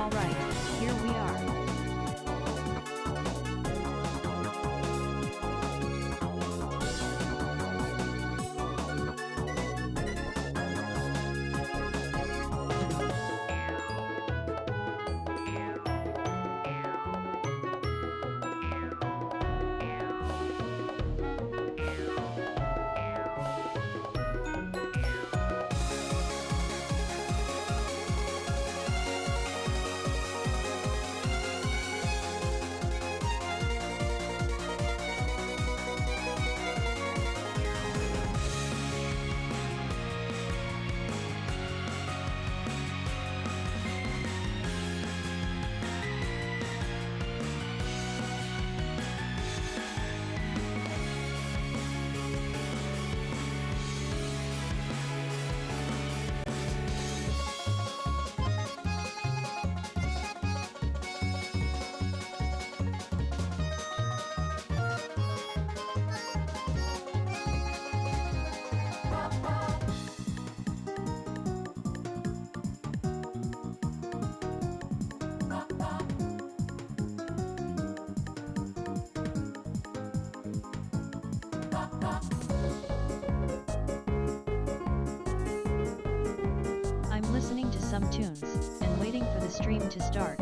Alright, here we are. I'm listening to some tunes, and waiting for the stream to start.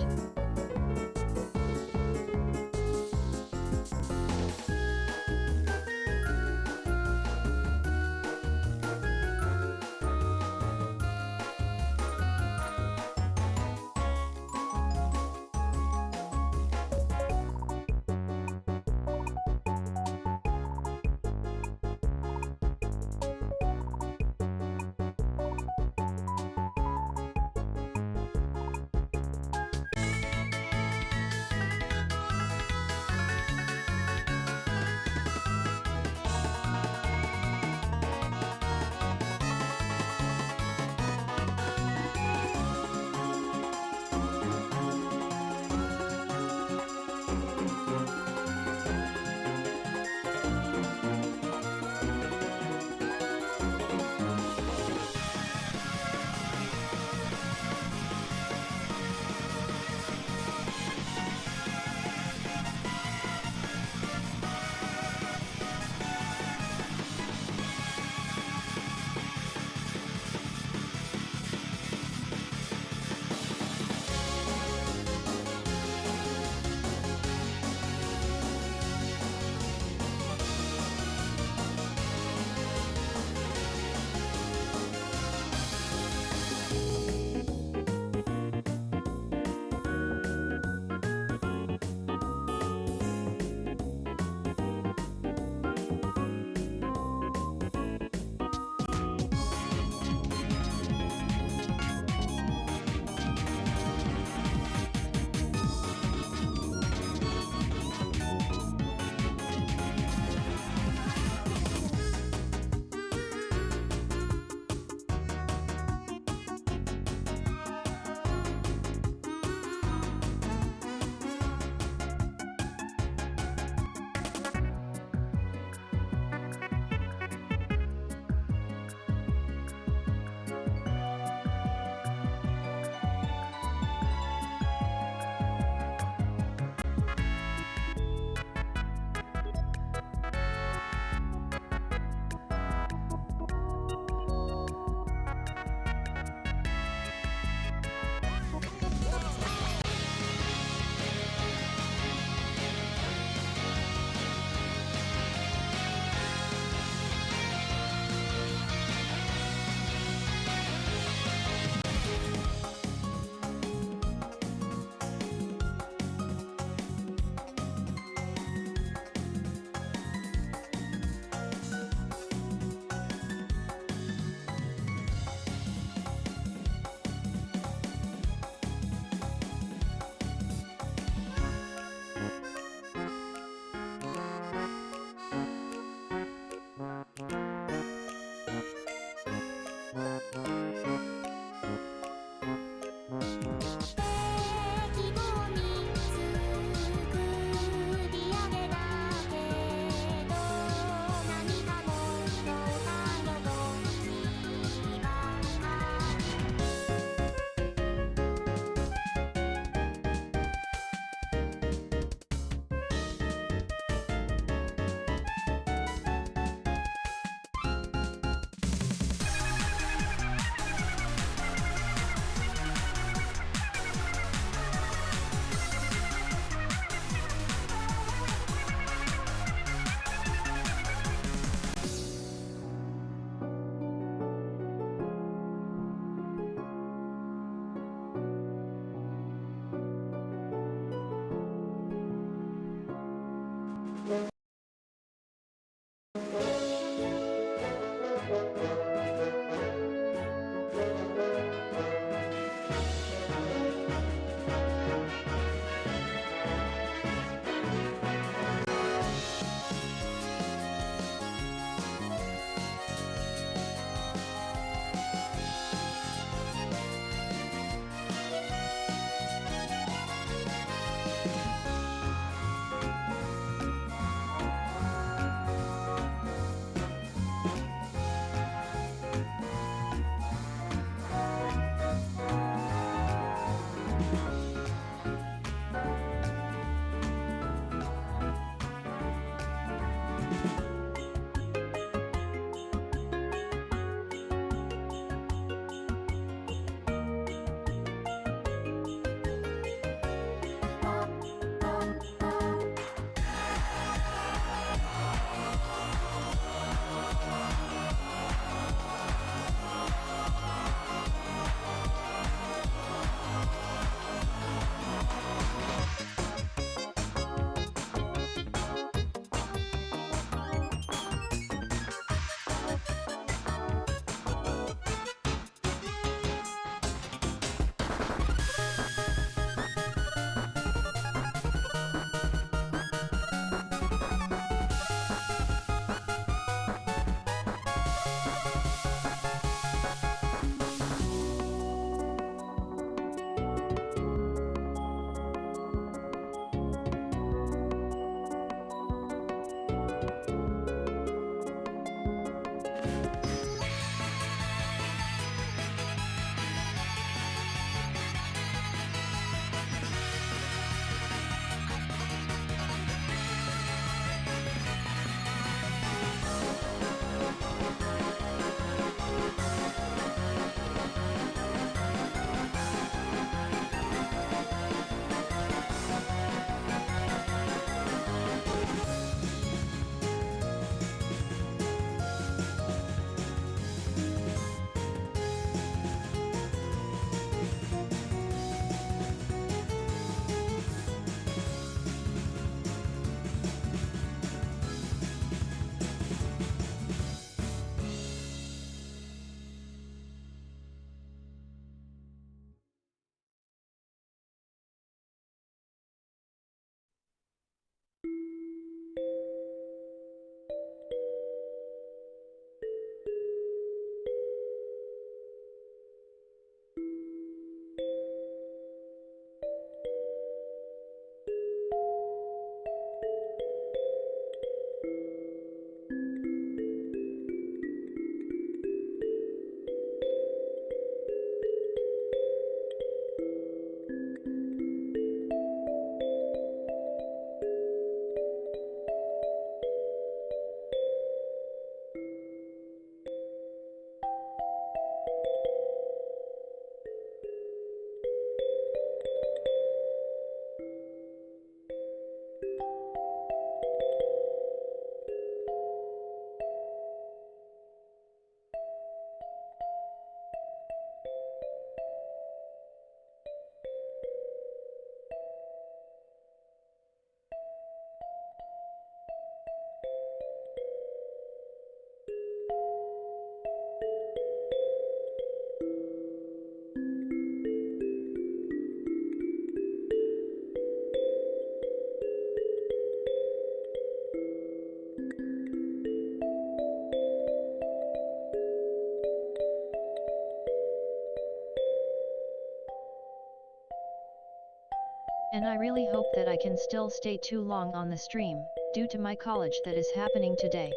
And I really hope that I can still stay too long on the stream, due to my college that is happening today.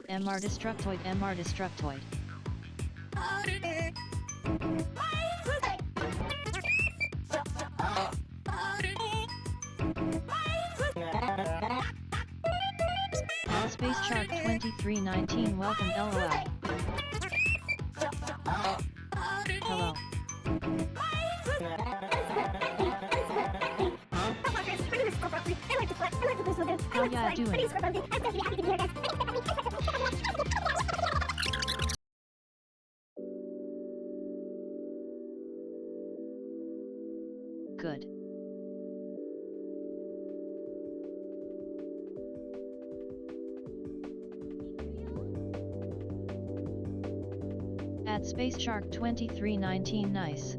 MR Destructoid, MR Destructoid. Space Shark 2319, welcome LOL. Hello. How ya doing? Good. At Space Shark 2319, nice.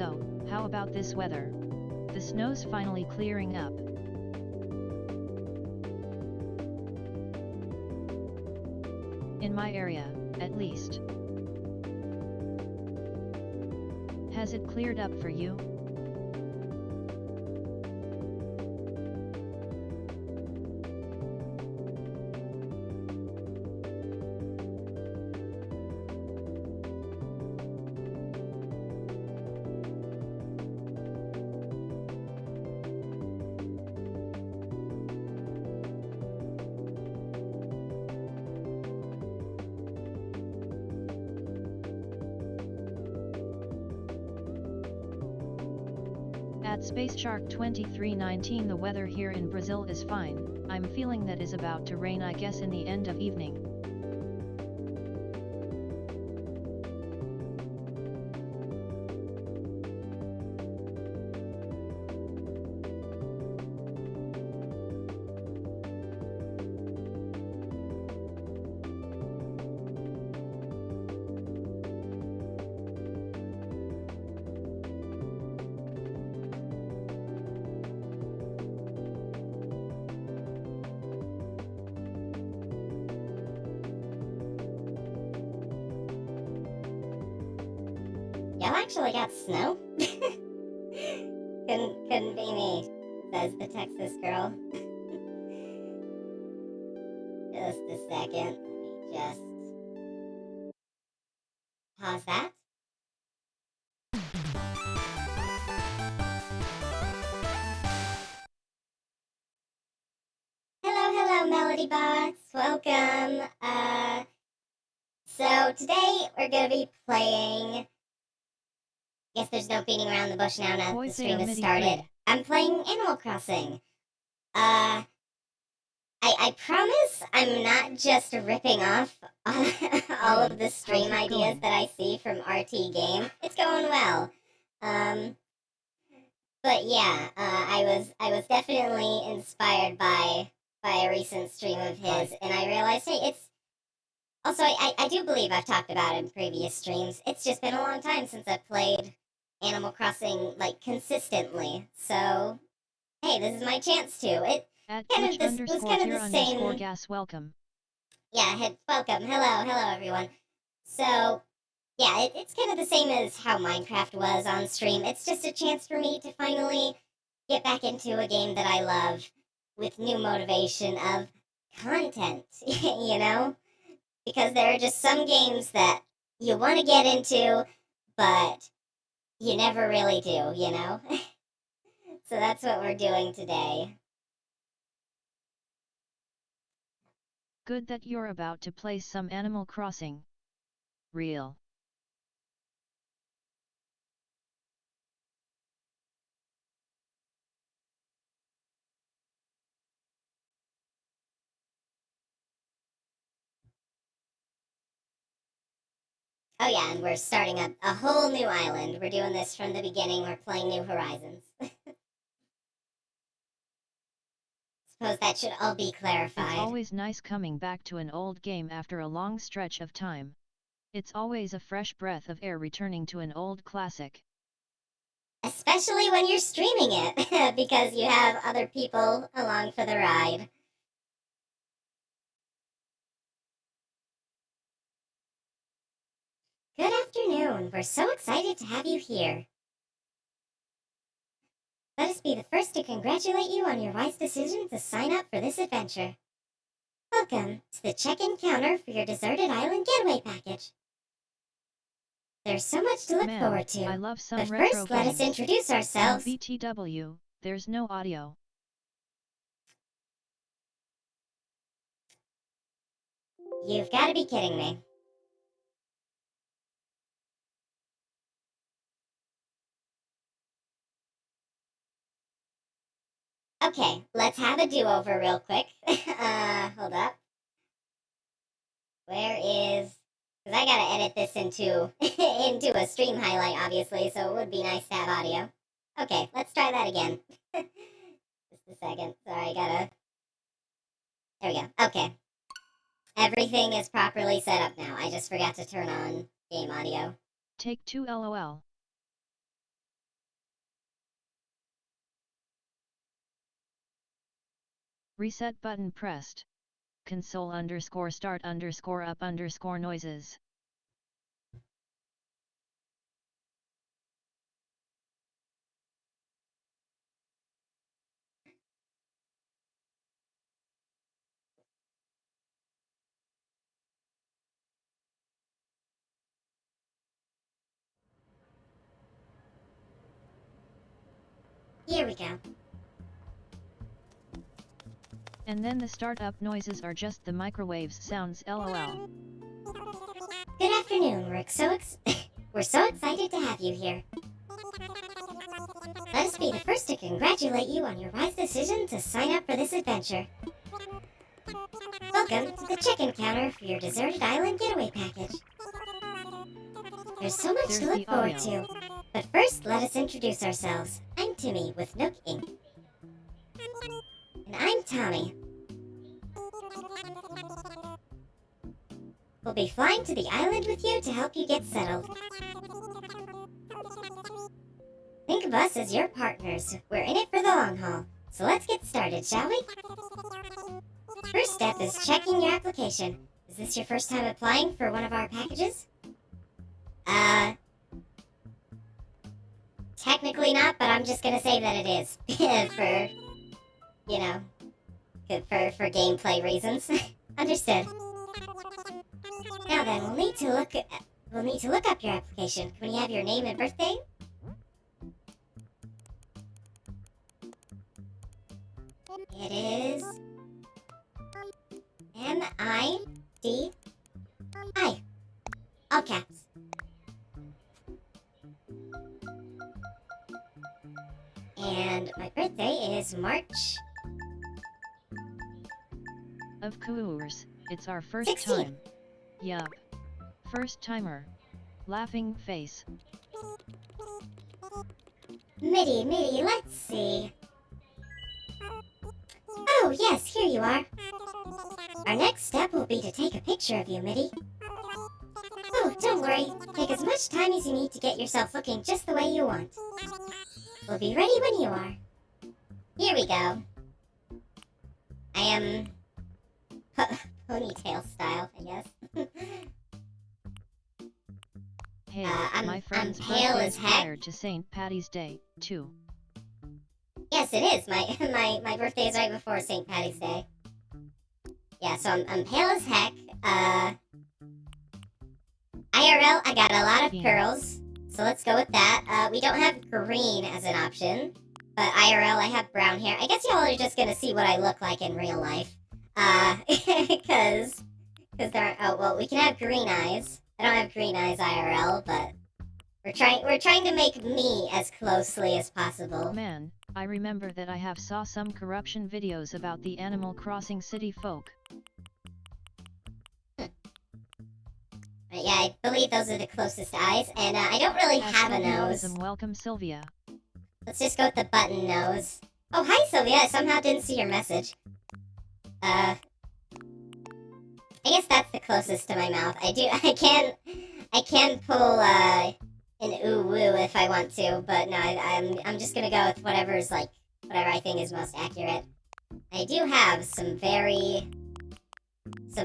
So, how about this weather? The snow's finally clearing up. In my area, at least. Has it cleared up for you? At Space Shark 2319, the weather here in Brazil is fine. I'm feeling that is about to rain, I guess, in the end of evening. Y'all actually got snow? couldn't be me, says the Texas girl. Just a second. Let me just pause that. Hello, Melody Bots. Welcome. So today we're gonna be playing. Guess there's no beating around the bush now that the stream has started. I'm playing Animal Crossing. I promise I'm not just ripping off all of the stream ideas that I see from RT Game. It's going well. But yeah, I was definitely inspired by a recent stream of his, and I realized, hey, it's also I do believe I've talked about it in previous streams. It's just been a long time since I've played Animal Crossing like consistently. So hey, this is my chance to. It kind of was kind of the same. Gas, welcome. Yeah, welcome. Hello everyone. So yeah, it's kind of the same as how Minecraft was on stream. It's just a chance for me to finally get back into a game that I love with new motivation of content, you know? Because there are just some games that you want to get into, but you never really do, you know? So that's what we're doing today. Good that you're about to play some Animal Crossing. Real. Oh yeah, and we're starting a whole new island. We're doing this from the beginning. We're playing New Horizons. Suppose that should all be clarified. It's always nice coming back to an old game after a long stretch of time. It's always a fresh breath of air returning to an old classic. Especially when you're streaming it, because you have other people along for the ride. Good afternoon. We're so excited to have you here. Let us be the first to congratulate you on your wise decision to sign up for this adventure. Welcome to the check-in counter for your deserted island getaway package. There's so much to look forward to. I love some but retro first, let us introduce ourselves. On VTW, there's no audio. You've got to be kidding me. Okay, let's have a do-over real quick. Hold up. Where is... Because I gotta edit this into a stream highlight, obviously, so it would be nice to have audio. Okay, let's try that again. Just a second. Sorry, I gotta... There we go. Okay. Everything is properly set up now. I just forgot to turn on game audio. Take 2 LOL. Reset button pressed. Console _ start _ up _ noises. Here we go. And then the startup noises are just the microwaves sounds lol. Good afternoon, we're so excited to have you here. Let us be the first to congratulate you on your wise decision to sign up for this adventure. Welcome to the check-in counter for your deserted island getaway package. There's so much to look forward to, but first let us introduce ourselves. I'm Timmy with Nook Inc. And I'm Tommy. We'll be flying to the island with you to help you get settled. Think of us as your partners. We're in it for the long haul. So let's get started, shall we? First step is checking your application. Is this your first time applying for one of our packages? Technically not, but I'm just gonna say that it is. for, you know, for gameplay reasons. Understood. Now then, we'll need to look up your application. Can we have your name and birthday? It is MIDI. All caps. And my birthday is March. Of course, it's our first 16. time. Yup. First timer. Laughing face. MIDI, let's see. Oh, yes, here you are. Our next step will be to take a picture of you, MIDI. Oh, don't worry. Take as much time as you need to get yourself looking just the way you want. We'll be ready when you are. Here we go. I am... ponytail style, I guess. Hey, I'm my friend's pale birthday as is heck. prior to St. Patty's Day, too. Yes, it is. My birthday is right before St. Patty's Day. Yeah, so I'm pale as heck. IRL, I got a lot of curls, so let's go with that. We don't have green as an option, but IRL, I have brown hair. I guess y'all are just gonna see what I look like in real life. Because there aren't... Oh, well, we can have green eyes. I don't have green eyes IRL, but we're trying to make me as closely as possible. Man, I remember that I have saw some corruption videos about the Animal Crossing city folk. Yeah, I believe those are the closest eyes, and I don't really have a nose. Welcome, Sylvia. Let's just go with the button nose. Oh, hi, Sylvia. I somehow didn't see your message. I guess that's the closest to my mouth. I can pull an ooh woo if I want to, but no, I'm just gonna go with whatever I think is most accurate. I do have some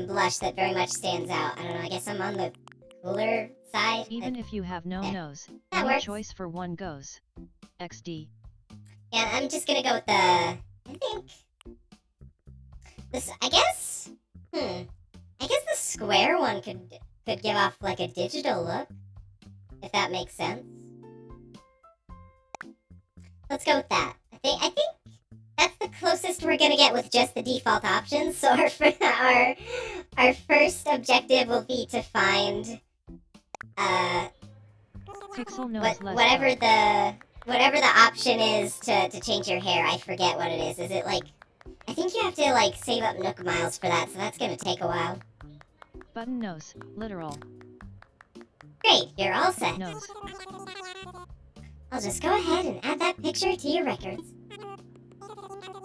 blush that very much stands out. I don't know, I guess I'm on the cooler side. Even if you have no nose, that any works. choice for one goes. XD. Yeah, I'm just gonna go with I think this, I guess the square one could give off like a digital look, if that makes sense. Let's go with that. I think that's the closest we're gonna get with just the default options. So our first objective will be to find Pixel nose whatever the option is to change your hair. I forget what it is. Is it like, I think you have to like save up Nook miles for that, so that's gonna take a while. Button nose, literal. Great, you're all set. Nose. I'll just go ahead and add that picture to your records.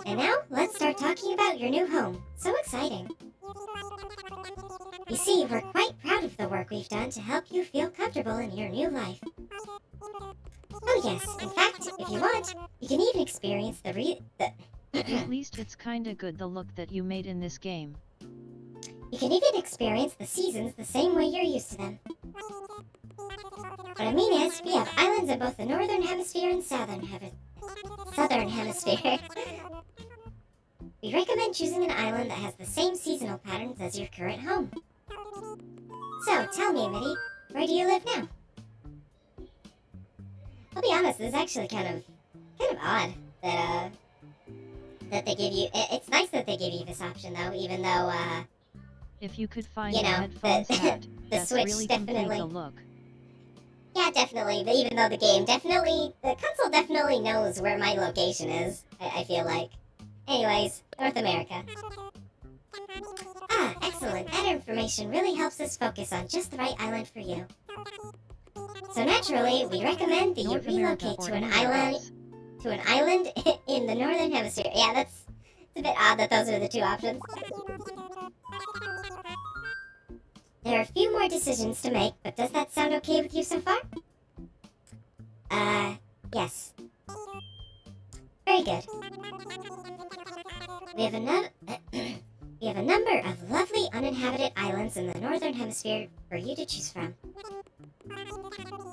And now, let's start talking about your new home. So exciting. You see, we're quite proud of the work we've done to help you feel comfortable in your new life. Oh yes, in fact, if you want, you can even experience At least it's kinda good the look that you made in this game. You can even experience the seasons the same way you're used to them. What I mean is, we have islands in both the northern hemisphere and southern hemisphere. We recommend choosing an island that has the same seasonal patterns as your current home. So, tell me, MIDI, where do you live now? I'll be honest, this is actually kind of odd that they give you. It's nice that they give you this option, though, even though If you could find you a know, headphones hat, the that's Switch really definitely. complete the look. Yeah, definitely. But even though the console definitely knows where my location is. I feel like. Anyways, North America. Ah, excellent. That information really helps us focus on just the right island for you. So naturally, we recommend that North you relocate America to an anywhere island else. in the northern hemisphere. Yeah, it's a bit odd that those are the two options. There are a few more decisions to make, but does that sound okay with you so far? Yes. Very good. We have a number of lovely uninhabited islands in the northern hemisphere for you to choose from.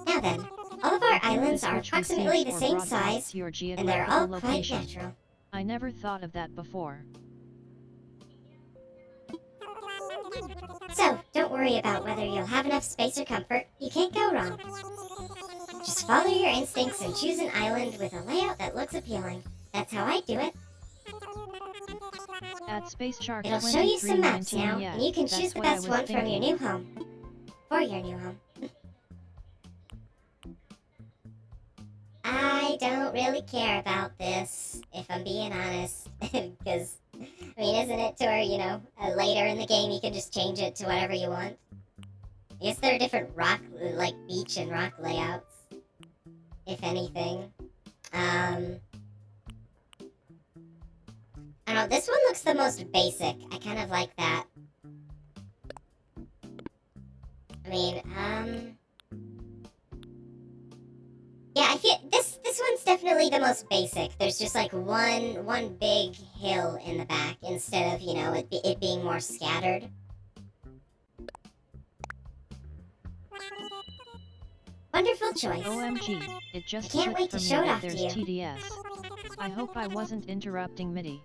Now then, all of our islands are approximately the same size, and they're all quite natural. I never thought of that before. So, don't worry about whether you'll have enough space or comfort. You can't go wrong. Just follow your instincts and choose an island with a layout that looks appealing. That's how I do it. At Space Shark It'll show you some maps 2319, now, yeah, and you can choose that's the what I best was one from your thinking. new home. For your new home. I don't really care about this, if I'm being honest, because, I mean, isn't it to where, you know, later in the game you can just change it to whatever you want? I guess there are different rock, like, beach and rock layouts, if anything. I don't know, this one looks the most basic. I kind of like that. I mean, yeah, I feel this one's definitely the most basic. There's just like one big hill in the back instead of, you know, it being more scattered. Wonderful choice. OMG, it just I can't clicked wait for to me show it that off to there's you. TDS. I hope I wasn't interrupting MIDI.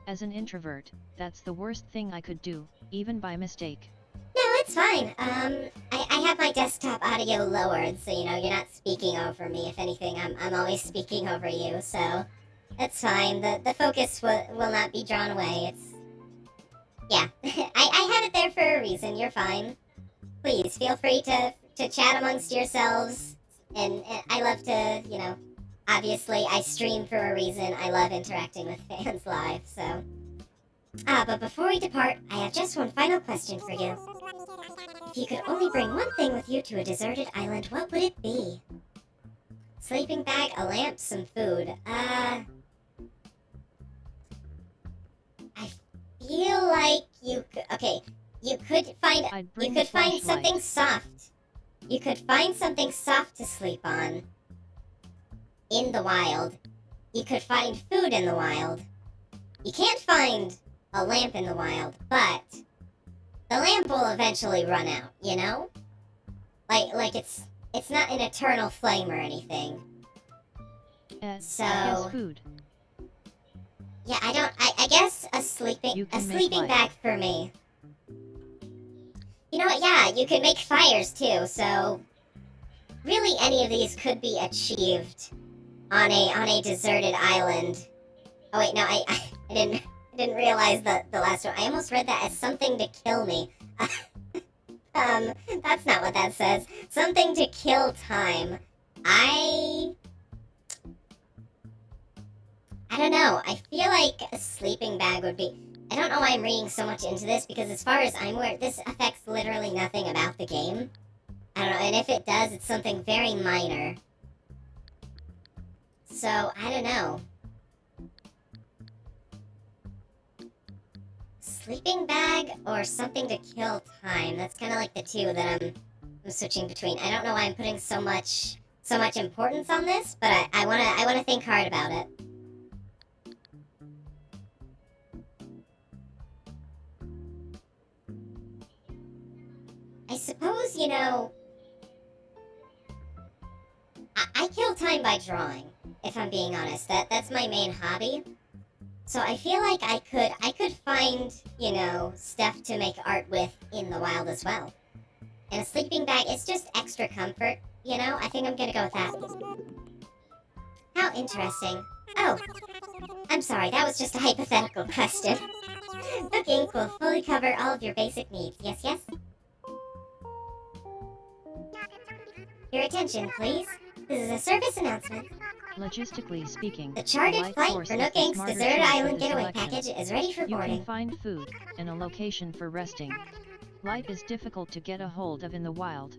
As an introvert, that's the worst thing I could do, even by mistake. No, it's fine. I have my desktop audio lowered, so, you know, you're not speaking over me. If anything, I'm always speaking over you, so that's fine. The focus will not be drawn away. It's... Yeah, I have it there for a reason. You're fine. Please, feel free to chat amongst yourselves, and I love to, you know, obviously I stream for a reason. I love interacting with fans live, so... but before we depart, I have just one final question for you. If you could only bring one thing with you to a deserted island, what would it be? Sleeping bag, a lamp, some food. I feel like you could... Okay, you could find something soft. You could find something soft to sleep on in the wild. You could find food in the wild. You can't find a lamp in the wild, but the lamp will eventually run out, you know? Like it's not an eternal flame or anything. So I guess food. Yeah, I guess a sleeping bag for me. You know what? Yeah, you can make fires too. So really, any of these could be achieved on a deserted island. Oh wait, no, I didn't realize the last one. I almost read that as something to kill me. That's not what that says. Something to kill time. I don't know. I feel like a sleeping bag would be... I don't know why I'm reading so much into this, because as far as I'm aware, this affects literally nothing about the game. I don't know, and if it does, it's something very minor. So, I don't know. Sleeping bag or something to kill time. That's kind of like the two that I'm switching between. I don't know why I'm putting so much importance on this, but I wanna think hard about it. suppose, you know, I kill time by drawing, if I'm being honest. That's my main hobby. So I feel like I could find, you know, stuff to make art with in the wild as well. And a sleeping bag is just extra comfort, you know? I think I'm gonna go with that. How interesting. Oh, I'm sorry, that was just a hypothetical question. Nook Inc. will fully cover all of your basic needs. Yes, yes? Your attention, please. This is a service announcement. Logistically speaking, The chartered light flight source for is Nook the Inc.'s smarter deserted choice of island the getaway selection. package is ready for You boarding. can find food and a location for resting. Light is difficult to get a hold of in the wild.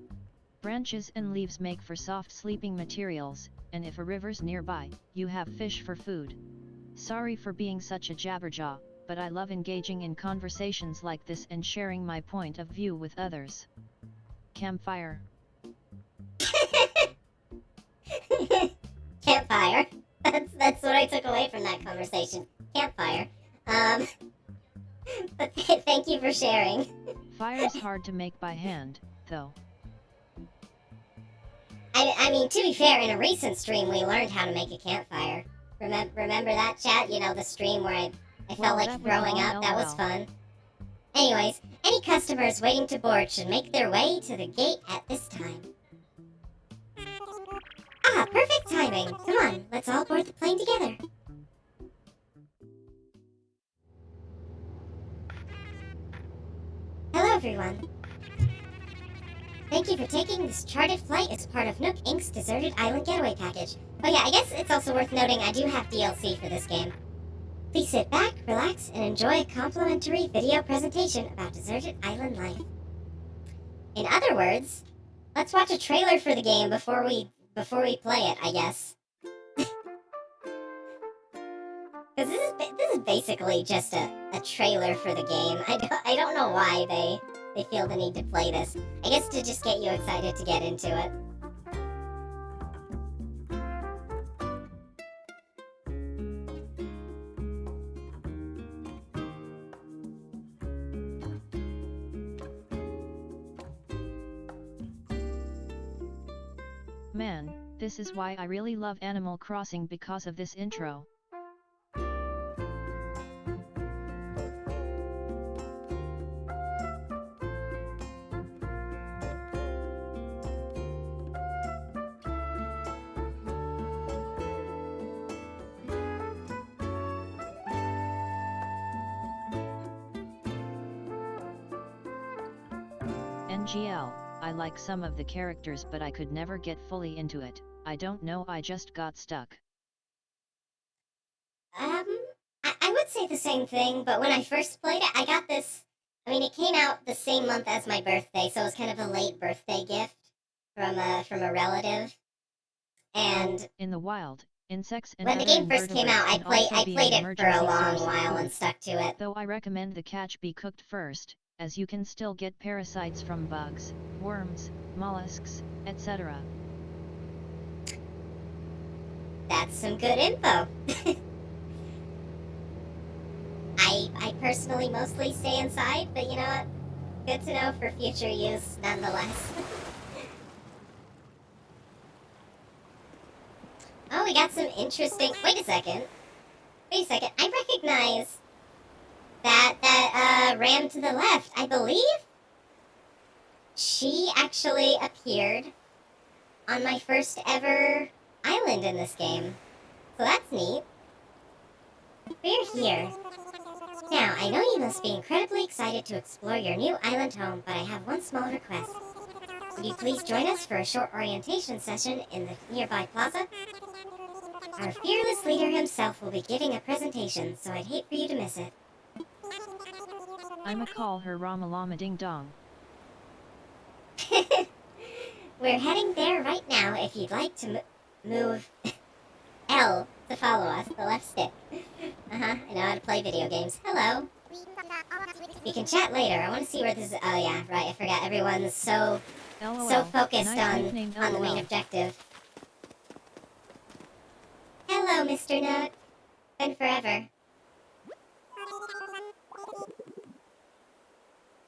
Branches and leaves make for soft sleeping materials, and if a river's nearby, you have fish for food. Sorry for being such a jabberjaw, but I love engaging in conversations like this and sharing my point of view with others. Campfire. Campfire. That's what I took away from that conversation. Campfire. But thank you for sharing. Fire's hard to make by hand, though. I mean, to be fair, in a recent stream we learned how to make a campfire. Remember that, chat? You know, the stream where I felt like throwing up? That was fun. Anyways, any customers waiting to board should make their way to the gate at this time. Ah, perfect timing. Come on, let's all board the plane together. Hello, everyone. Thank you for taking this chartered flight as part of Nook Inc.'s Deserted Island Getaway Package. Oh yeah, I guess it's also worth noting I do have DLC for this game. Please sit back, relax, and enjoy a complimentary video presentation about Deserted Island life. In other words, let's watch a trailer for the game before we play it, I guess. Because this is basically just a trailer for the game. I don't know why they feel the need to play this. I guess to just get you excited to get into it. Man, this is why I really love Animal Crossing, because of this intro. NGL, I like some of the characters but I could never get fully into it. I don't know, I just got stuck. I would say the same thing, but when I first played it, I got this... I mean, it came out the same month as my birthday, so it was kind of a late birthday gift from a relative. And in the wild, insects and when the game first came out, I played it for a long while and stuck to it. Though I recommend the catch be cooked first, as you can still get parasites from bugs, worms, mollusks, etc. That's some good info. I personally mostly stay inside, but you know what? Good to know for future use, nonetheless. Oh, we got some interesting... Wait a second. I recognize that ram to the left. I believe she actually appeared on my first ever island in this game. So that's neat. We're here. Now, I know you must be incredibly excited to explore your new island home, but I have one small request. Would you please join us for a short orientation session in the nearby plaza? Our fearless leader himself will be giving a presentation, so I'd hate for you to miss it. I'ma call her Ramalama Ding Dong. We're heading there right now if you'd like to move L to follow us, the left stick. I know how to play video games. Hello. We can chat later. I want to see where this is. Oh yeah, right, I forgot. Everyone's so focused on the main objective. Hello, Mr. Nook. Been forever.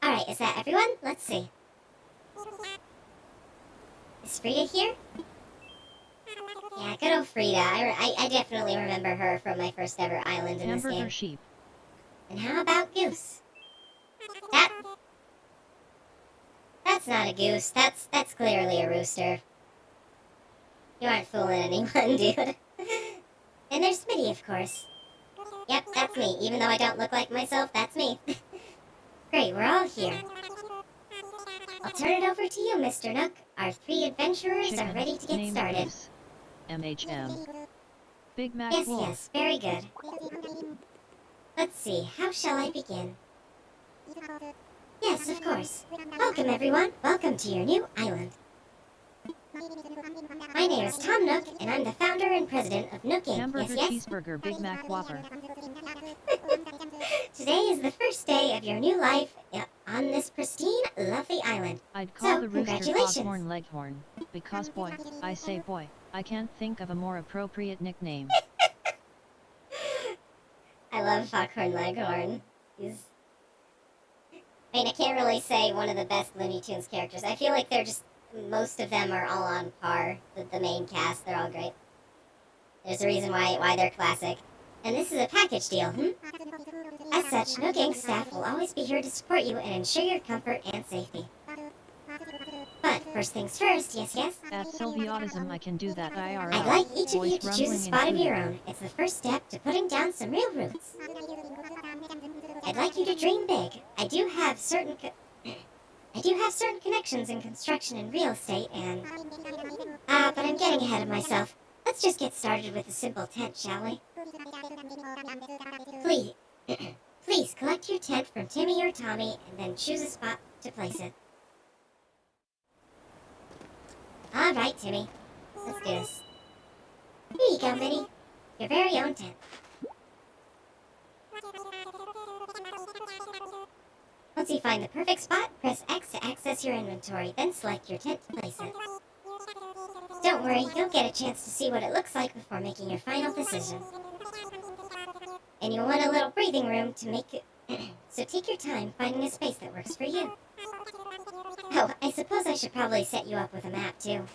Alright, is that everyone? Let's see. Is Frida here? Yeah, good old Frida. I definitely remember her from my first ever island in this Hamburger game. sheep. And how about Goose? That's not a goose. That's clearly a rooster. You aren't fooling anyone, dude. And there's Smitty, of course. Yep, that's me. Even though I don't look like myself, that's me. Great, we're all here. I'll turn it over to you, Mr. Nook. Our 3 adventurers Chicken, are ready to get named started. Goose. MHM. Big Mac Yes, Wolf. yes, very good. Let's see, how shall I begin? Yes, of course. Welcome, everyone. Welcome to your new island. My name is Tom Nook, and I'm the founder and president of Nook Inc. Hamburger Yes, yes? cheeseburger Big Mac Whopper. Today is the first day of your new life on this pristine, lovely island. I'd call So, the rooster congratulations. Foghorn Leghorn, because boy, I say boy, I can't think of a more appropriate nickname. I love Foghorn Leghorn. I mean, I can't really say one of the best Looney Tunes characters. I feel like they're just, most of them are all on par with the main cast. They're all great. There's a reason why they're classic. And this is a package deal, As such, Nook Inc. staff will always be here to support you and ensure your comfort and safety. But first things first, yes, yes? At Sylviotism I can do that IRL. I'd like each of Voice you to choose a rumbling spot of your included. own. It's the first step to putting down some real roots. I'd like you to dream big. I do have certain connections in construction and real estate, and but I'm getting ahead of myself. Let's just get started with a simple tent, shall we? Please collect your tent from Timmy or Tommy, and then choose a spot to place it. All right, Timmy. Let's do this. Here you go, Minnie. Your very own tent. Once you find the perfect spot, press X to access your inventory, then select your tent to place it. Don't worry, you'll get a chance to see what it looks like before making your final decision. And you'll want a little breathing room to make it, so take your time finding a space that works for you. Oh, I suppose I should probably set you up with a map, too.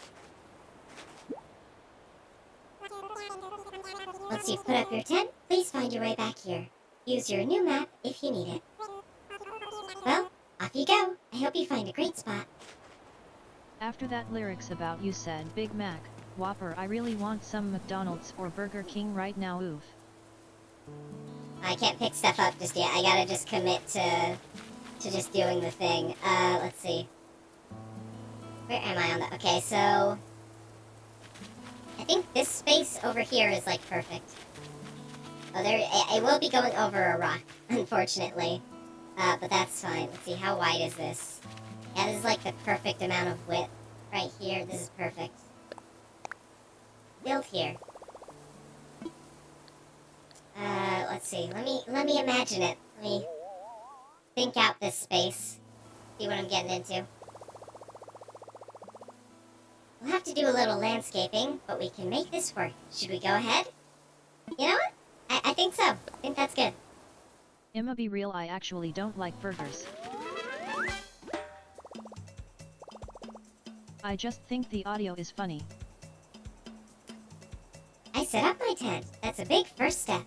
Once you've put up your tent, please find your way back here. Use your new map if you need it. Well, off you go. I hope you find a great spot. After that lyrics about you said Big Mac, Whopper, I really want some McDonald's or Burger King right now, oof. I can't pick stuff up just yet. I gotta just commit to just doing the thing. Let's see. Where am I on the... Okay, so... I think this space over here is, like, perfect. Oh, it will be going over a rock, unfortunately. But that's fine. Let's see, how wide is this? Yeah, this is, like, the perfect amount of width. Right here, this is perfect. Build here. Let's see. Let me imagine it. Let me think out this space. See what I'm getting into. We'll have to do a little landscaping, but we can make this work. Should we go ahead? You know what? I think so. I think that's good. Imma be real, I actually don't like burgers. I just think the audio is funny. I set up my tent. That's a big first step.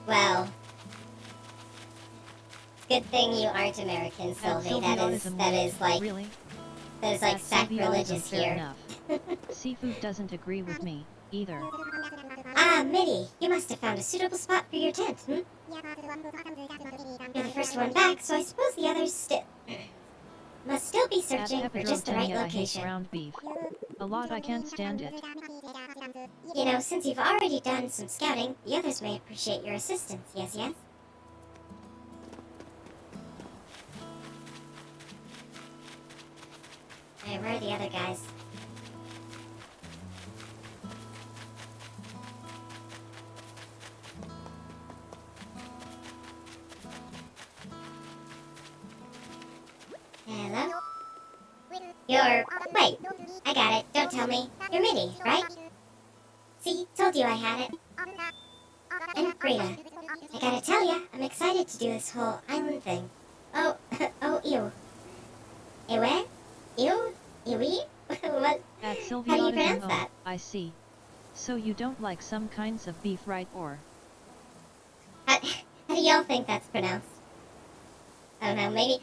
Well, good thing you aren't American, Sylvie. That is like really? that is like sacrilegious Fair here. enough. Seafood doesn't agree with me, either. Ah, Mitty, you must have found a suitable spot for your tent, You're the first one back, so I suppose the others must still be searching for just the right location. Ground beef. A lot, I can't stand it. You know, since you've already done some scouting, the others may appreciate your assistance, yes, yes? Alright, where are the other guys? Hello? Wait, I got it, don't tell me. You're Minnie, right? See, told you I had it. And Frida. I gotta tell ya, I'm excited to do this whole island thing. Oh, oh, ew. Ewe? Ew? Ewe? What? At How do you Sylviotism. pronounce Oh, that? I see. So you don't like some kinds of beef, right? Or How do y'all think that's pronounced? I don't know. Maybe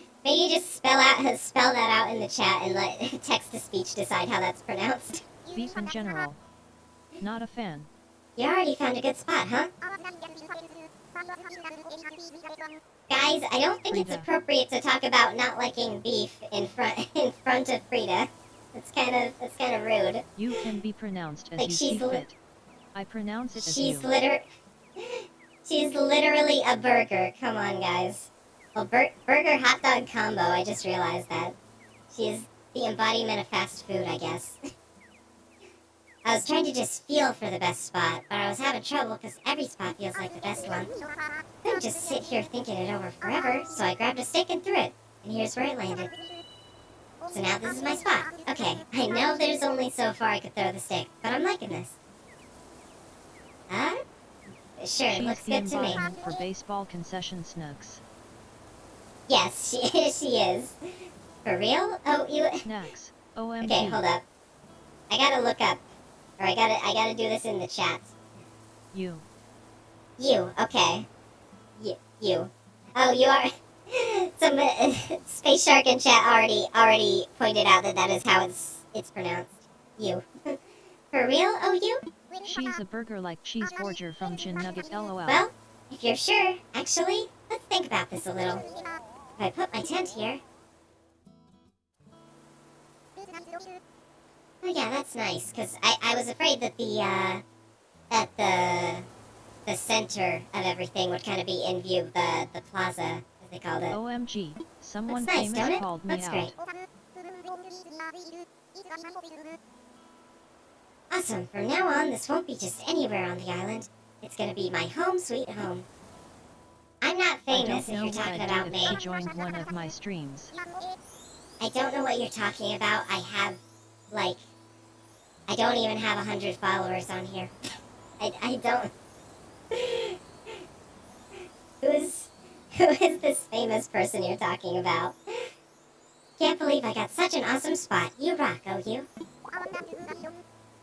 just spell that out in the chat and let text to speech decide how that's pronounced. beef in general. Not a fan. You already found a good spot, huh? Guys, I don't think it's Frida. appropriate to talk about not liking beef in front of Frida. It's kind of rude. You can be pronounced as Like you see fit. I pronounce it as you. She's literally a burger. Come on, guys. Well, burger hot dog combo. I just realized that. She is the embodiment of fast food, I guess. I was trying to just feel for the best spot, but I was having trouble because every spot feels like the best one. I couldn't just sit here thinking it over forever, so I grabbed a stick and threw it. And here's where it landed. So now this is my spot. Okay, I know there's only so far I could throw the stick, but I'm liking this. Huh? Sure, She's looks the good to me. embodiment for baseball concession snacks. Yes, she is. For real? Oh, you... Snacks. OMG. Okay, hold up. I gotta look up. Or I gotta do this in the chat. You. You, okay. You. Oh, you are... Some Space Shark in chat already pointed out that is how it's pronounced. You. For real? Oh, you? She's a burger like cheeseburger from Chin Nugget LOL. Well, if you're sure, actually, let's think about this a little. If I put my tent here... Oh yeah, that's nice, because I was afraid that the center of everything would kind of be in view of the plaza, as they called it. OMG, someone That's nice, famous don't it? called me That's out. great. Awesome, from now on, this won't be just anywhere on the island. It's gonna be my home sweet home. I'm not famous if you're talking about me. She joined one of my streams. I don't know what you're talking about. I don't even have 100 followers on here. I don't... Who is this famous person you're talking about? Can't believe I got such an awesome spot. You rock, oh you.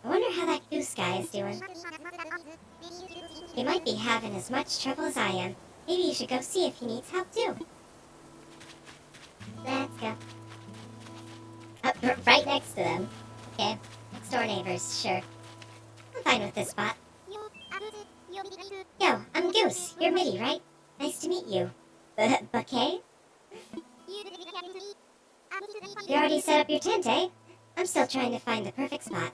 I wonder how that goose guy is doing. He might be having as much trouble as I am. Maybe you should go see if he needs help too. Let's go. Right next to them. Okay. Next door neighbors, sure. I'm fine with this spot. Yo, I'm Goose. You're MIDI, right? Nice to meet you. Bouquet? You already set up your tent, eh? I'm still trying to find the perfect spot.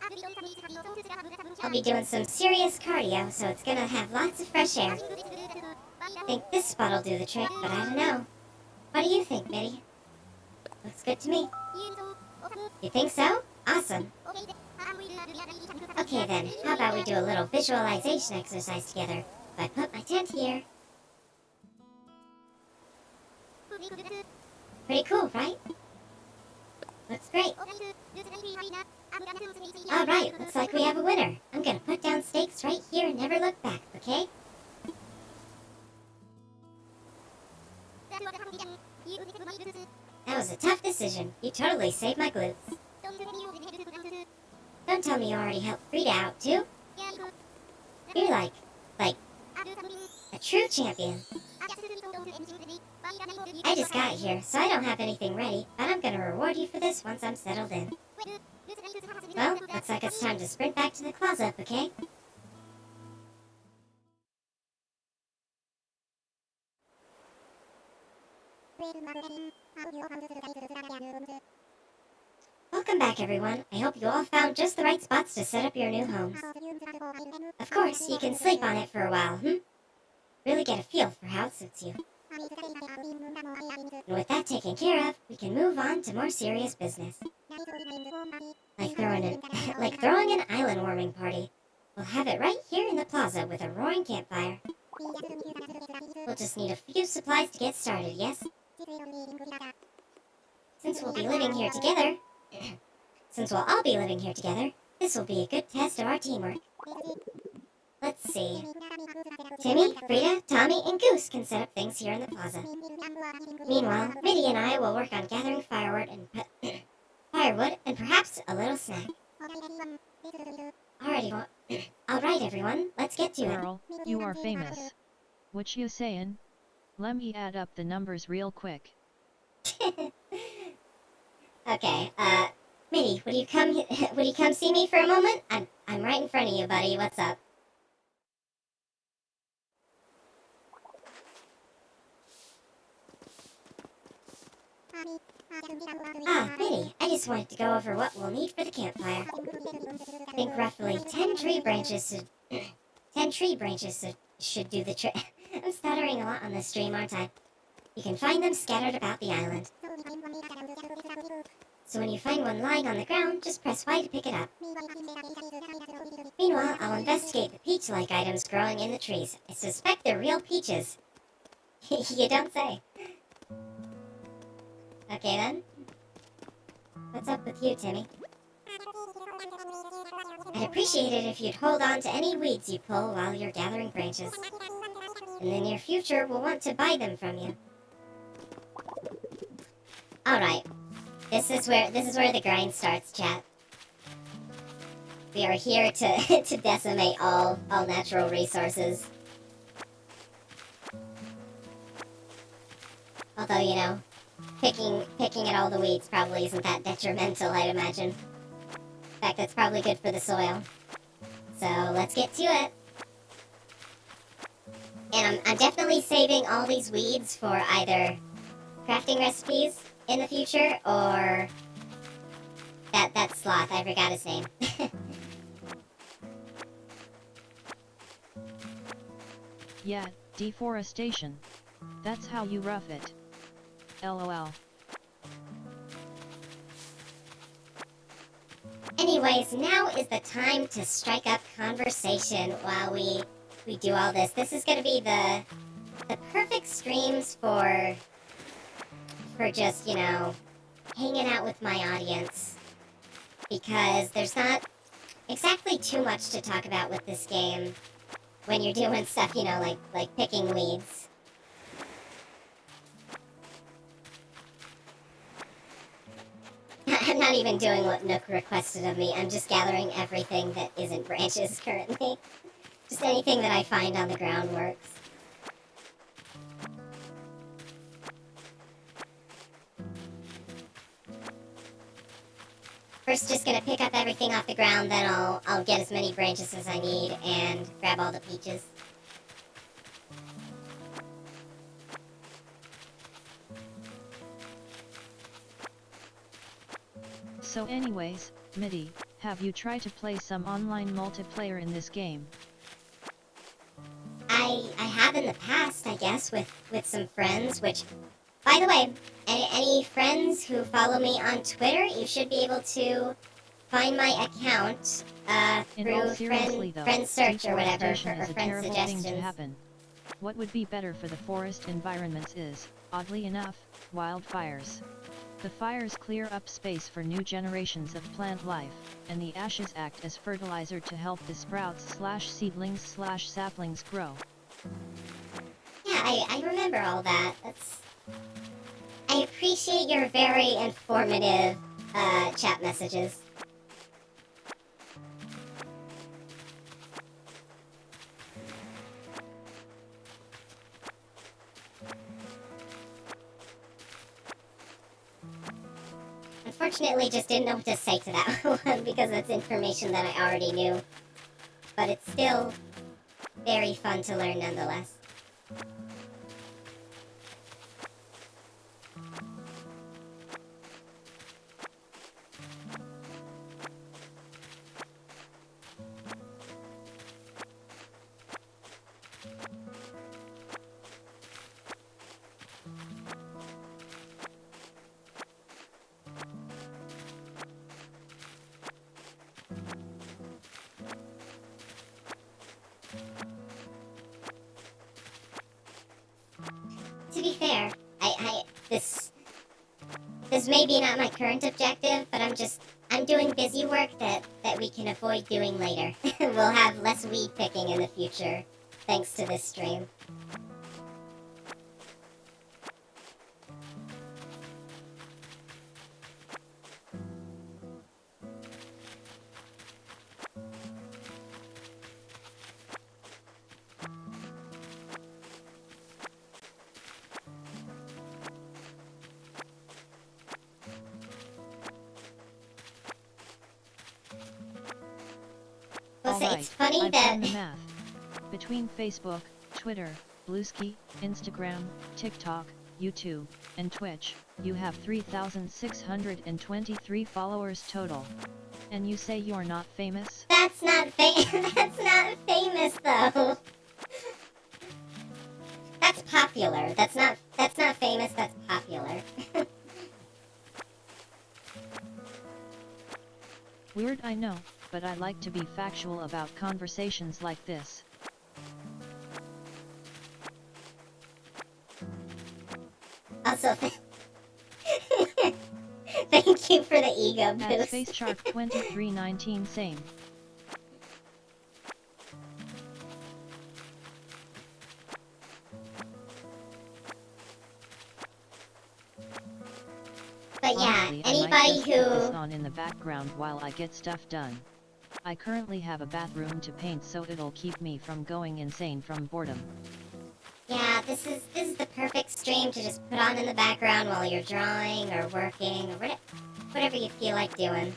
I'll be doing some serious cardio, so it's gonna have lots of fresh air. I think this spot'll do the trick, but I don't know. What do you think, MIDI? Looks good to me. You think so? Awesome. Okay then, how about we do a little visualization exercise together? If I put my tent here... Pretty cool, right? Looks great. Alright, looks like we have a winner. I'm gonna put down stakes right here and never look back, okay? That was a tough decision. You totally saved my glutes. Don't tell me you already helped Frida out, too? You're like, a true champion. I just got here, so I don't have anything ready, but I'm gonna reward you for this once I'm settled in. Well, looks like it's time to sprint back to the closet, okay? Welcome back, everyone. I hope you all found just the right spots to set up your new homes. Of course, you can sleep on it for a while, Really get a feel for how it suits you. And with that taken care of, we can move on to more serious business. Like throwing an island warming party. We'll have it right here in the plaza with a roaring campfire. We'll just need a few supplies to get started, yes? Since we'll all be living here together, this will be a good test of our teamwork. Let's see. Timmy, Frida, Tommy, and Goose can set up things here in the plaza. Meanwhile, MIDI and I will work on gathering firewood firewood, and perhaps a little snack. Alright, everyone, let's get to it. Girl, you are famous. What you sayin'? Let me add up the numbers real quick. Okay, MIDI, would you come see me for a moment? I'm right in front of you, buddy. What's up? MIDI, I just wanted to go over what we'll need for the campfire. I think roughly 10 tree branches should do the trick. I'm stuttering a lot on this stream, aren't I? You can find them scattered about the island. So when you find one lying on the ground, just press Y to pick it up. Meanwhile, I'll investigate the peach-like items growing in the trees. I suspect they're real peaches. You don't say. Okay then. What's up with you, Timmy? I'd appreciate it if you'd hold on to any weeds you pull while you're gathering branches. In the near future, we'll want to buy them from you. Alright. This is where the grind starts, chat. We are here to to decimate all natural resources. Although, you know, picking at all the weeds probably isn't that detrimental, I'd imagine. In fact, that's probably good for the soil. So let's get to it. And I'm definitely saving all these weeds for either crafting recipes in the future or that sloth, I forgot his name. Yeah, deforestation. That's how you rough it. LOL. Anyways, now is the time to strike up conversation while we do all this. This is gonna be the perfect streams for just, you know, hanging out with my audience. Because there's not exactly too much to talk about with this game when you're doing stuff, you know, like picking weeds. I'm not even doing what Nook requested of me. I'm just gathering everything that isn't branches currently. Just anything that I find on the ground works. First, just gonna pick up everything off the ground, then I'll get as many branches as I need and grab all the peaches. So anyways, MIDI, have you tried to play some online multiplayer in this game? I have in the past, I guess, with some friends, which, by the way, any friends who follow me on Twitter, you should be able to find my account through friend search or whatever, deforestation or is a friend terrible suggestions. thing to happen. What would be better for the forest environments is, oddly enough, wildfires. The fires clear up space for new generations of plant life, and the ashes act as fertilizer to help the sprouts/seedlings/saplings grow. Yeah, I remember all that. I appreciate your very informative chat messages. Unfortunately, just didn't know what to say to that one because that's information that I already knew. But it's still very fun to learn nonetheless. To be fair, this may be not my current objective, but I'm doing busy work that we can avoid doing later. We'll have less weed picking in the future, thanks to this stream. say, it's funny I've that... done the math. Between Facebook, Twitter, Bluesky, Instagram, TikTok, YouTube, and Twitch, you have 3,623 followers total. And you say you're not famous? That's not that's not famous, though. That's popular. That's not famous, that's popular. Weird, I know, but I like to be factual about conversations like this. Also, thank you for the ego boost. At SpaceShark2319 same. But yeah, Honestly, anybody I might just put this who... on in the background while I get stuff done. I currently have a bathroom to paint, so it'll keep me from going insane from boredom. Yeah, this is the perfect stream to just put on in the background while you're drawing or working or whatever you feel like doing.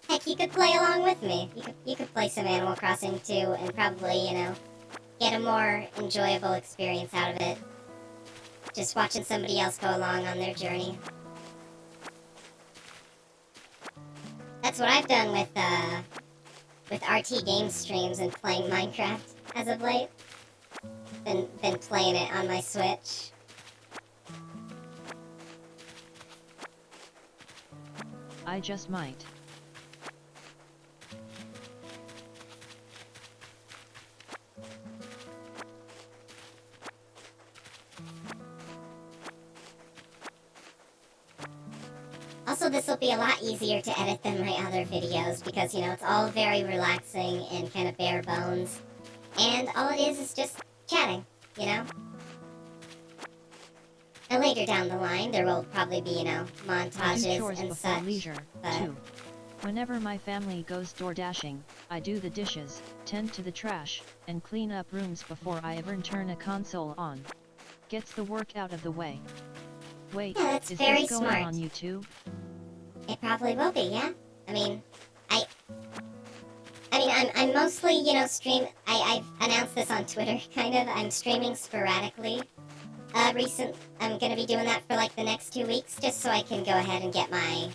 Heck, you could play along with me. You could play some Animal Crossing too, and probably, you know, get a more enjoyable experience out of it. Just watching somebody else go along on their journey. That's what I've done with RT game streams and playing Minecraft as of late. Been playing it on my Switch. I just might. Also, this will be a lot easier to edit than my other videos because, you know, it's all very relaxing and kind of bare bones. And all it is just chatting, you know? And later down the line, there will probably be, you know, I do montages chores and before such. leisure, but... too. Whenever my family goes door dashing, I do the dishes, tend to the trash, and clean up rooms before I ever turn a console on. Gets the work out of the way. Wait, Yeah, that's is very this going smart. on YouTube? It probably will be, yeah. I mean, I'm mostly, you know, I've announced this on Twitter, kind of. I'm streaming sporadically. I'm gonna be doing that for like the next 2 weeks, just so I can go ahead and get my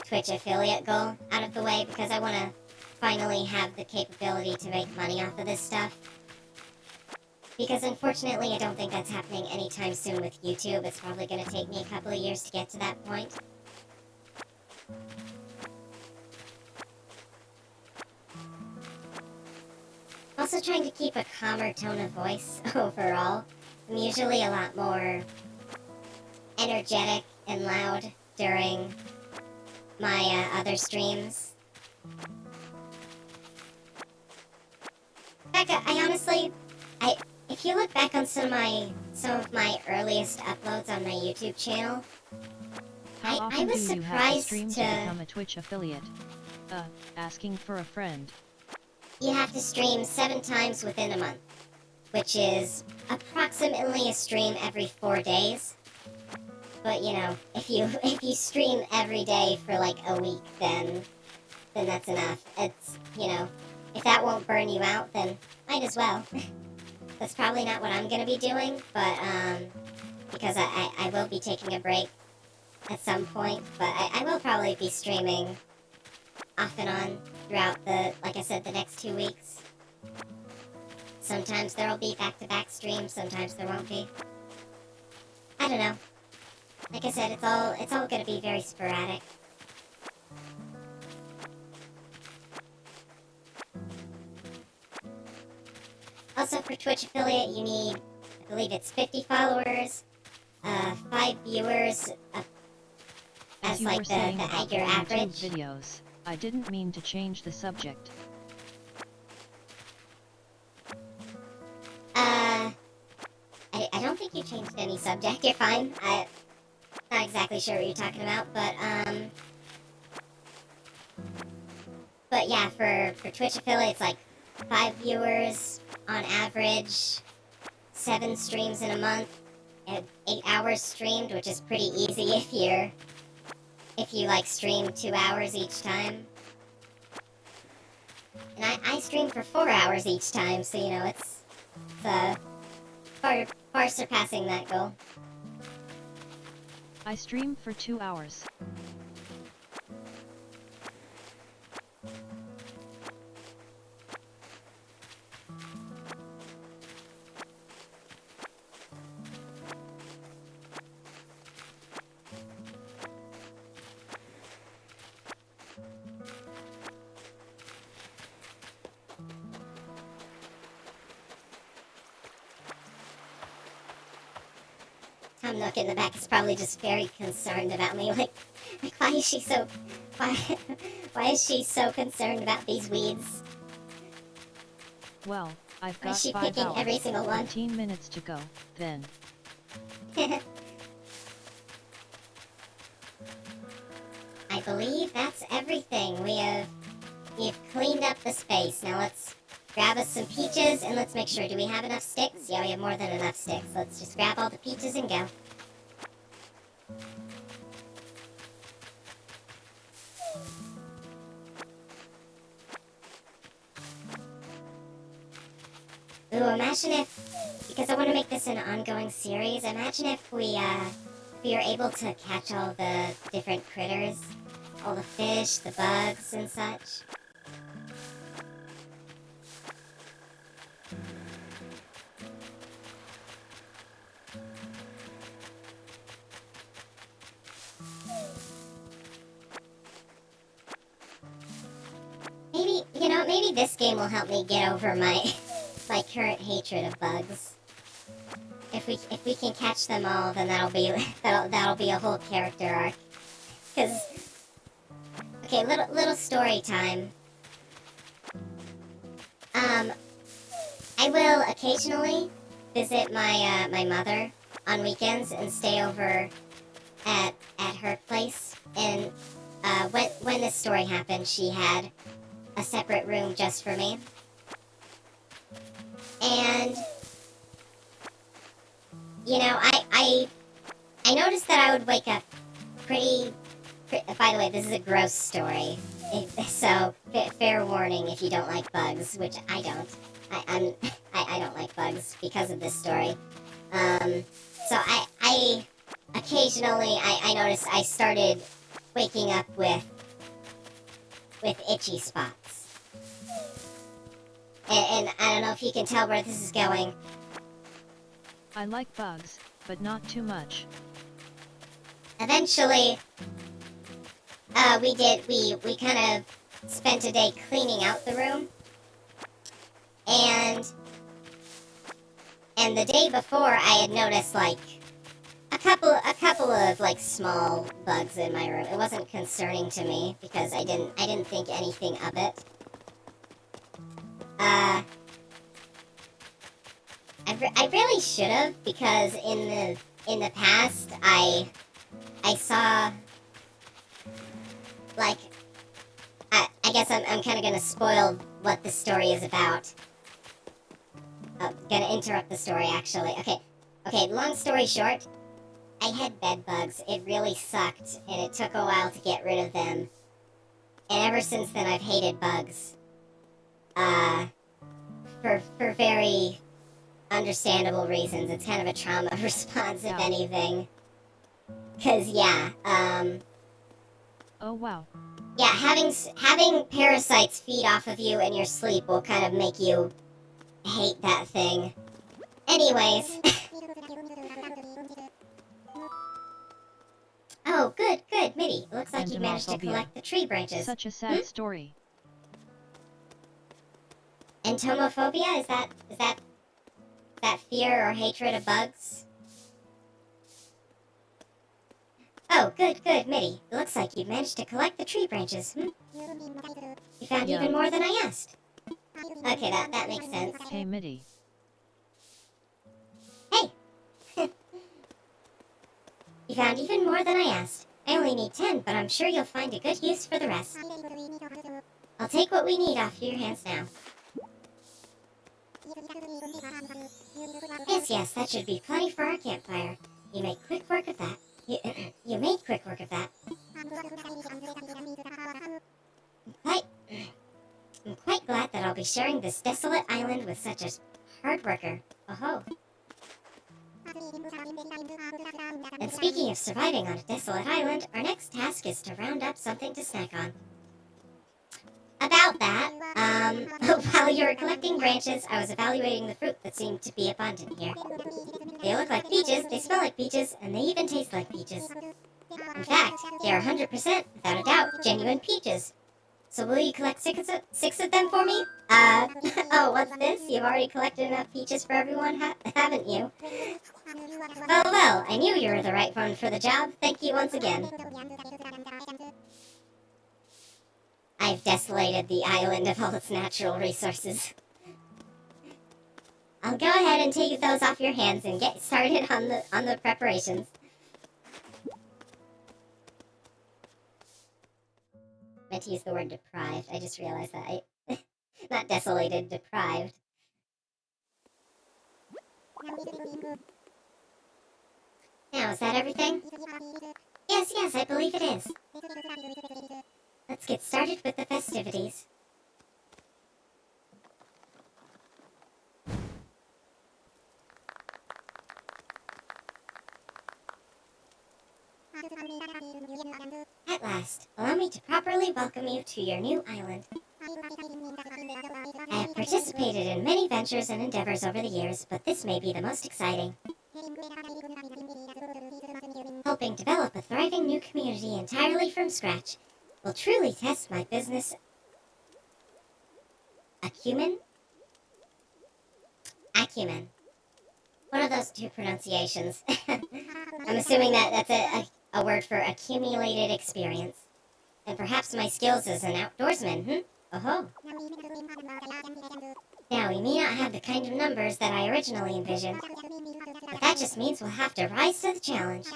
Twitch affiliate goal out of the way, because I want to finally have the capability to make money off of this stuff. Because unfortunately, I don't think that's happening anytime soon with YouTube. It's probably gonna take me a couple of years to get to that point. Also trying to keep a calmer tone of voice overall. I'm usually a lot more energetic and loud during my other streams. In fact, I honestly, if you look back on some of my earliest uploads on my YouTube channel, How I often was do you have to surprised stream to become a Twitch affiliate? Asking for a friend. You have to stream 7 times within a month, which is approximately a stream every 4 days. But you know, if you stream every day for like a week, then that's enough. It's, you know, if that won't burn you out, then might as well. That's probably not what I'm gonna be doing, but because I will be taking a break at some point, but I will probably be streaming off and on throughout like I said, the next 2 weeks. Sometimes there'll be back-to-back streams, sometimes there won't be. I don't know. Like I said, it's all gonna be very sporadic. Also, for Twitch affiliate, you need, I believe it's 50 followers, 5 viewers, As as you like were saying about your your YouTube average. videos, I didn't mean to change the subject. I don't think you changed any subject. You're fine. I'm not exactly sure what you're talking about, but yeah, for Twitch affiliates, like 5 viewers on average, 7 streams in a month, and 8 hours streamed, which is pretty easy if you like stream 2 hours each time. And I stream for 4 hours each time, so, you know, it's far surpassing that goal. I stream for 2 hours. Tom Nook in the back is probably just very concerned about me. Like why is she so, why is she so concerned about these weeds? Well, I've Why got is she 5 picking hours, every single one? 15 minutes to go, then. I believe that's everything. We've cleaned up the space. Now let's grab us some peaches and let's make sure. Do we have enough sticks? Yeah, we have more than enough sticks. Let's just grab all the peaches and go. Ooh, imagine if, because I want to make this an ongoing series, imagine if we are able to catch all the different critters, all the fish, the bugs, and such. Maybe, you know, maybe this game will help me get over my my current hatred of bugs. If we can catch them all, then that'll be a whole character arc. Cause okay, little story time. I will occasionally visit my my mother on weekends and stay over at her place. And when this story happened, she had a separate room just for me. And you know, I noticed that I would wake up pretty. By the way, this is a gross story, so fair warning if you don't like bugs, which I don't. I don't like bugs because of this story. So I occasionally I noticed I started waking up with itchy spots, and I don't know if you can tell where this is going. I like bugs, but not too much. Eventually, we kind of spent a day cleaning out the room, and the day before I had noticed like a couple of like small bugs in my room. It wasn't concerning to me because I didn't think anything of it. I really should have, because in the past I saw, like, I guess I'm kind of gonna spoil what this story is about. Gonna interrupt the story, actually. Okay, long story short, I had bed bugs. It really sucked, and it took a while to get rid of them. And ever since then, I've hated bugs. For very understandable reasons. It's kind of a trauma response, if anything. Cause yeah, Oh wow. yeah, having parasites feed off of you in your sleep will kind of make you hate that thing. Anyways. Oh, good, MIDI. Looks like you managed to collect the tree branches. Such a sad story. Entomophobia? Is that fear or hatred of bugs? Oh, good, MIDI. It looks like you managed to collect the tree branches. You found even more than I asked. Okay, that makes sense. Hey MIDI. Hey! You found even more than I asked. I only need 10, but I'm sure you'll find a good use for the rest. I'll take what we need off your hands now. Yes, that should be plenty for our campfire. You make quick work of that. You made quick work of that. I'm quite glad that I'll be sharing this desolate island with such a hard worker. Oh-ho. And speaking of surviving on a desolate island, our next task is to round up something to snack on. About that, while you were collecting branches, I was evaluating the fruit that seemed to be abundant here. They look like peaches, they smell like peaches, and they even taste like peaches. In fact, they are 100%, without a doubt, genuine peaches. So will you collect six of them for me? Oh, what's this? You've already collected enough peaches for everyone, haven't you? Well, I knew you were the right one for the job. Thank you once again. I've desolated the island of all its natural resources. I'll go ahead and take those off your hands and get started on the preparations. I meant to use the word deprived. I just realized that. Not desolated, deprived. Now, is that everything? Yes, I believe it is. Let's get started with the festivities. At last, allow me to properly welcome you to your new island. I have participated in many ventures and endeavors over the years, but this may be the most exciting. Helping develop a thriving new community entirely from scratch will truly test my business acumen? Acumen. One of those two pronunciations. I'm assuming that that's a word for accumulated experience. And perhaps my skills as an outdoorsman, Oh-ho. Now, we may not have the kind of numbers that I originally envisioned, but that just means we'll have to rise to the challenge.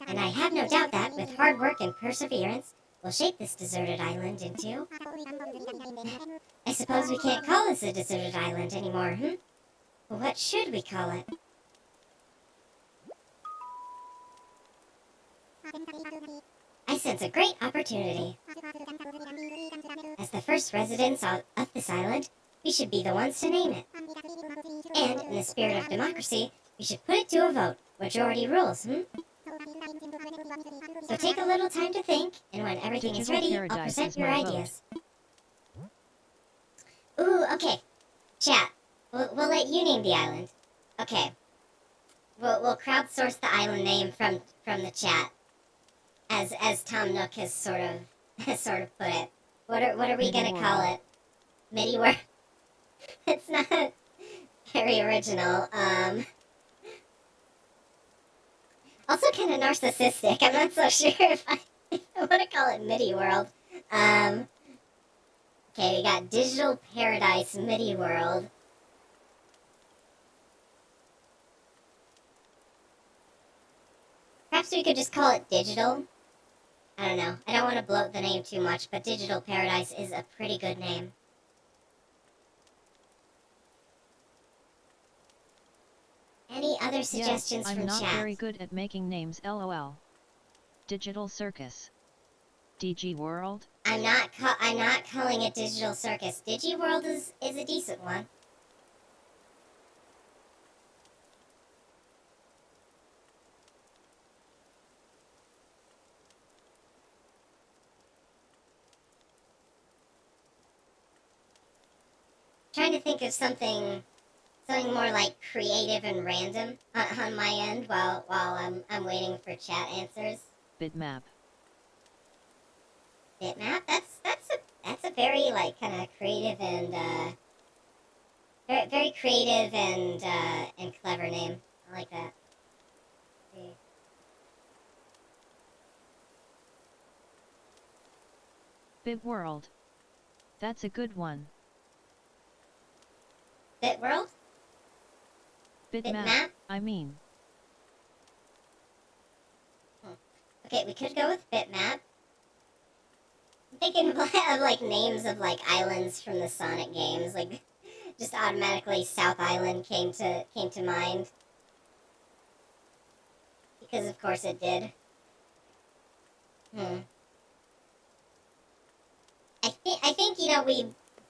And I have no doubt that, with hard work and perseverance, we'll shape this deserted island into... I suppose we can't call this a deserted island anymore, Well, what should we call it? I sense a great opportunity. As the first residents of this island, we should be the ones to name it. And, in the spirit of democracy, we should put it to a vote. Majority rules, So take a little time to think, and when everything is ready, I'll present your ideas. Ooh, okay. Chat, we'll let you name the island. Okay. We'll crowdsource the island name from the chat. As Tom Nook has sort of put it. What are we gonna call it? MIDI World. It's not very original. Also kind of narcissistic. I'm not so sure if I want to call it MIDI World. Okay, we got Digital Paradise MIDI World. Perhaps we could just call it Digital. I don't know. I don't want to bloat the name too much, but Digital Paradise is a pretty good name. Any other suggestions from chat? I'm not very good at making names, lol. Digital Circus. DG World? I'm not calling it Digital Circus. Digi World is a decent one. Trying to think of something more like creative and random on my end while I'm waiting for chat answers. Bitmap. Bitmap? That's a very like kind of creative and very creative and clever name. I like that. See. Bit World. That's a good one. Bit World? Bitmap, I mean. Okay, we could go with Bitmap. I'm thinking of like names of like islands from the Sonic games, like just automatically South Island came to mind. Because of course it did. I think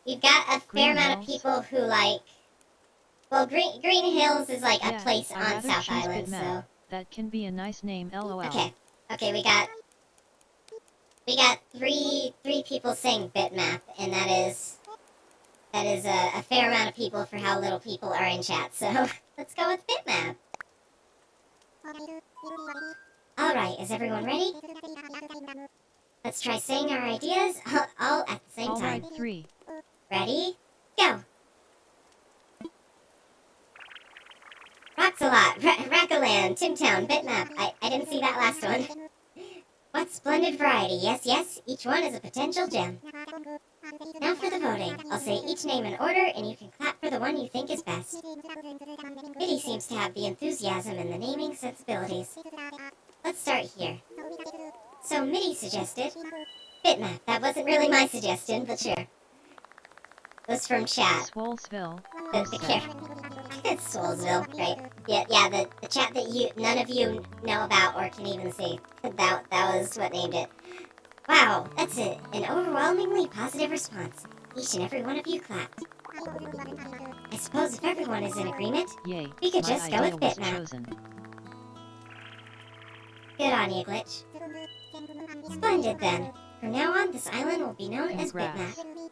we've got a fair Green amount of Hills? people who like. Well, Green Hills is like a Yeah, place I on rather South choose Island, bitmap. so That can be a nice name, lol. okay, we got three people saying bitmap, and that is a fair amount of people for how little people are in chat. So let's go with bitmap. All right, is everyone ready? Let's try saying our ideas all at the same time. Alright, 3. Ready? Go! Roxalot, Rackaland, Timtown, Bitmap. I didn't see that last one. What splendid variety. Yes, yes, each one is a potential gem. Now for the voting. I'll say each name in order, and you can clap for the one you think is best. MIDI seems to have the enthusiasm and the naming sensibilities. Let's start here. So MIDI suggested Bitmap. That wasn't really my suggestion, but sure. It was from chat. Swolesville. The it's Soulsville, right? Yeah, the chat that none of you know about or can even see. That was what named it. Wow, that's it. An overwhelmingly positive response. Each and every one of you clapped. I suppose if everyone is in agreement, Yay, we could my just go idea with was Bitmap. chosen. Good on you, Glitch. Splendid then. From now on, this island will be known as Congrats. Bitmap.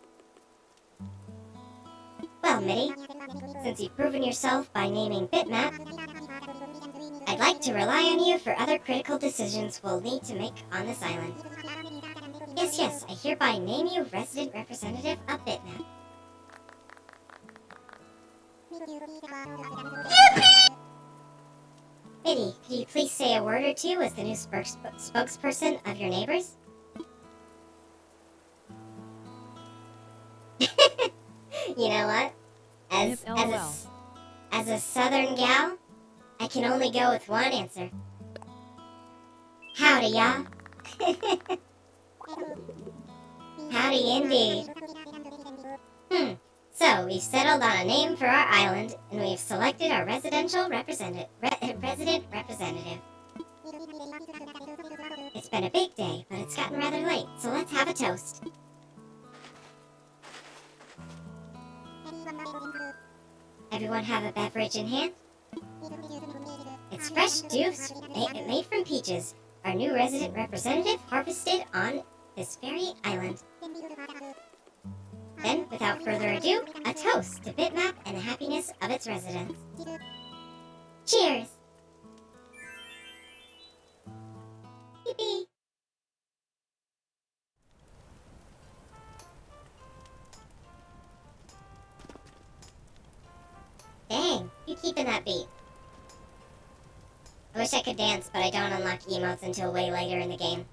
Well, MIDI, since you've proven yourself by naming Bitmap, I'd like to rely on you for other critical decisions we'll need to make on this island. Yes, I hereby name you resident representative of Bitmap. MIDI, could you please say a word or two as the new spokesperson of your neighbors? You know what? As a southern gal, I can only go with one answer. Howdy, y'all. Howdy indeed. So, we've settled on a name for our island, and we've selected our resident representative. It's been a big day, but it's gotten rather late, so let's have a toast. Everyone have a beverage in hand? It's fresh juice made from peaches, our new resident representative harvested on this very island. Then, without further ado, a toast to Bitmap and the happiness of its residents. Cheers! Yippee! Dang, you keeping that beat. I wish I could dance, but I don't unlock emotes until way later in the game.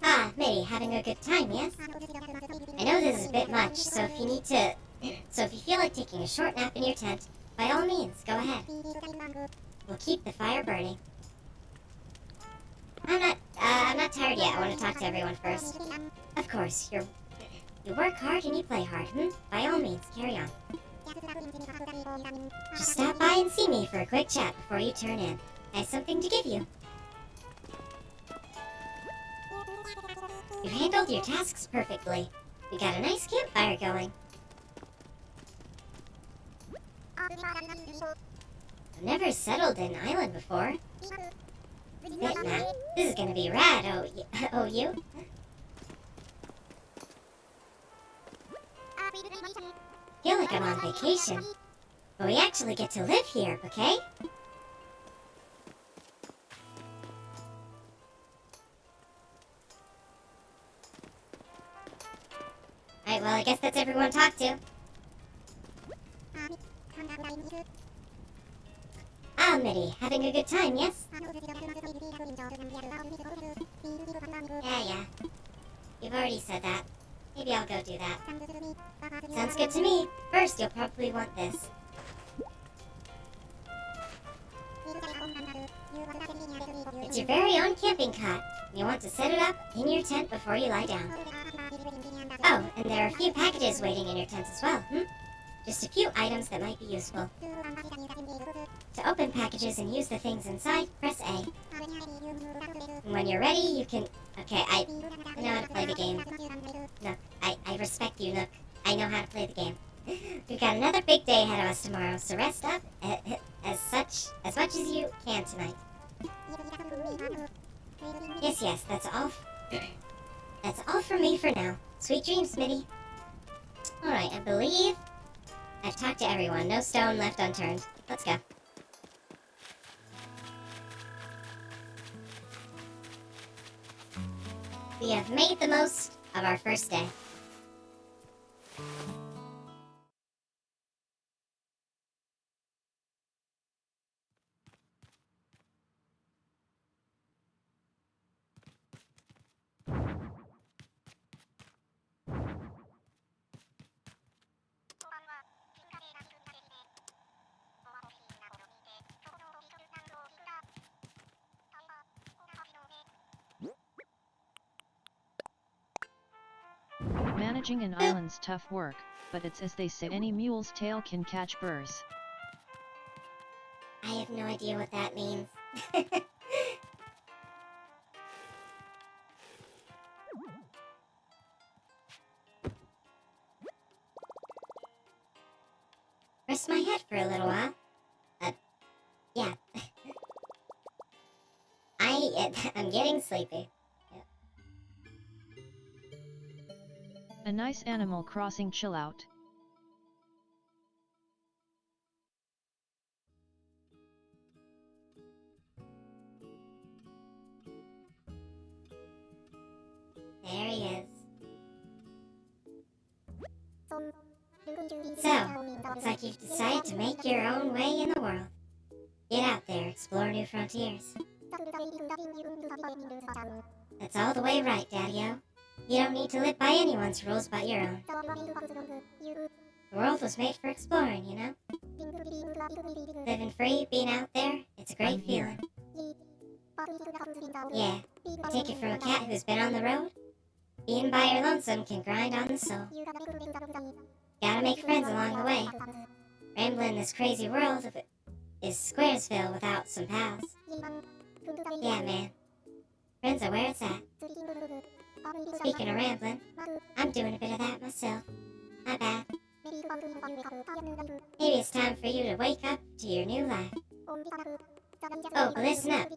Ah, MIDI, having a good time, yes? I know this is a bit much, so if you feel like taking a short nap in your tent, by all means, go ahead. We'll keep the fire burning. I'm not tired yet. I want to talk to everyone first. Of course, you work hard and you play hard, By all means, carry on. Just stop by and see me for a quick chat before you turn in. I have something to give you. You handled your tasks perfectly. We got a nice campfire going. I've never settled in an island before. Bitmap, this is gonna be rad, oh you? Feel like I'm on vacation, but we actually get to live here, okay? Alright, well, I guess that's everyone to talk to. Ah, MIDI, having a good time, yes? Yeah. You've already said that. Maybe I'll go do that. Sounds good to me. First, you'll probably want this. It's your very own camping cot. You want to set it up in your tent before you lie down. Oh, and there are a few packages waiting in your tent as well, Just a few items that might be useful. To open packages and use the things inside, press A. When you're ready, you can... Okay, I know how to play the game. Nook, I respect you, Nook. I know how to play the game. We've got another big day ahead of us tomorrow, so rest up as much as you can tonight. Yes, that's all. That's all from me for now. Sweet dreams, Smitty. Alright, I believe I've talked to everyone. No stone left unturned. Let's go. We have made the most of our first day. Managing an island's tough work, but it's as they say, any mule's tail can catch burrs. I have no idea what that means. Rest my head for a little while. Yeah. I'm getting sleepy. A nice Animal Crossing chill out. There he is. So, looks like you've decided to make your own way in the world. Get out there, explore new frontiers. That's all the way right, Daddy-O. You don't need to live by anyone's rules but your own. The world was made for exploring, you know? Living free, being out there, it's a great feeling. Yeah, take it from a cat who's been on the road. Being by your lonesome can grind on the soul. Gotta make friends along the way. Rambling this crazy world is Squaresville without some pals. Yeah, man. Friends are where it's at. Speaking of rambling, I'm doing a bit of that myself. My bad. Maybe it's time for you to wake up to your new life. Oh, but listen up.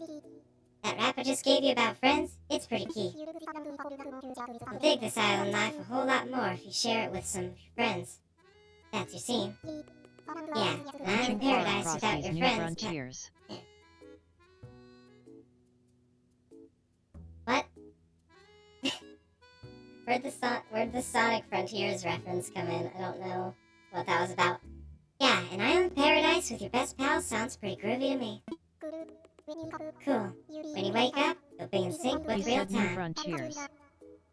That rap I just gave you about friends, it's pretty key. You'll dig this island life a whole lot more if you share it with some friends. That's your scene. Yeah, an island paradise without your friends. Frontiers. What? Where'd the Sonic Frontiers reference come in? I don't know what that was about. Yeah, an island paradise with your best pals sounds pretty groovy to me. Cool. When you wake up, you'll be in sync with real time. Frontiers.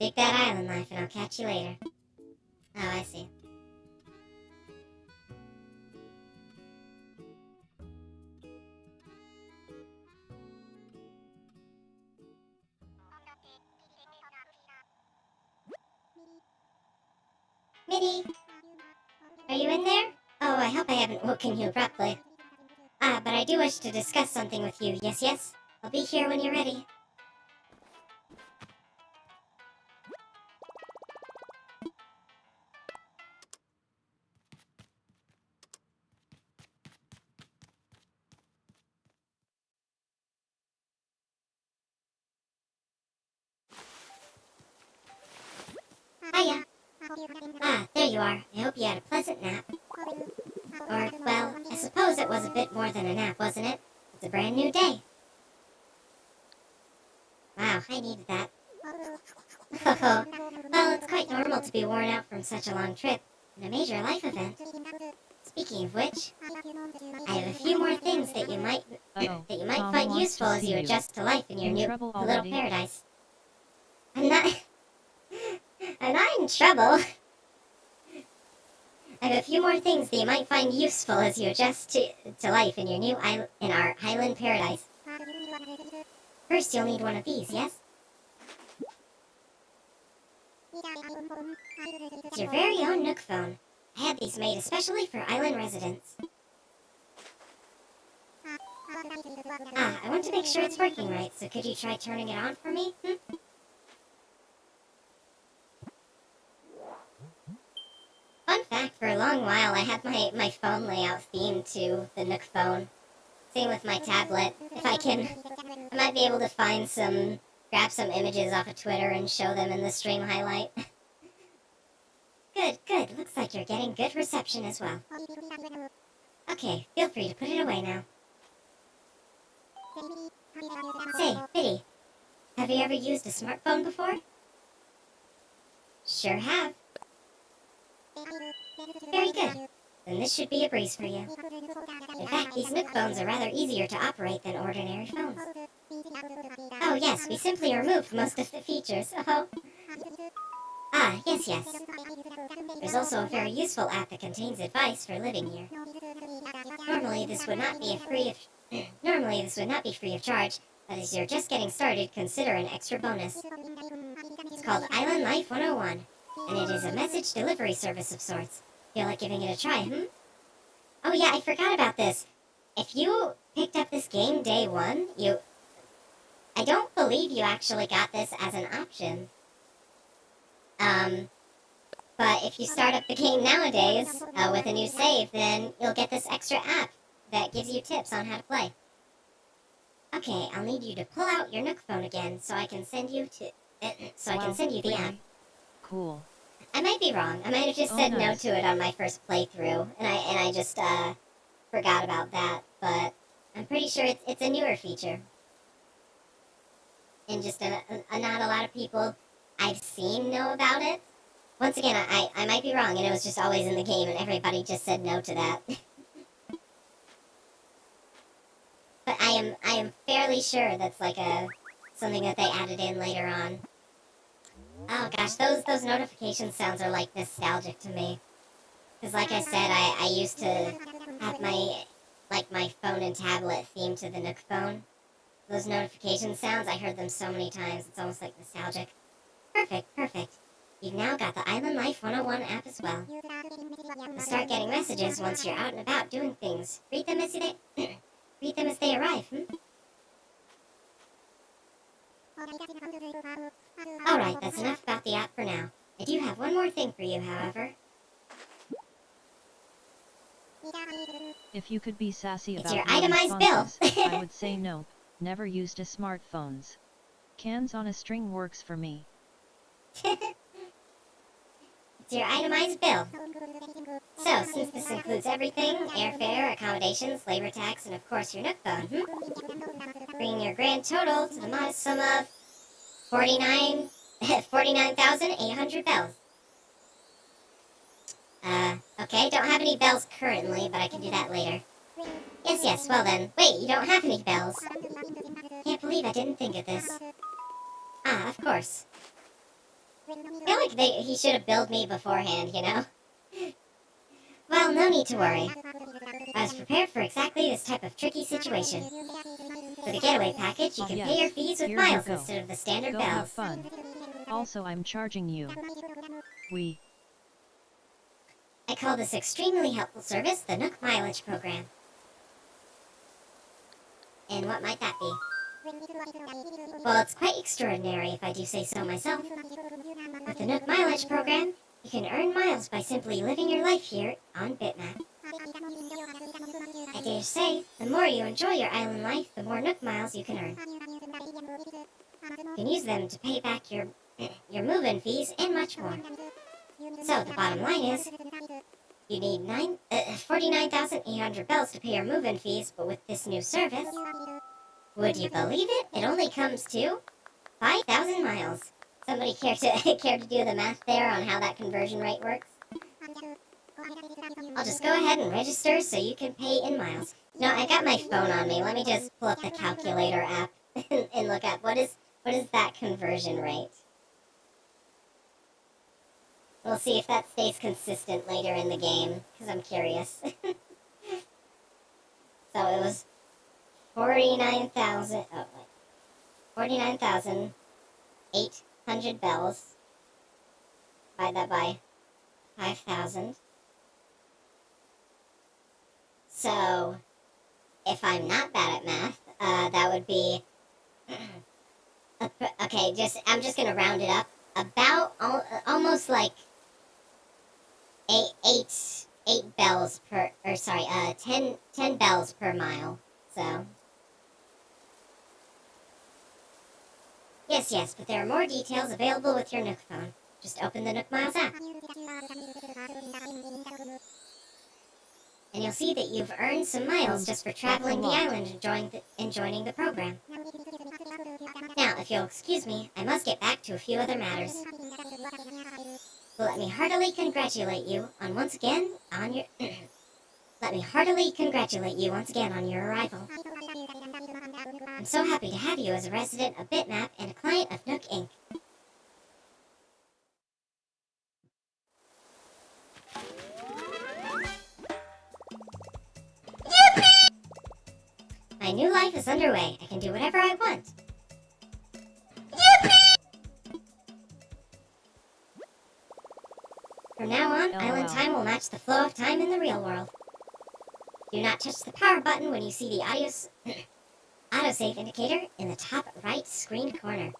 Dig that island life and I'll catch you later. Oh, I see. MIDI, are you in there? Oh, I hope I haven't woken you abruptly. But I do wish to discuss something with you, yes? I'll be here when you're ready. Hiya. There you are. I hope you had a pleasant nap. Or, well, I suppose it was a bit more than a nap, wasn't it? It's a brand new day. Wow, I needed that. Well, it's quite normal to be worn out from such a long trip and a major life event. Speaking of which, I have a few more things that you might find useful as you adjust to life in your new little paradise. I'm not in trouble. I have a few more things that you might find useful as you adjust to life in your in our Highland paradise. First, you'll need one of these, yes? It's your very own Nook phone. I had these made especially for island residents. I want to make sure it's working right, so could you try turning it on for me? Fun fact, for a long while I had my phone layout themed to the Nook phone. Same with my tablet. If I can, I might be able to grab some images off of Twitter and show them in the stream highlight. Good. Looks like you're getting good reception as well. Okay, feel free to put it away now. Say, Biddy, have you ever used a smartphone before? Sure have. Very good. Then this should be a breeze for you. In fact, these Nook phones are rather easier to operate than ordinary phones. Oh yes, we simply removed most of the features. Oh. Yes. There's also a very useful app that contains advice for living here. Normally this would not be free of charge, but as you're just getting started, consider an extra bonus. It's called Island Life 101, and it is a message delivery service of sorts. Feel like giving it a try, Oh yeah, I forgot about this. If you picked up this game day one, I don't believe you actually got this as an option. But if you start up the game nowadays, with a new save, then you'll get this extra app that gives you tips on how to play. Okay, I'll need you to pull out your Nook phone again so I can send you the app. Cool. I might be wrong. I might have just said nice. no to it on my first playthrough, and I just forgot about that. But I'm pretty sure it's a newer feature, and just not a lot of people I've seen know about it. Once again, I might be wrong, and it was just always in the game, and everybody just said no to that. But I am fairly sure that's like something that they added in later on. Oh gosh, those notification sounds are like nostalgic to me. Because like I said, I used to have my phone and tablet themed to the Nook phone. Those notification sounds, I heard them so many times, it's almost like nostalgic. Perfect. You've now got the Island Life 101 app as well. You'll start getting messages once you're out and about doing things. Read them as they arrive, Alright, that's enough about the app for now. I do have one more thing for you, however. If you could be sassy It's about your your itemized bill. responses, I would say nope, never used a smartphones. Cans on a string works for me. It's your itemized bill. So, since this includes everything, airfare, accommodations, labor tax, and of course your Nook phone, bringing your grand total to the modest sum of 49,800 bells. Okay, don't have any bells currently, but I can do that later. Yes, well then. Wait, you don't have any bells. Can't believe I didn't think of this. Of course. I feel like he should have billed me beforehand, you know? Well, no need to worry. I was prepared for exactly this type of tricky situation. For the getaway package, you can pay your fees with miles instead of the standard bells. Have fun. Also, I'm charging you. I call this extremely helpful service the Nook Mileage Program. And what might that be? Well, it's quite extraordinary if I do say so myself. With the Nook Mileage Program, you can earn miles by simply living your life here on Bitmap. I dare say, the more you enjoy your island life, the more Nook miles you can earn. You can use them to pay back your move-in fees and much more. So, the bottom line is, you need 49,800 bells to pay your move-in fees, but with this new service, would you believe it? It only comes to 5,000 miles. Somebody care to do the math there on how that conversion rate works? I'll just go ahead and register so you can pay in miles. No, I got my phone on me. Let me just pull up the calculator app and look up what is that conversion rate. We'll see if that stays consistent later in the game, because I'm curious. So it was 49,800 bells. Divide that by 5,000. So if I'm not bad at math, that would be okay. I'm just gonna round it up. About almost like eight bells per, or sorry, 10 bells per mile. So yes, but there are more details available with your Nook phone. Just open the Nook Miles app, and you'll see that you've earned some miles just for traveling the island and joining the program. Now, if you'll excuse me, I must get back to a few other matters. Let me heartily congratulate you once again on your arrival. I'm so happy to have you as a resident of Bitmap and a client of Nook Inc. My new life is underway. I can do whatever I want. From now on, island time will match the flow of time in the real world. Do not touch the power button when you see the autosave indicator in the top right screen corner.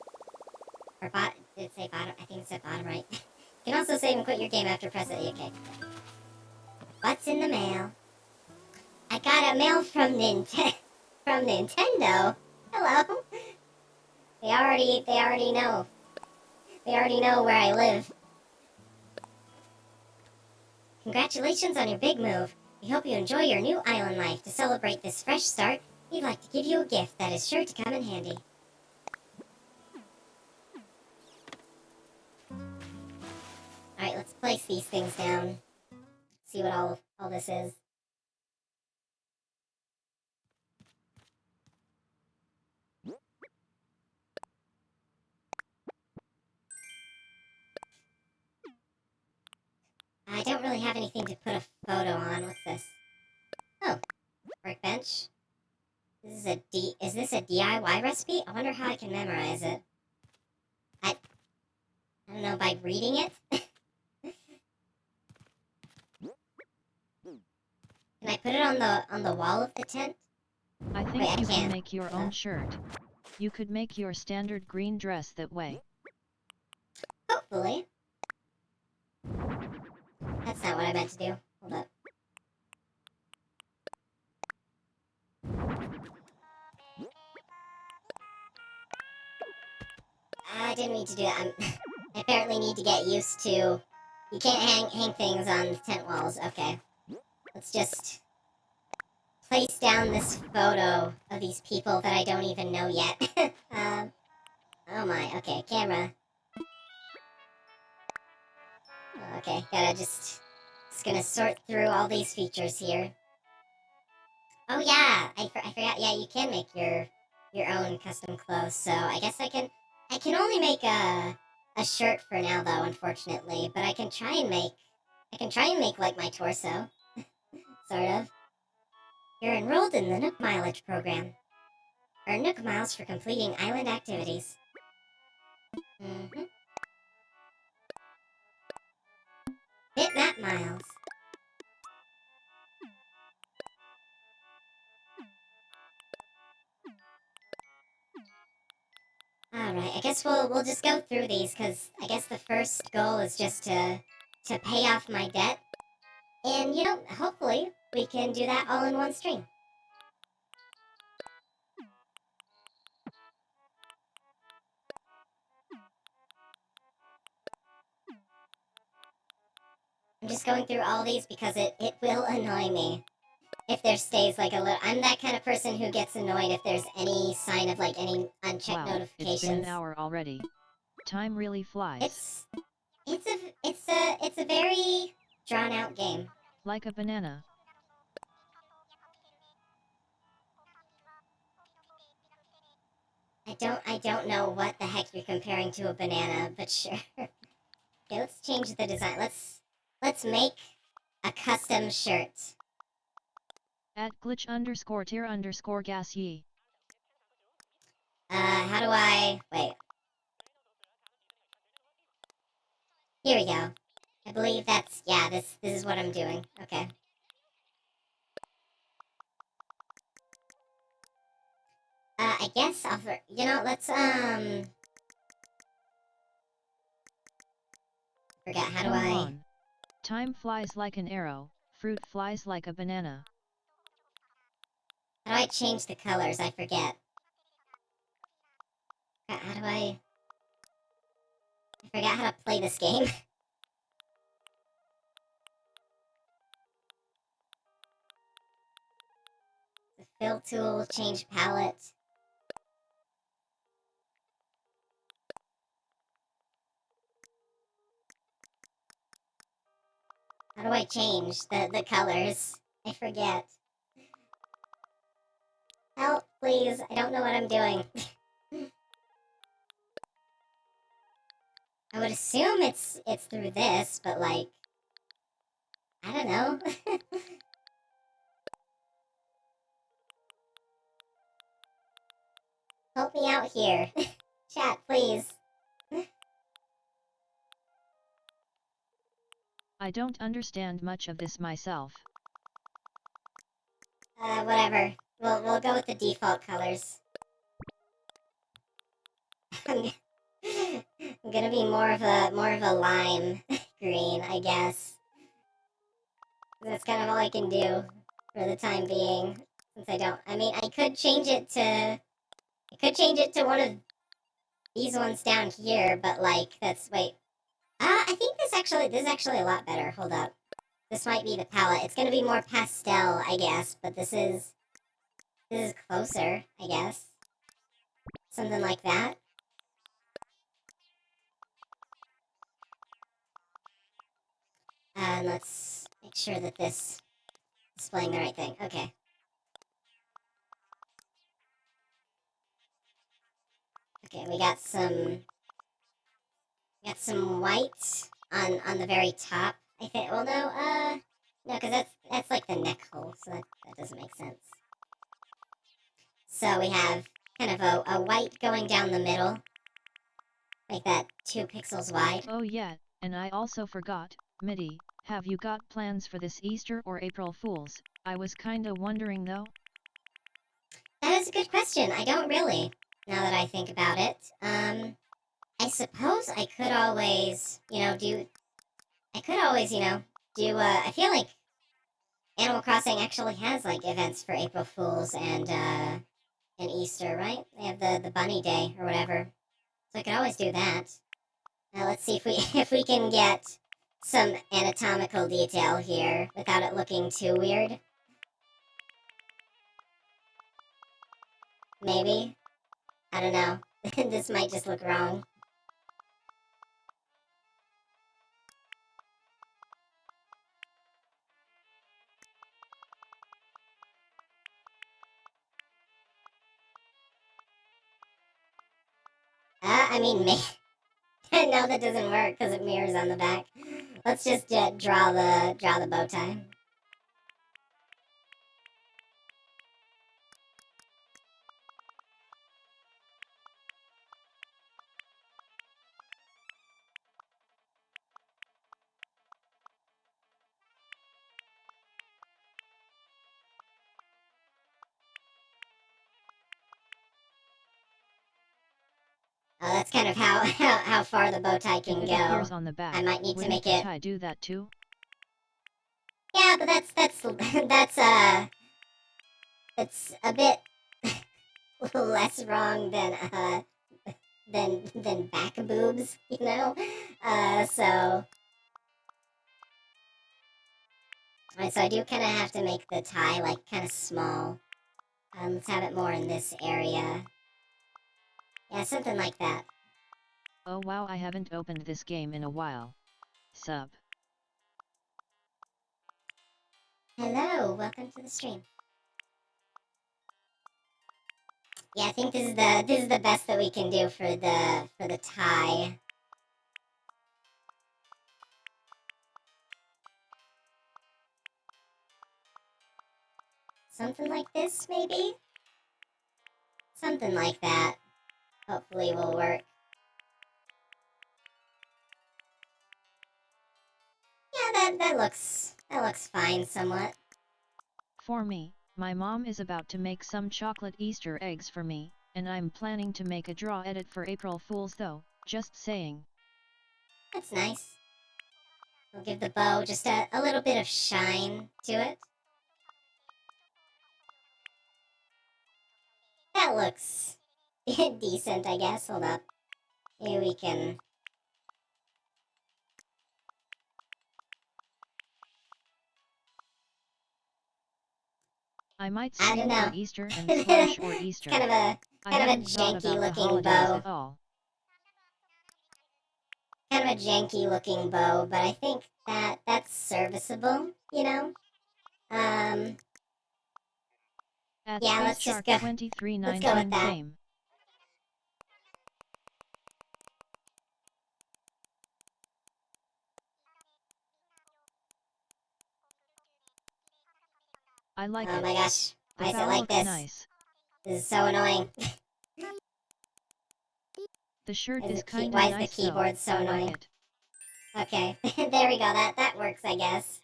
Or did it say bottom? I think it said bottom right. You can also save and quit your game after pressing the OK. What's in the mail? I got a mail from Nintendo. Hello. They already know. They already know where I live. Congratulations on your big move. We hope you enjoy your new island life. To celebrate this fresh start, we'd like to give you a gift that is sure to come in handy. Alright, let's place these things down. See what all this is. I don't really have anything to put a photo on. What's this? Oh, workbench. Is this a DIY recipe? I wonder how I can memorize it. I don't know, by reading it? Can I put it on the wall of the tent? I think you can make your own shirt. You could make your standard green dress that way. Hopefully. That's not what I meant to do. Hold up. I didn't mean to do that. I apparently need to get used to... You can't hang things on the tent walls. Okay. Let's just place down this photo of these people that I don't even know yet. Oh my. Okay, camera. Okay, just gonna sort through all these features here. Oh yeah, I forgot. Yeah, you can make your own custom clothes. So I guess I can only make a shirt for now though, unfortunately. But I can try and make like my torso, sort of. You're enrolled in the Nook Mileage program. Earn Nook Miles for completing island activities. Bitmap Miles. Alright, I guess we'll just go through these, because I guess the first goal is just to pay off my debt. And, you know, hopefully we can do that all in one stream. I'm just going through all these because it will annoy me if there stays like a little... I'm that kind of person who gets annoyed if there's any sign of like any unchecked notifications. It's been an hour already. Time really flies. It's a very drawn out game. Like a banana. I don't know what the heck you're comparing to a banana, but sure. Okay, let's change the design. Let's make a custom shirt. At glitch_tier_gas ye. How do I... Wait. Here we go. I believe that's... Yeah, this is what I'm doing. Okay. I guess I'll, let's, forgot, how do Come I, on. Time flies like an arrow, fruit flies like a banana. how do I change the colors? I forget. How do I forgot how to play this game. The fill tool, change palette. How do I change the colors? I forget. Help, please. I don't know what I'm doing. I would assume it's through this, but like, I don't know. Help me out here. Chat, please. I don't understand much of this myself. Whatever. We'll go with the default colors. I'm gonna be more of a lime green, I guess. That's kind of all I can do for the time being. Since I mean, I could change it to one of these ones down here, but like, wait. I think this is actually a lot better. Hold up. This might be the palette. It's gonna be more pastel, I guess, but this is closer, I guess. Something like that. And let's make sure that this is displaying the right thing. Okay. Okay, we got some white on the very top. I think. Well, no, because that's like the neck hole, so that doesn't make sense. So we have kind of a white going down the middle, like that 2 pixels wide. Oh yeah, and I also forgot, MIDI, have you got plans for this Easter or April Fools? I was kinda wondering though. That is a good question. I don't really, now that I think about it. I suppose I could always, I feel like Animal Crossing actually has, like, events for April Fools and Easter, right? They have the Bunny Day or whatever. So I could always do that. Now let's see if we if we can get some anatomical detail here without it looking too weird. Maybe. I don't know. This might just look wrong. I mean, no, that doesn't work because it mirrors on the back. Let's just draw the bow tie. Oh, that's kind of how far the bow tie can If it go. appears on the back, I might need to wouldn't make the it. tie do that too? Yeah, but that's a bit less wrong than back boobs, you know. So. Alright, so I do kind of have to make the tie, like, kind of small. Let's have it more in this area. Yeah, something like that. Oh wow, I haven't opened this game in a while. Sup. Hello, welcome to the stream. Yeah, I think this is the best that we can do for the tie. Something like this, maybe? Something like that. Hopefully will work. Yeah, that looks fine somewhat. For me, My mom is about to make some chocolate Easter eggs for me, and I'm planning to make a draw edit for April Fools though, just saying. That's nice. We'll give the bow just a little bit of shine to it. That looks decent, I guess. Hold up. Maybe we can... I might I stream don't for know. Easter and slash or It's Easter. kind of a I kind of a hadn't thought janky about the looking holidays bow. at all. Kind of a janky looking bow, but I think that's serviceable, you know? Um, At yeah, Space let's just Shark go. Let's go with 2319 that. same. I like Oh it. my gosh. The Why is it bow like looks this? nice. This is so annoying. The shirt is kinda Why is the nice though, keyboard so I like annoying? it. Okay, there we go. That works, I guess.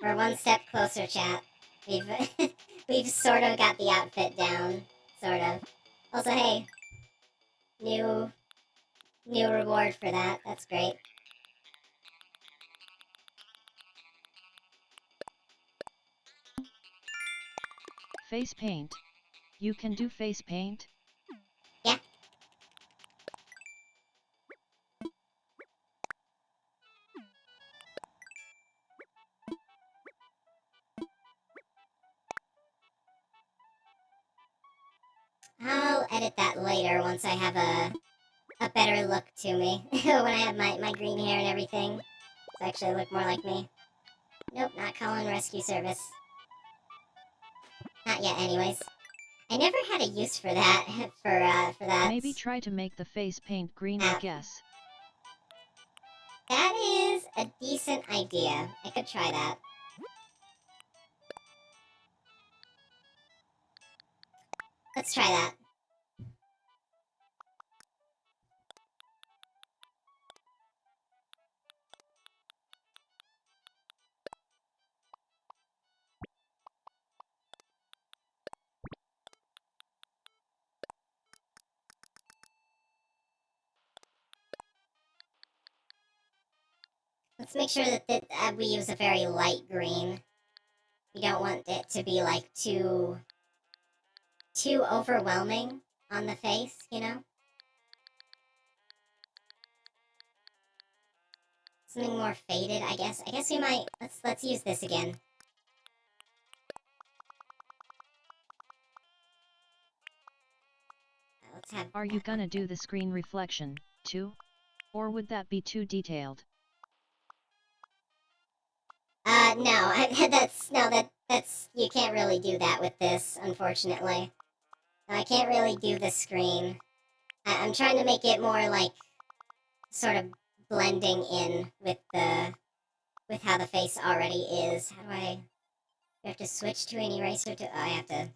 We're one step closer, chat. We've we've sort of got the outfit down, sort of. Also, hey, new reward for that. That's great. Face paint. You can do face paint? Yeah. I'll edit that later once I have a better look to me. When I have my green hair and everything. To actually look more like me. Nope, not calling rescue service. Not yet, anyways. I never had a use for that, for that Maybe try to make the face paint green, I app. guess. That is a decent idea. I could try that. Let's try that. Let's make sure that we use a very light green. We don't want it to be like too overwhelming on the face, you know? Something more faded, I guess. I guess we might let's use this again. Let's have. Are you gonna do the screen reflection, too? Or would that be too detailed? No, that's you can't really do that with this, unfortunately. No, I can't really do the screen. I'm trying to make it more like sort of blending in with how the face already is. How do I? You have to switch to an eraser to. Oh, I have to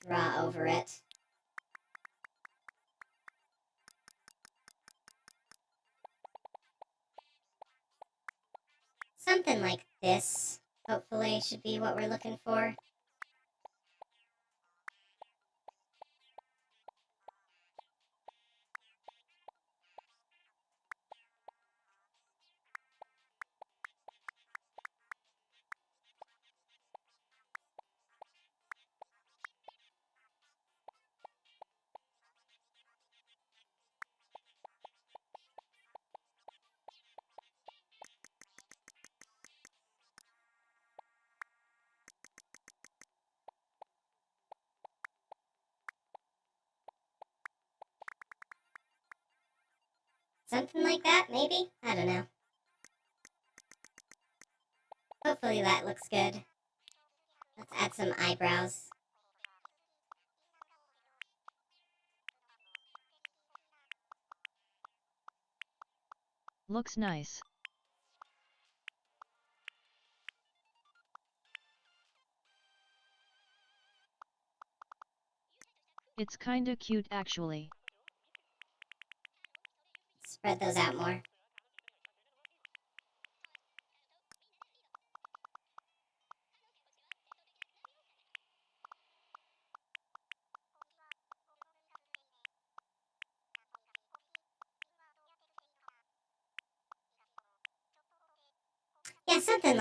draw over it. Something like this, hopefully, should be what we're looking for. Something like that, maybe? I don't know. Hopefully that looks good. Let's add some eyebrows. Looks nice. It's kinda cute actually. Spread those out more.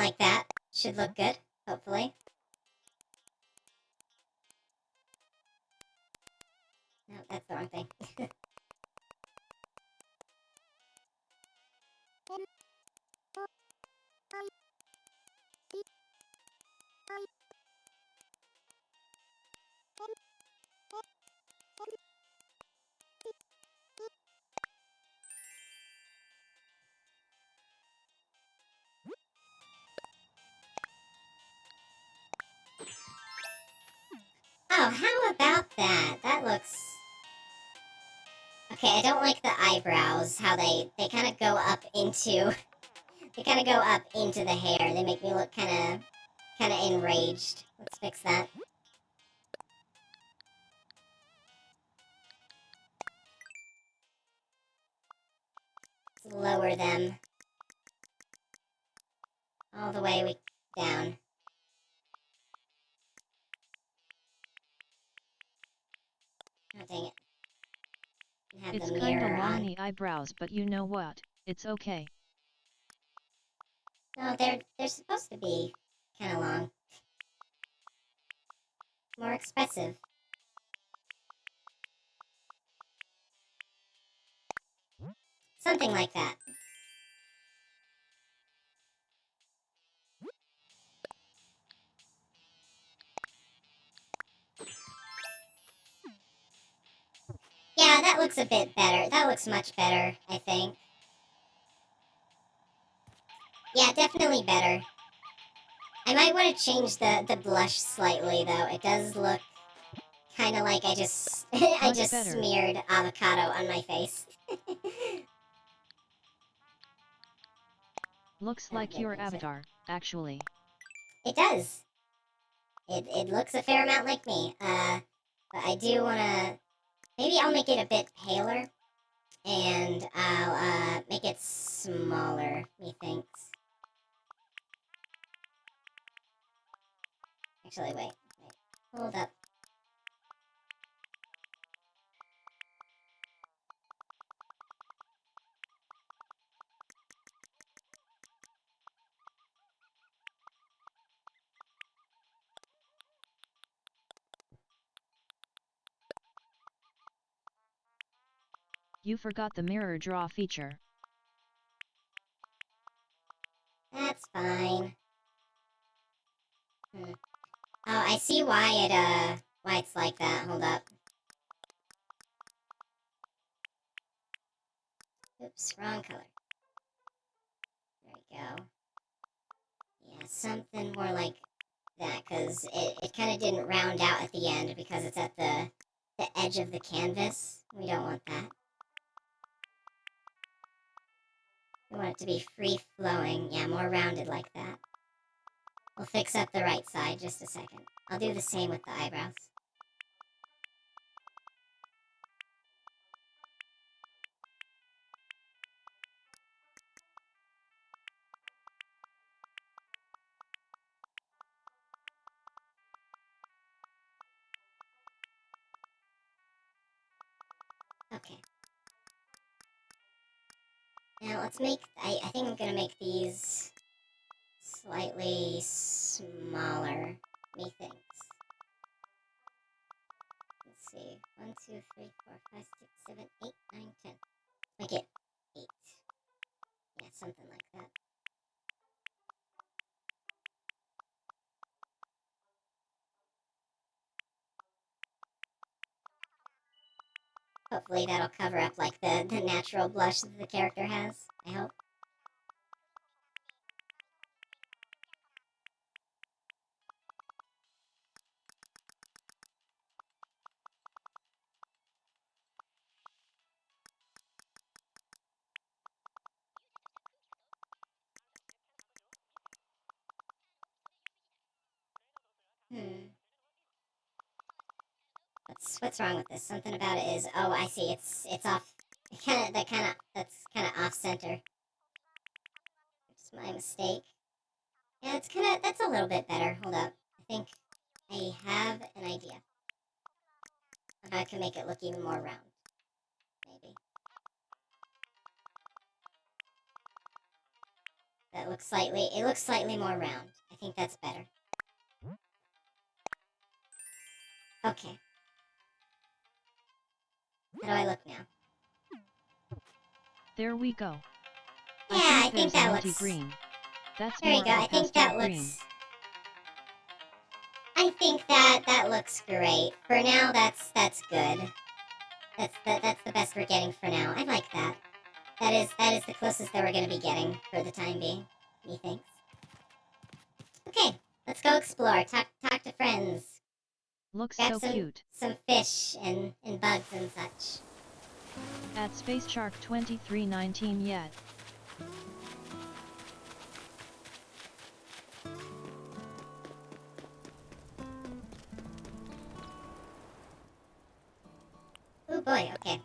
like that should look good, hopefully. No, that's the wrong thing. Oh, how about that? That looks... Okay, I don't like the eyebrows, how they kind of go up into... They kind of go up into the hair. They make me look kind of enraged. Let's fix that. Let's lower them all the way down. Oh, dang it. Have It's the kinda mirror long on. the eyebrows, but you know what, it's okay. No, they're supposed to be kind of long. More expressive. Something like that. Yeah, that looks a bit better. That looks much better, I think. Yeah, definitely better. I might want to change the blush slightly, though. It does look kind of like I just I just better. smeared avocado on my face. Looks like your avatar, actually. It does. It looks a fair amount like me. But I do want to... Maybe I'll make it a bit paler. And I'll make it smaller, methinks. Actually, wait. Hold up. You forgot the mirror draw feature. That's fine. Oh, I see why why it's like that. Hold up. Oops, wrong color. There we go. Yeah, something more like that, because it kind of didn't round out at the end because it's at the edge of the canvas. We don't want that. We want it to be free-flowing. Yeah, more rounded like that. We'll fix up the right side just a second. I'll do the same with the eyebrows. Okay. Now let's make... I think I'm gonna make these slightly smaller, methinks. Let's see. 1, 2, 3, 4, 5, 6, 7, 8, 9, 10. Make it 8. Yeah, something like that. Hopefully that'll cover up like the natural blush that the character has. I hope. Hmm. What's wrong with this? Something about it is... Oh, I see. It's off. That's kind of off center. It's my mistake. Yeah, that's a little bit better. Hold up. I think I have an idea of how I can make it look even more round. Maybe. That looks slightly, it looks slightly more round. I think that's better. Okay. How do I look now? There we go. Yeah, I think there's that a looks... multi-green. That's There you more go. of a I think pastel that green. looks... I think that looks great. For now, that's good. That's the best we're getting for now. I like that. That is the closest that we're gonna be getting for the time being. Methinks. Okay, let's go explore. Talk to friends. Looks Grab so some cute. some fish and bugs and such. At Space Shark 2319 yet. Oh boy, okay.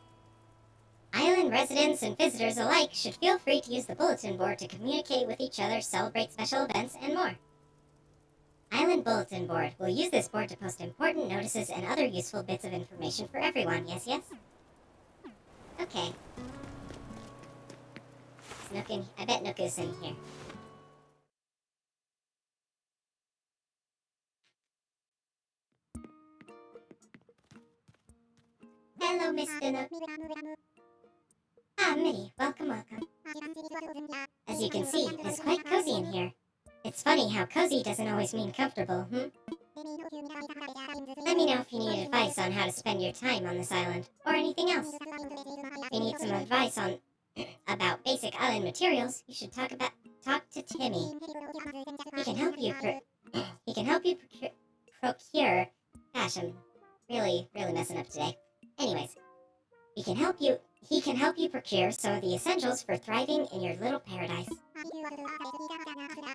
Island residents and visitors alike should feel free to use the bulletin board to communicate with each other, celebrate special events, and more. Island Bulletin Board. We'll use this board to post important notices and other useful bits of information for everyone. Yes, yes? Okay. I bet Nook is in here. Hello, Mr. Nook. Ah, MIDI. Welcome, welcome. As you can see, it is quite cozy in here. It's funny how cozy doesn't always mean comfortable, Let me know if you need advice on how to spend your time on this island, or anything else. If you need some advice on about basic island materials, you should talk to Timmy. He can help you procure. Gosh, I'm really messing up today. Anyways, he can help you procure some of the essentials for thriving in your little paradise.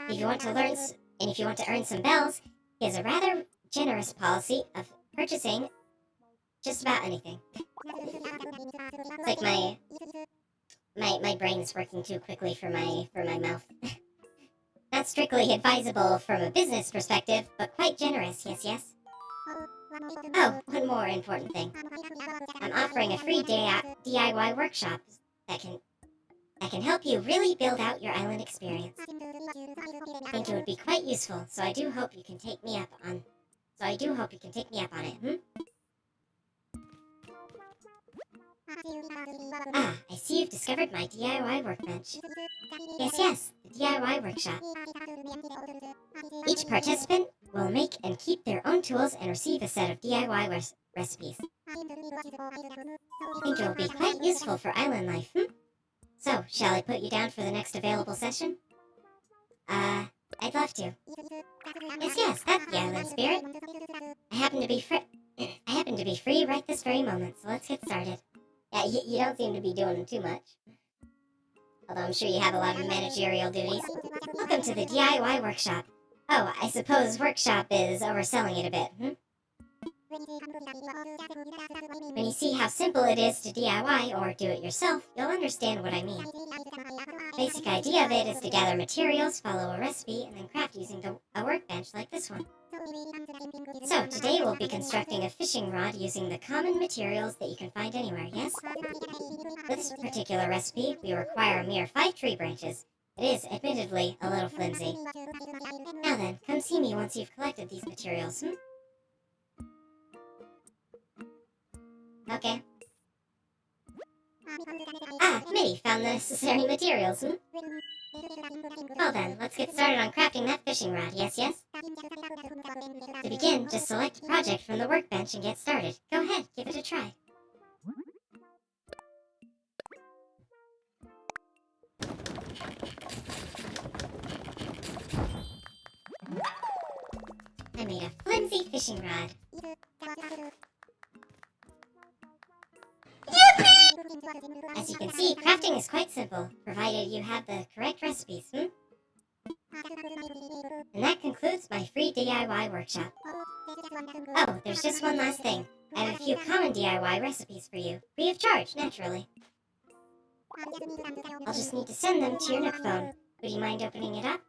If you want to earn some bells, he has a rather generous policy of purchasing just about anything. It's like my brain is working too quickly for my mouth. Not strictly advisable from a business perspective, but quite generous, yes, yes. Oh, one more important thing. I'm offering a free DIY workshop that can help you really build out your island experience. I think it would be quite useful, so I do hope you can take me up on it, Ah, I see you've discovered my DIY workbench. Yes, yes, the DIY workshop. Each participant will make and keep their own tools and receive a set of DIY recipes. I think it will be quite useful for island life, So, shall I put you down for the next available session? I'd love to. Yes, that's the island spirit. I happen to be free right this very moment, so let's get started. Yeah, you don't seem to be doing too much. Although I'm sure you have a lot of managerial duties. Welcome to the DIY workshop. Oh, I suppose workshop is overselling it a bit, When you see how simple it is to DIY or do it yourself, you'll understand what I mean. Basic idea of it is to gather materials, follow a recipe, and then craft using a workbench like this one. So, today we'll be constructing a fishing rod using the common materials that you can find anywhere, yes? For this particular recipe, we require a mere 5 tree branches. It is, admittedly, a little flimsy. Now then, come see me once you've collected these materials, Okay. Ah, MIDI found the necessary materials, Well then, let's get started on crafting that fishing rod, yes, yes? To begin, just select project from the workbench and get started. Go ahead, give it a try. I made a flimsy fishing rod. As you can see, crafting is quite simple, provided you have the correct recipes, And that concludes my free DIY workshop. Oh, there's just one last thing. I have a few common DIY recipes for you, free of charge, naturally. I'll just need to send them to your Nook phone. Would you mind opening it up?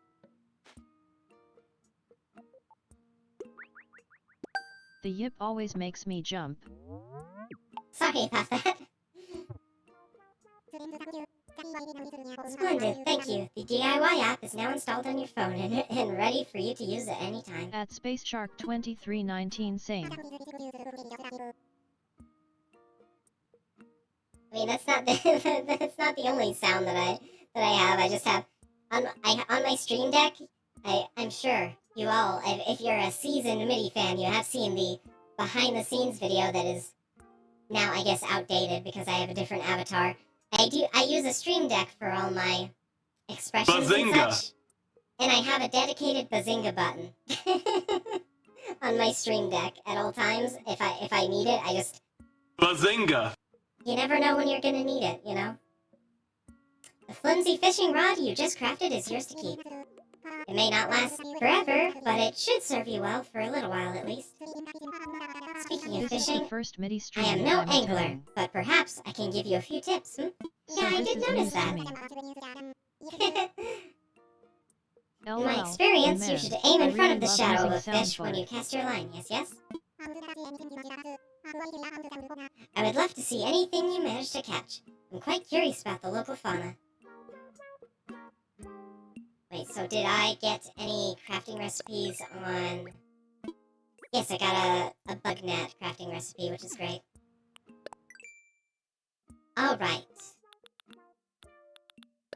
The yip always makes me jump. Sorry about that. Splendid, thank you. The DIY app is now installed on your phone and ready for you to use at any time. At SpaceShark2319 same. I mean, that's not the that's not the only sound that I have. I just have on my Stream Deck. I'm sure you all, if you're a seasoned MIDI fan, you have seen the behind the scenes video that is now, I guess, outdated because I have a different avatar. I use a Stream Deck for all my expressions and such, and I have a dedicated Bazinga button on my Stream Deck at all times. If I need it, I just Bazinga. You never know when you're gonna need it, you know? The flimsy fishing rod you just crafted is yours to keep. It may not last forever, but it should serve you well for a little while at least. Speaking of This is fishing, the first MIDI stream I am no I'm angler, attending. but perhaps I can give you a few tips. So Yeah, I this did is notice news to that. me. In LOL, my experience, man, you should aim I in front really of the love shadow using of a fish sound when for you it. cast your line, yes? I would love to see anything you manage to catch. I'm quite curious about the local fauna. Wait, so did I get any crafting recipes on... Yes, I got a bug net crafting recipe, which is great. Alright.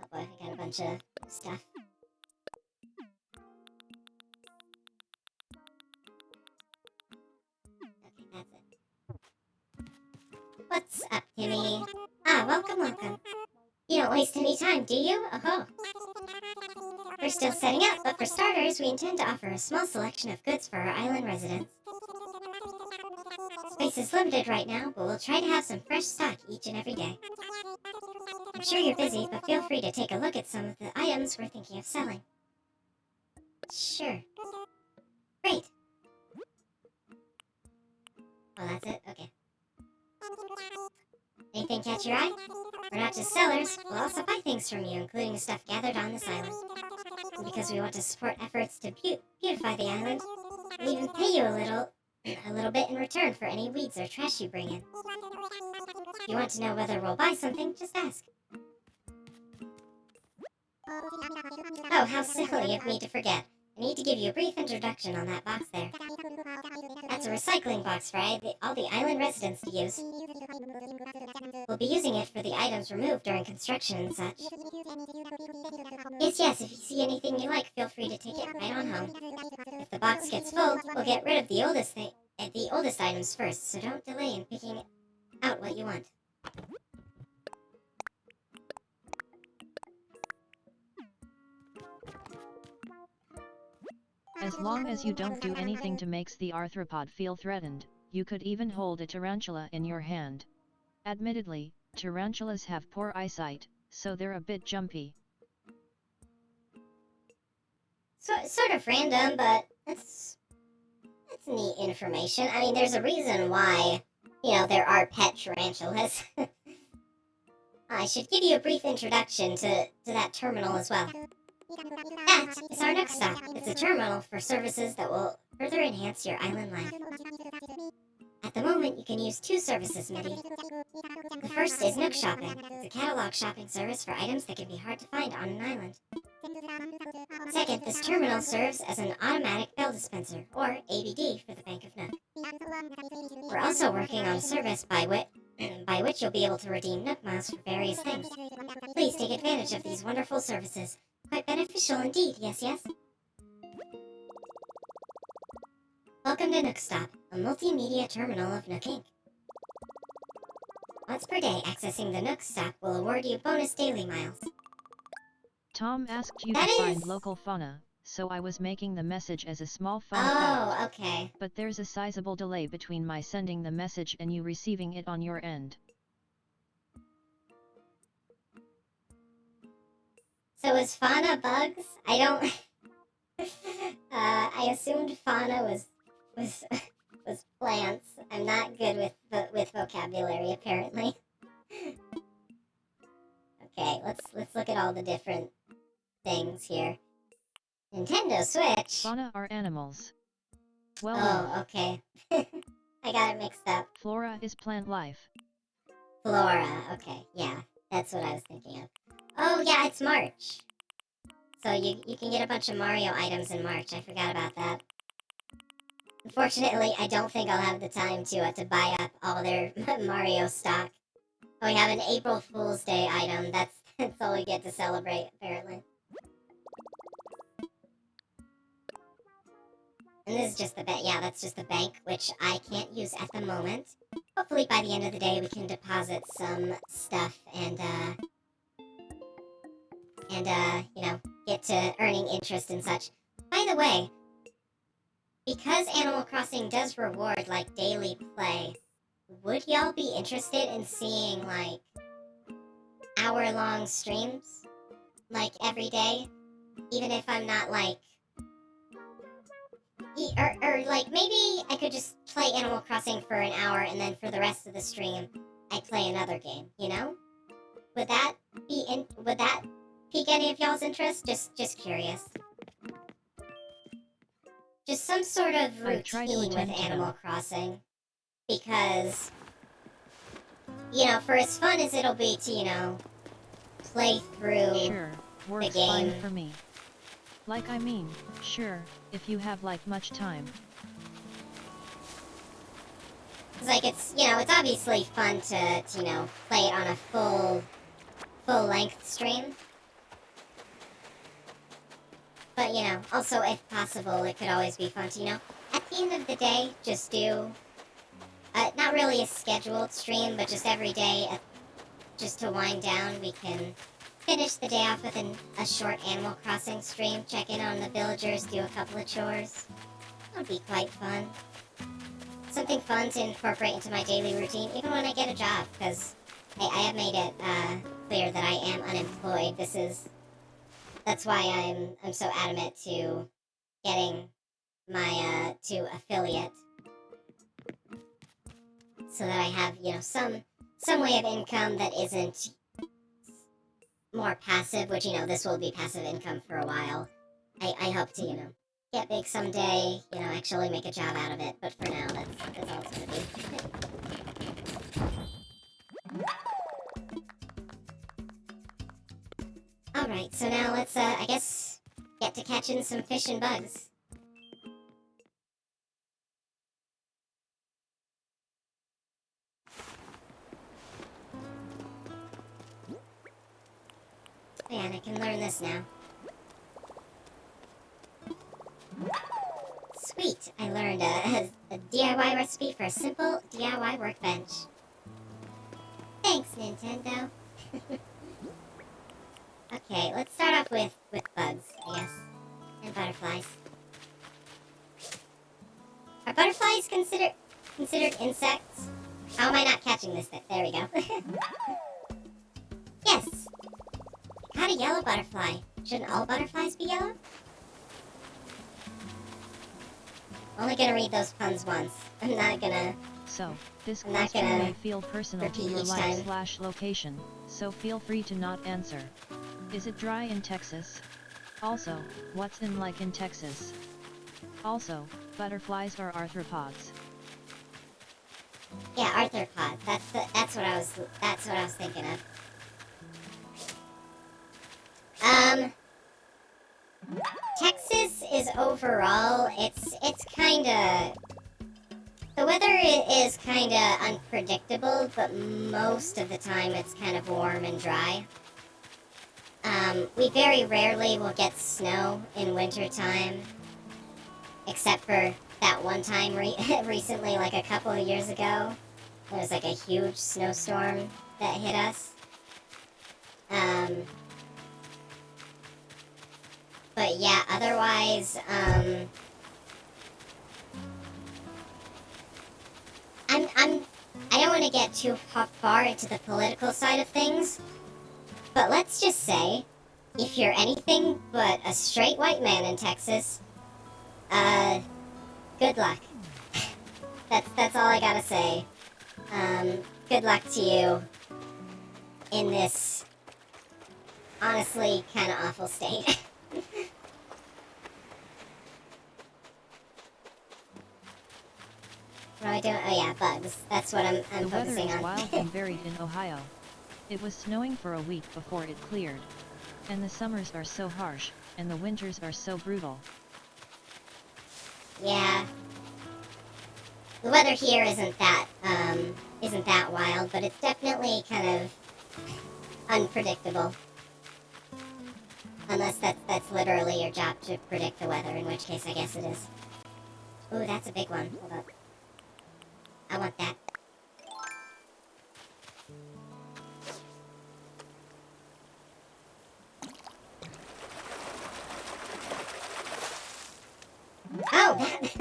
Oh boy, I got a bunch of stuff. Okay, that's it. What's up, Timmy? Ah, welcome. You don't waste any time, do you? Oh. We're still setting up, but for starters, we intend to offer a small selection of goods for our island residents. Space is limited right now, but we'll try to have some fresh stock each and every day. I'm sure you're busy, but feel free to take a look at some of the items we're thinking of selling. Sure. Great. Oh, that's it? Okay. Anything catch your eye? We're not just sellers, we'll also buy things from you, including the stuff gathered on this island. And because we want to support efforts to beautify the island, we'll even pay you a little bit in return for any weeds or trash you bring in. If you want to know whether we'll buy something, just ask. Oh, how silly of me to forget. I need to give you a brief introduction on that box there. That's a recycling box for all the island residents to use. We'll be using it for the items removed during construction and such. Yes, if you see anything you like, feel free to take it right on home. If the box gets full, we'll get rid of the oldest items first, so don't delay in picking out what you want. As long as you don't do anything to makes the arthropod feel threatened, you could even hold a tarantula in your hand. Admittedly, tarantulas have poor eyesight, so they're a bit jumpy. Sort of random, but that's neat information. I mean, there's a reason why, there are pet tarantulas. I should give you a brief introduction to that terminal as well. That is our next stop. It's a terminal for services that will further enhance your island life. At the moment, you can use 2 services, MIDI. The first is Nook Shopping. It's a catalog shopping service for items that can be hard to find on an island. Second, this terminal serves as an automatic bill dispenser, or ABD for the Bank of Nook. We're also working on a service by which you'll be able to redeem Nook miles for various things. Please take advantage of these wonderful services. Quite beneficial indeed, yes? Welcome to Nook Stop, a multimedia terminal of Nook Inc. Once per day, accessing the Nook Stop will award you bonus daily miles. Tom asked you to find local fauna, so I was making the message as a small fun fact. Oh, okay. But there's a sizable delay between my sending the message and you receiving it on your end. So is fauna bugs? I don't... I assumed fauna was plants. I'm not good with vocabulary, apparently. Okay, let's look at all the different things here. Nintendo Switch. Fauna are animals. Well, oh, okay. I got it mixed up. Flora is plant life. Flora, okay, yeah. That's what I was thinking of. Oh, yeah, it's March. So you can get a bunch of Mario items in March. I forgot about that. Unfortunately, I don't think I'll have the time to buy up all their Mario stock. Oh, we have an April Fool's Day item. That's all we get to celebrate, apparently. And this is just the bank. Yeah, that's just the bank, which I can't use at the moment. Hopefully by the end of the day we can deposit some stuff and you know, get to earning interest and such. By the way, because Animal Crossing does reward, like, daily play, would y'all be interested in seeing, like, hour-long streams? Like, every day? Even if I'm not, like... Or, like, maybe I could just play Animal Crossing for an hour, and then for the rest of the stream, I play another game, you know? Would that pique any of y'all's interest? Just curious. Just some sort of routine with Animal Crossing. Because, you know, for as fun as it'll be to, you know, play through works the game. Fine for me. Like, I mean, sure, if you have, like, much time. It's like, it's, you know, it's obviously fun to you know, play it on a full-length stream. But, you know, also, if possible, it could always be fun to, you know, at the end of the day, just do, not really a scheduled stream, but just every day, just to wind down, we can finish the day off with a short Animal Crossing stream, check in on the villagers, do a couple of chores. That would be quite fun. Something fun to incorporate into my daily routine, even when I get a job, because I have made it clear that I am unemployed. That's why I'm so adamant to getting my to affiliate, so that I have, you know, some way of income that isn't more passive, which, you know, this will be passive income for a while. I hope to, you know, get big someday, you know, actually make a job out of it, but for now, that's all it's gonna be. Alright, so now let's, I guess, get to catching some fish and bugs. Man, I can learn this now. Sweet! I learned a DIY recipe for a simple DIY workbench. Thanks, Nintendo. Okay, let's start off with bugs, I guess. And butterflies. Are butterflies considered insects? How am I not catching this? There we go. Yes! Caught a yellow butterfly. Shouldn't all butterflies be yellow? Only gonna read those puns once. I'm not gonna... So, this question may feel personal to your life/location, so feel free to not answer. Is it dry in Texas? Also, what's in Texas? Also, butterflies are arthropods. Yeah, arthropods. That's what I was thinking of. Texas is overall, it's kinda... The weather is kinda unpredictable, but most of the time it's kind of warm and dry. We very rarely will get snow in wintertime, except for that one time recently, like a couple of years ago. There was like a huge snowstorm that hit us. But yeah, otherwise, I don't want to get too far into the political side of things, but let's just say, if you're anything but a straight white man in Texas, good luck. That's all I gotta say. Good luck to you in this honestly kind of awful state. What am I doing? Oh yeah, bugs. That's what I'm focusing on. The weather is wild and varied in Ohio. It was snowing for a week before it cleared. And the summers are so harsh, and the winters are so brutal. Yeah. The weather here isn't that wild, but it's definitely kind of unpredictable. Unless that's literally your job to predict the weather, in which case I guess it is. Ooh, that's a big one. Hold up. I want that. Oh,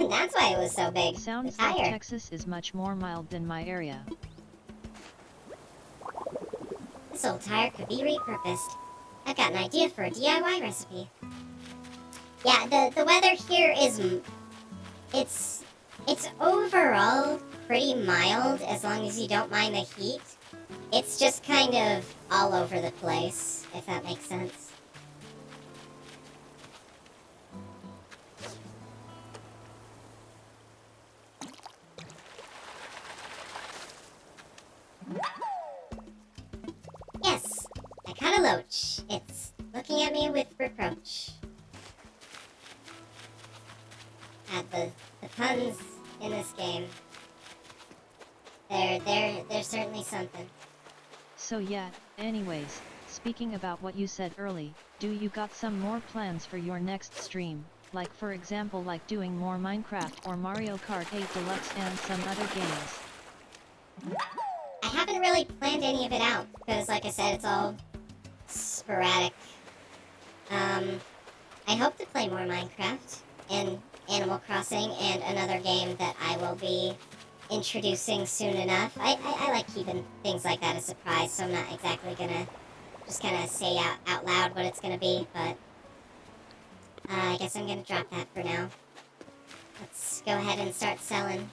that's why it was so big. Sounds the tire. like Texas is much more mild than my area. This old tire could be repurposed. I've got an idea for a DIY recipe. Yeah, the weather here is... It's overall pretty mild as long as you don't mind the heat. It's just kind of all over the place, if that makes sense. Yes, I caught a loach. It's looking at me with reproach. The puns in this game. They're certainly something. So yeah, anyways, speaking about what you said early, do you got some more plans for your next stream? Like for example like doing more Minecraft or Mario Kart 8 Deluxe and some other games? I haven't really planned any of it out, because like I said, it's all sporadic. I hope to play more Minecraft and Animal Crossing and another game that I will be introducing soon enough. I like keeping things like that a surprise, so I'm not exactly gonna just kind of say out loud what it's gonna be, but I guess I'm gonna drop that for now. Let's go ahead and start selling.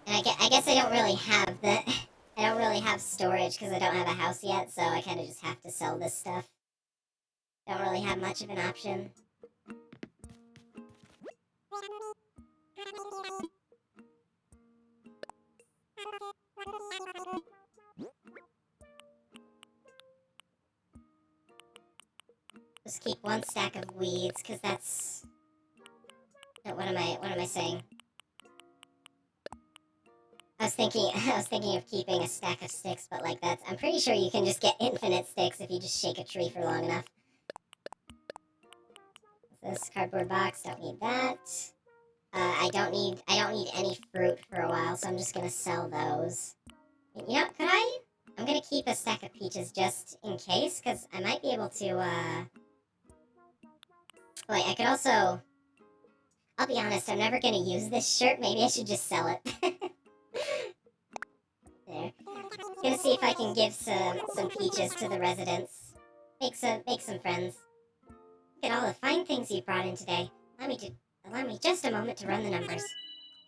And I guess I don't really have I don't really have storage because I don't have a house yet, so I kind of just have to sell this stuff. Don't really have much of an option. Just keep one stack of weeds, because that's... No, what am I saying? I was thinking of keeping a stack of sticks, but like that's... I'm pretty sure you can just get infinite sticks if you just shake a tree for long enough. This cardboard box, don't need that. I don't need any fruit for a while, so I'm just gonna sell those. You know, I'm gonna keep a stack of peaches just in case, because I might be able to, Wait, I could also... I'll be honest, I'm never gonna use this shirt. Maybe I should just sell it. There. Gonna see if I can give some peaches to the residents. Make some friends. Look at all the fine things you brought in today. Allow me just a moment to run the numbers.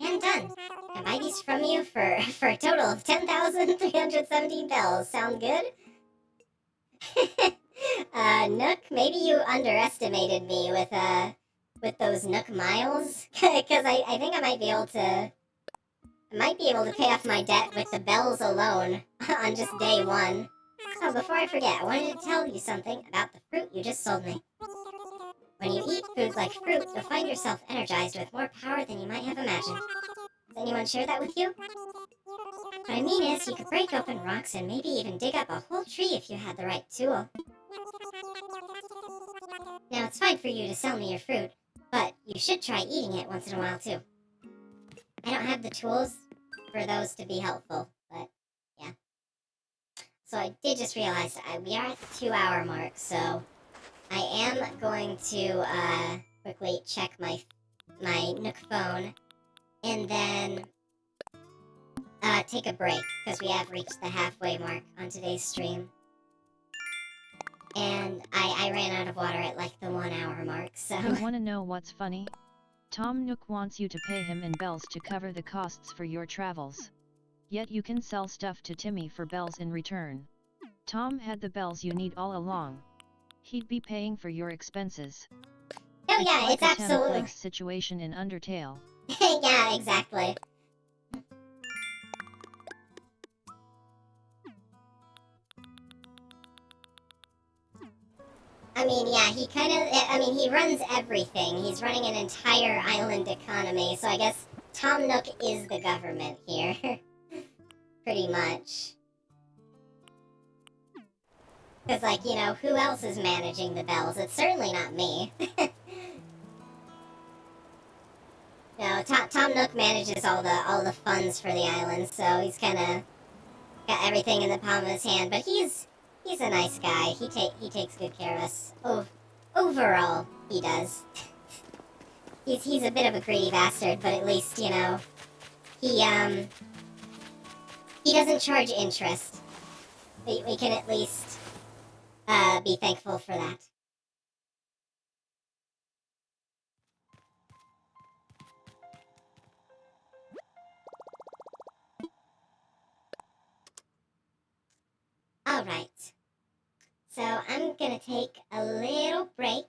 And done. I can buy these from you for a total of 10,317 bells. Sound good? Nook, maybe you underestimated me with those Nook miles, because I think I might be able to pay off my debt with the bells alone on just day one. Oh, before I forget, I wanted to tell you something about the fruit you just sold me. When you eat food like fruit, you'll find yourself energized with more power than you might have imagined. Does anyone share that with you? What I mean is, you could break open rocks and maybe even dig up a whole tree if you had the right tool. Now, it's fine for you to sell me your fruit, but you should try eating it once in a while, too. I don't have the tools for those to be helpful, but yeah. So I did just realize we are at the 2-hour mark, so I am going to quickly check my Nook phone and then take a break, because we have reached the halfway mark on today's stream. And I ran out of water at like the 1-hour mark, so... You wanna know what's funny? Tom Nook wants you to pay him in bells to cover the costs for your travels. Yet you can sell stuff to Timmy for bells in return. Tom had the bells you need all along. He'd be paying for your expenses. Oh yeah, like it's absolutely... situation in Undertale. Yeah, exactly. I mean, yeah, he kind of, I mean, he runs everything. He's running an entire island economy, so I guess Tom Nook is the government here. Pretty much. Because, like, you know, who else is managing the bells? It's certainly not me. No, Tom Nook manages all the funds for the island, so he's kind of got everything in the palm of his hand. But he's a nice guy. He takes good care of us. Overall, he does. He's a bit of a greedy bastard, but at least, you know, he doesn't charge interest. We can at least be thankful for that. Alright. So I'm gonna take a little break,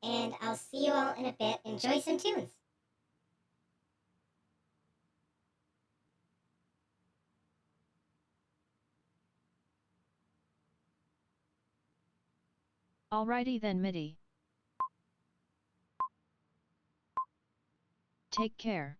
and I'll see you all in a bit. Enjoy some tunes. Alrighty then, MIDI. Take care.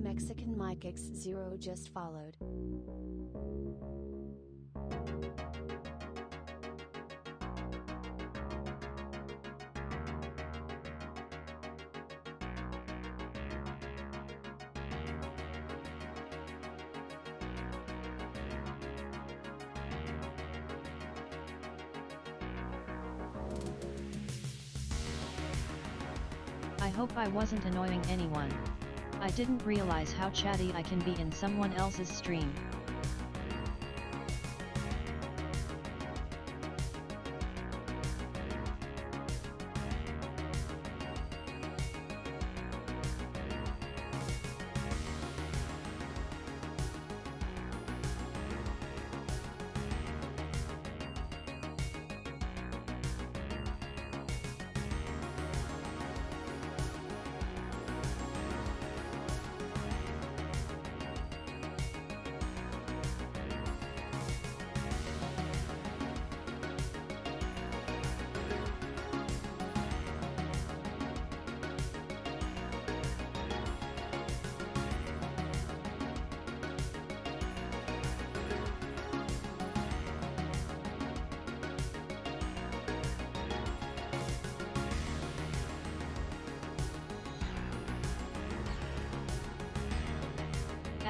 Mexican Mike X0 just followed. I hope I wasn't annoying anyone. I didn't realize how chatty I can be in someone else's stream.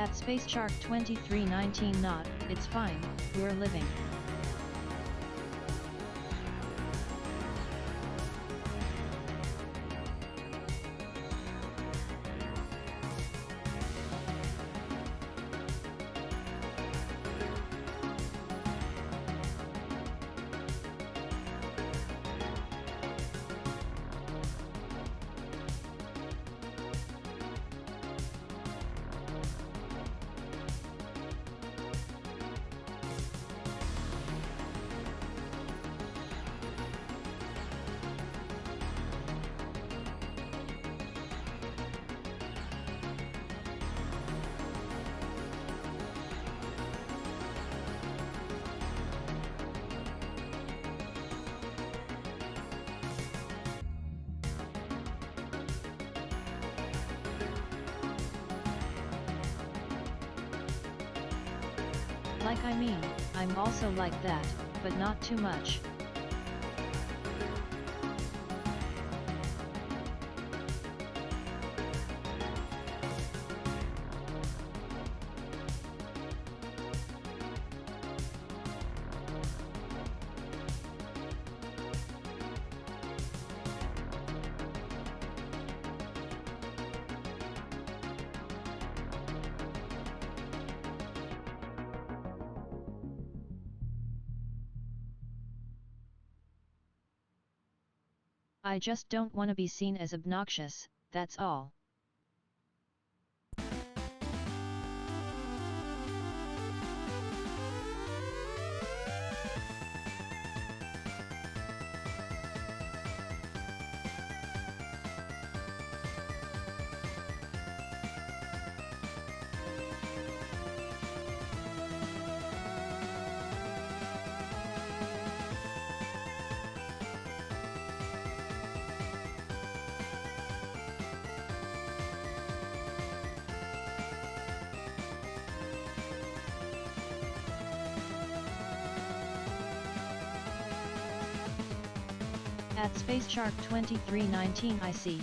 At SpaceShark2319 not, it's fine, we're living. Like I mean, I'm also like that, but not too much. I just don't want to be seen as obnoxious, that's all. At SpaceShark2319 I see.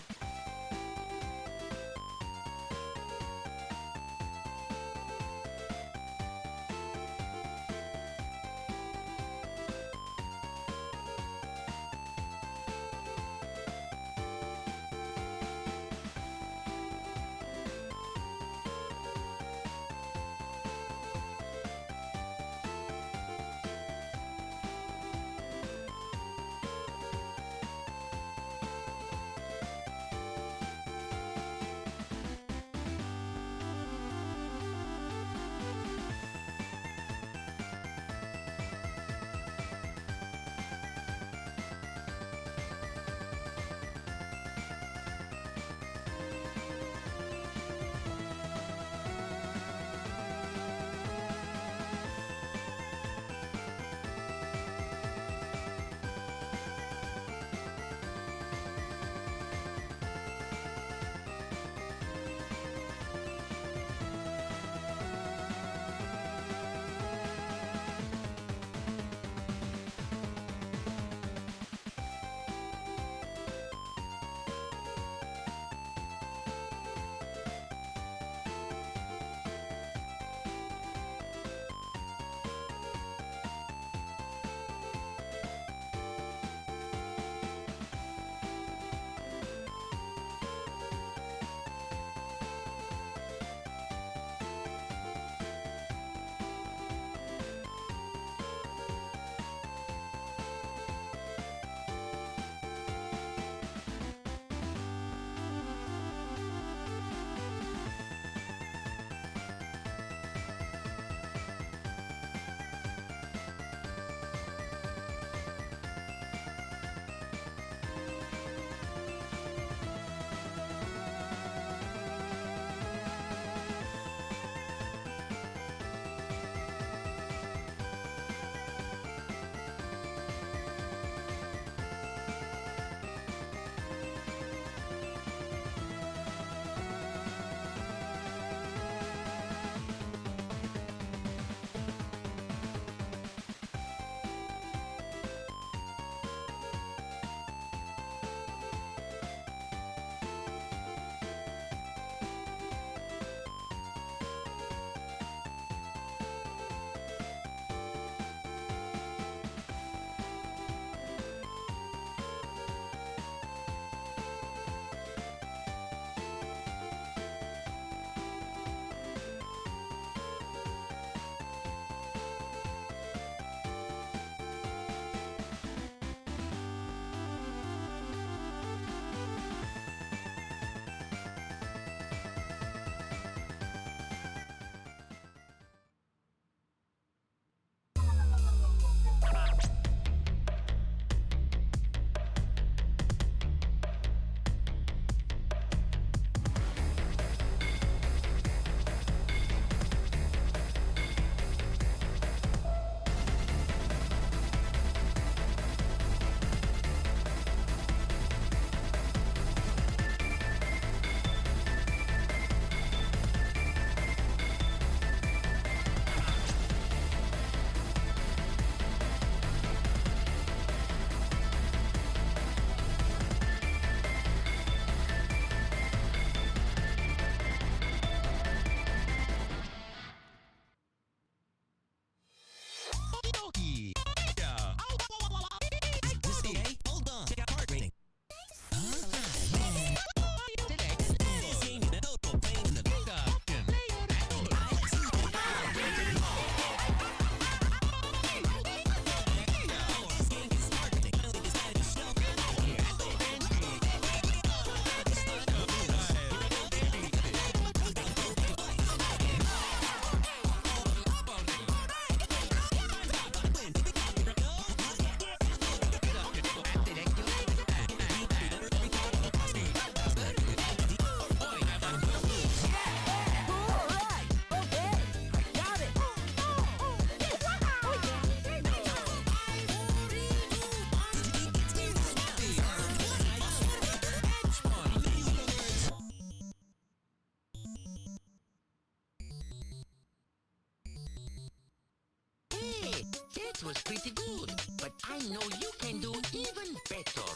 This was pretty good, but I know you can do even better.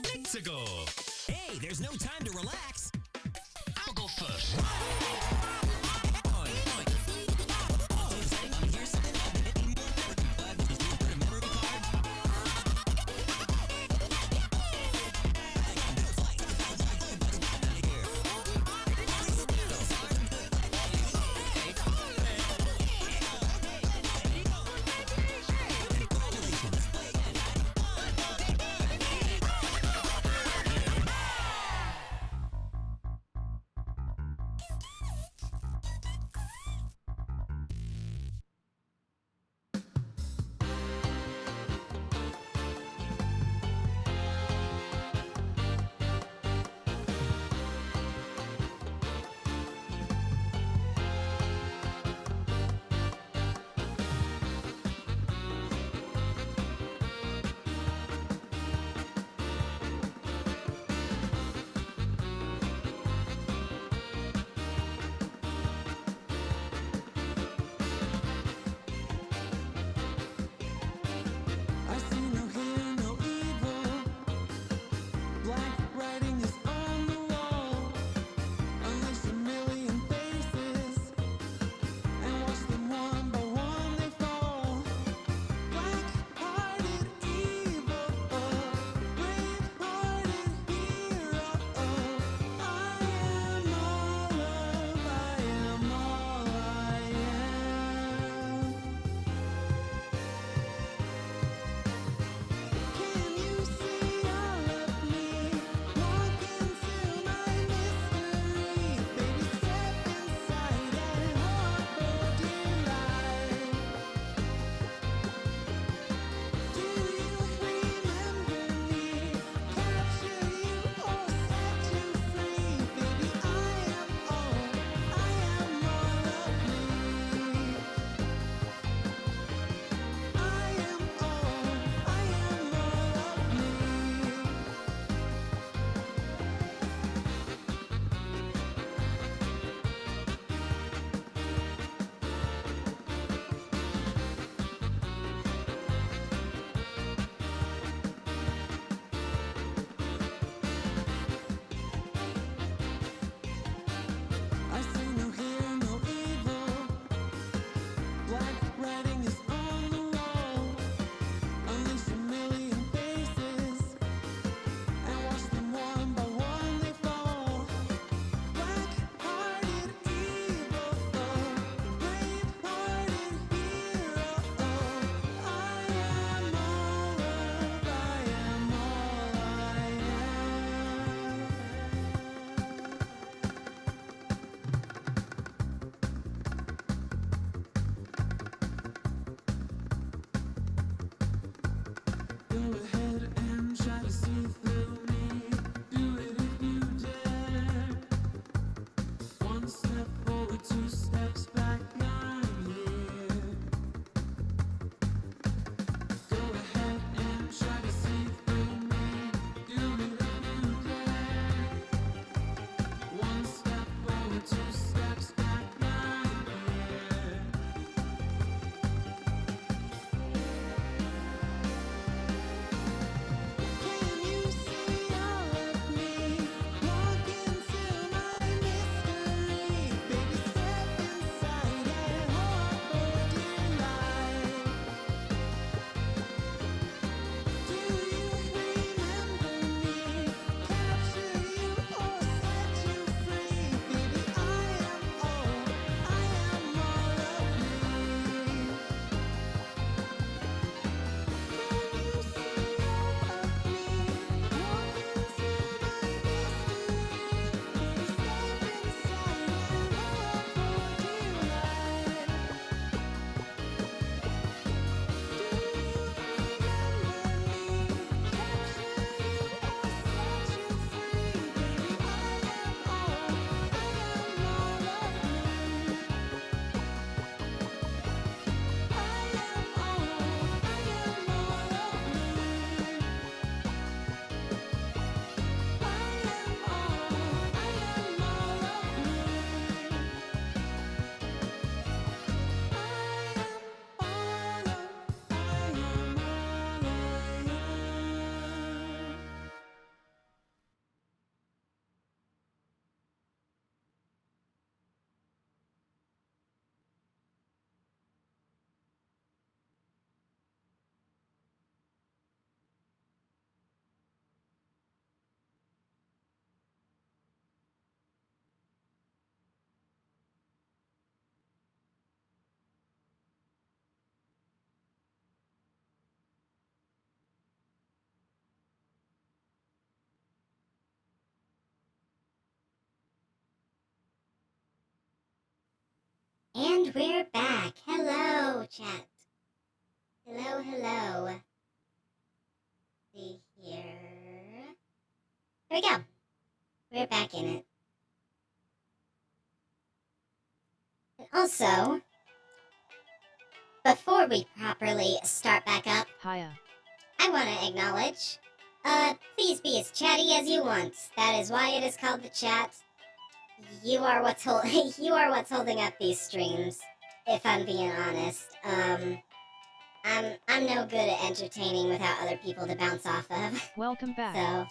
Let's go. Hey, there's no time to relax. I'll go first. And we're back. Hello, chat. Hello, hello. See here. There we go. We're back in it. And also, before we properly start back up, Hiya. I want to acknowledge, please be as chatty as you want. That is why it is called the chat. You are what's holding up these streams, if I'm being honest. I'm no good at entertaining without other people to bounce off of. Welcome back. So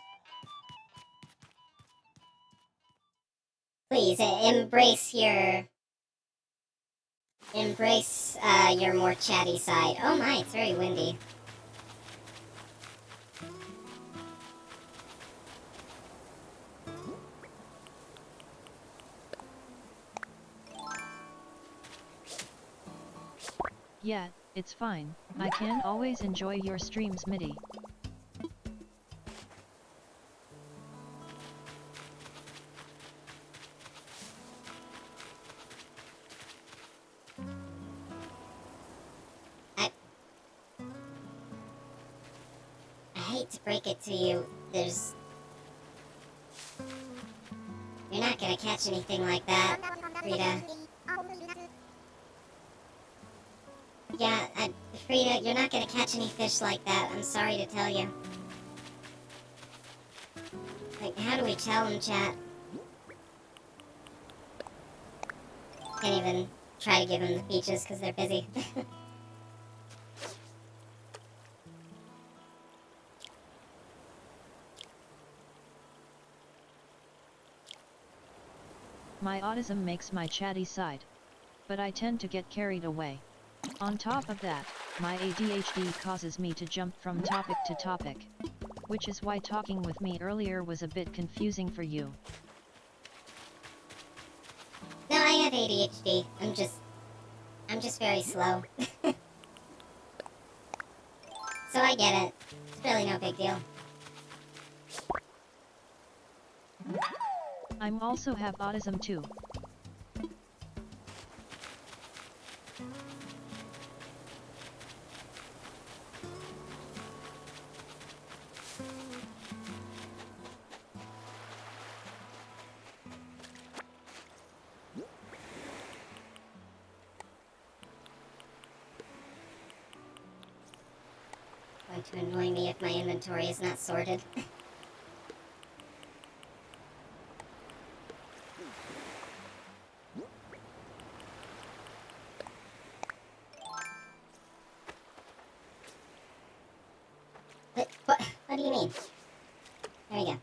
please embrace your more chatty side. Oh my, it's very windy. Yeah, it's fine. I can always enjoy your streams MIDI. I hate to break it to you, you're not gonna catch anything like that, Frida. Yeah, Frida, you're not gonna catch any fish like that, I'm sorry to tell you. Like, how do we tell them, chat? Can't even try to give them the peaches because they're busy. My autism makes my chatty side. But I tend to get carried away. On top of that, my ADHD causes me to jump from topic to topic. Which is why talking with me earlier was a bit confusing for you. No, I have ADHD. I'm just very slow. So I get it. It's really no big deal. I'm also have autism too. Going to annoy me if my inventory is not sorted. What do you mean? There we go.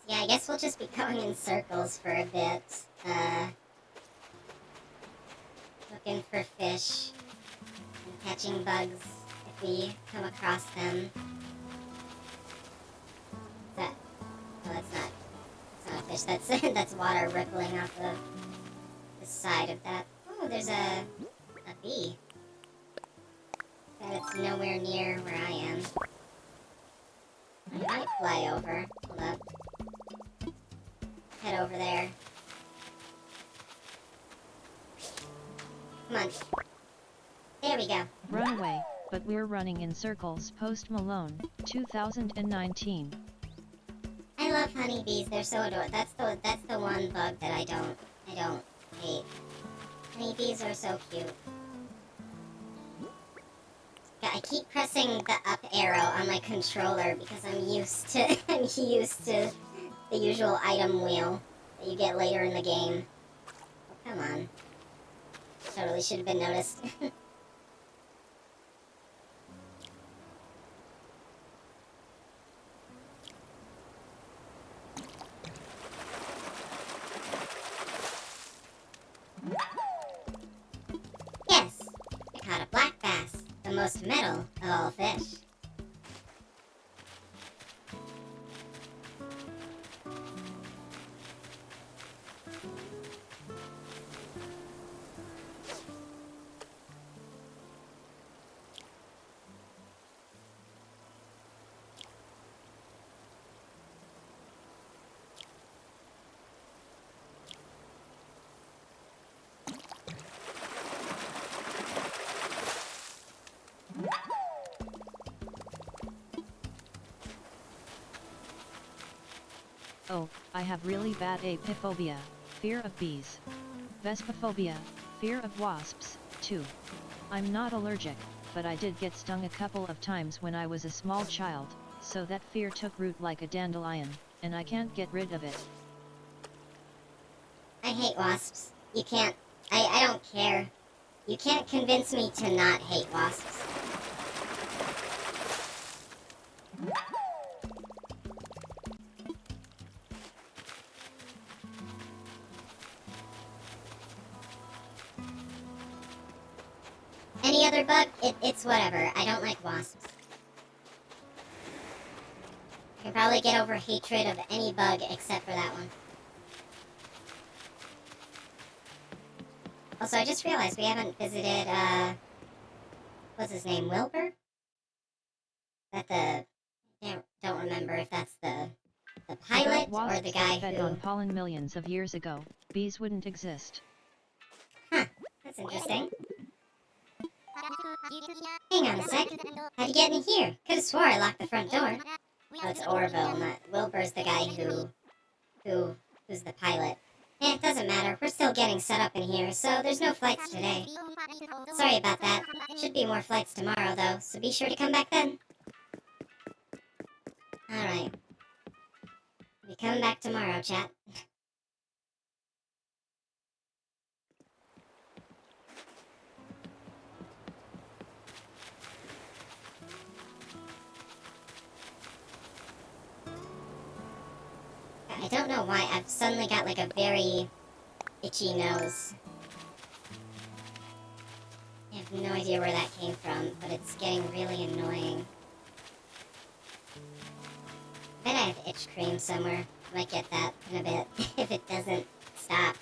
Yeah, I guess we'll just be going in circles for a bit. Looking for fish and catching bugs if we come across them. Oh, that's not a fish. That's water rippling off of the side of that. Oh, there's a bee. But it's nowhere near where I am. I might fly over. Hold up. Head over there. Come on. There we go. Run away, but we're running in circles. Post Malone, 2019. I love honeybees. They're so adorable. That's the one bug that I don't hate. Honeybees are so cute. Yeah, I keep pressing the up arrow on my controller because I'm used to the usual item wheel that you get later in the game. Oh, come on. Totally should have been noticed. most metal of all fish. Oh, I have really bad apiphobia, fear of bees. Vespophobia, fear of wasps, too. I'm not allergic, but I did get stung a couple of times when I was a small child, so that fear took root like a dandelion, and I can't get rid of it. I hate wasps. You can't. I don't care. You can't convince me to not hate wasps. Any other bug? It's whatever. I don't like wasps. I can probably get over hatred of any bug except for that one. Also, I just realized we haven't visited, what's his name, Wilbur? I don't remember if that's the pilot or the guy fed who... on pollen millions of years ago, bees wouldn't exist. Huh, that's interesting. Hang on a sec. How'd you get in here? Could've swore I locked the front door. Oh, it's Orville, not Wilbur's the guy who's the pilot. It doesn't matter. We're still getting set up in here, so there's no flights today. Sorry about that. Should be more flights tomorrow, though, so be sure to come back then. Alright. Be coming back tomorrow, chat. I don't know why I've suddenly got like a very itchy nose. I have no idea where that came from, but it's getting really annoying. I bet I have itch cream somewhere. Might get that in a bit if it doesn't stop.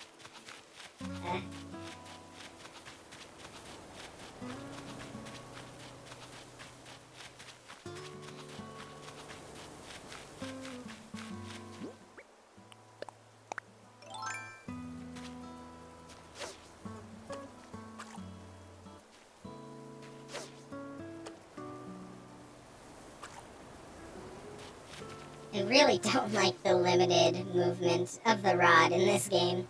I really don't like the limited movement of the rod in this game.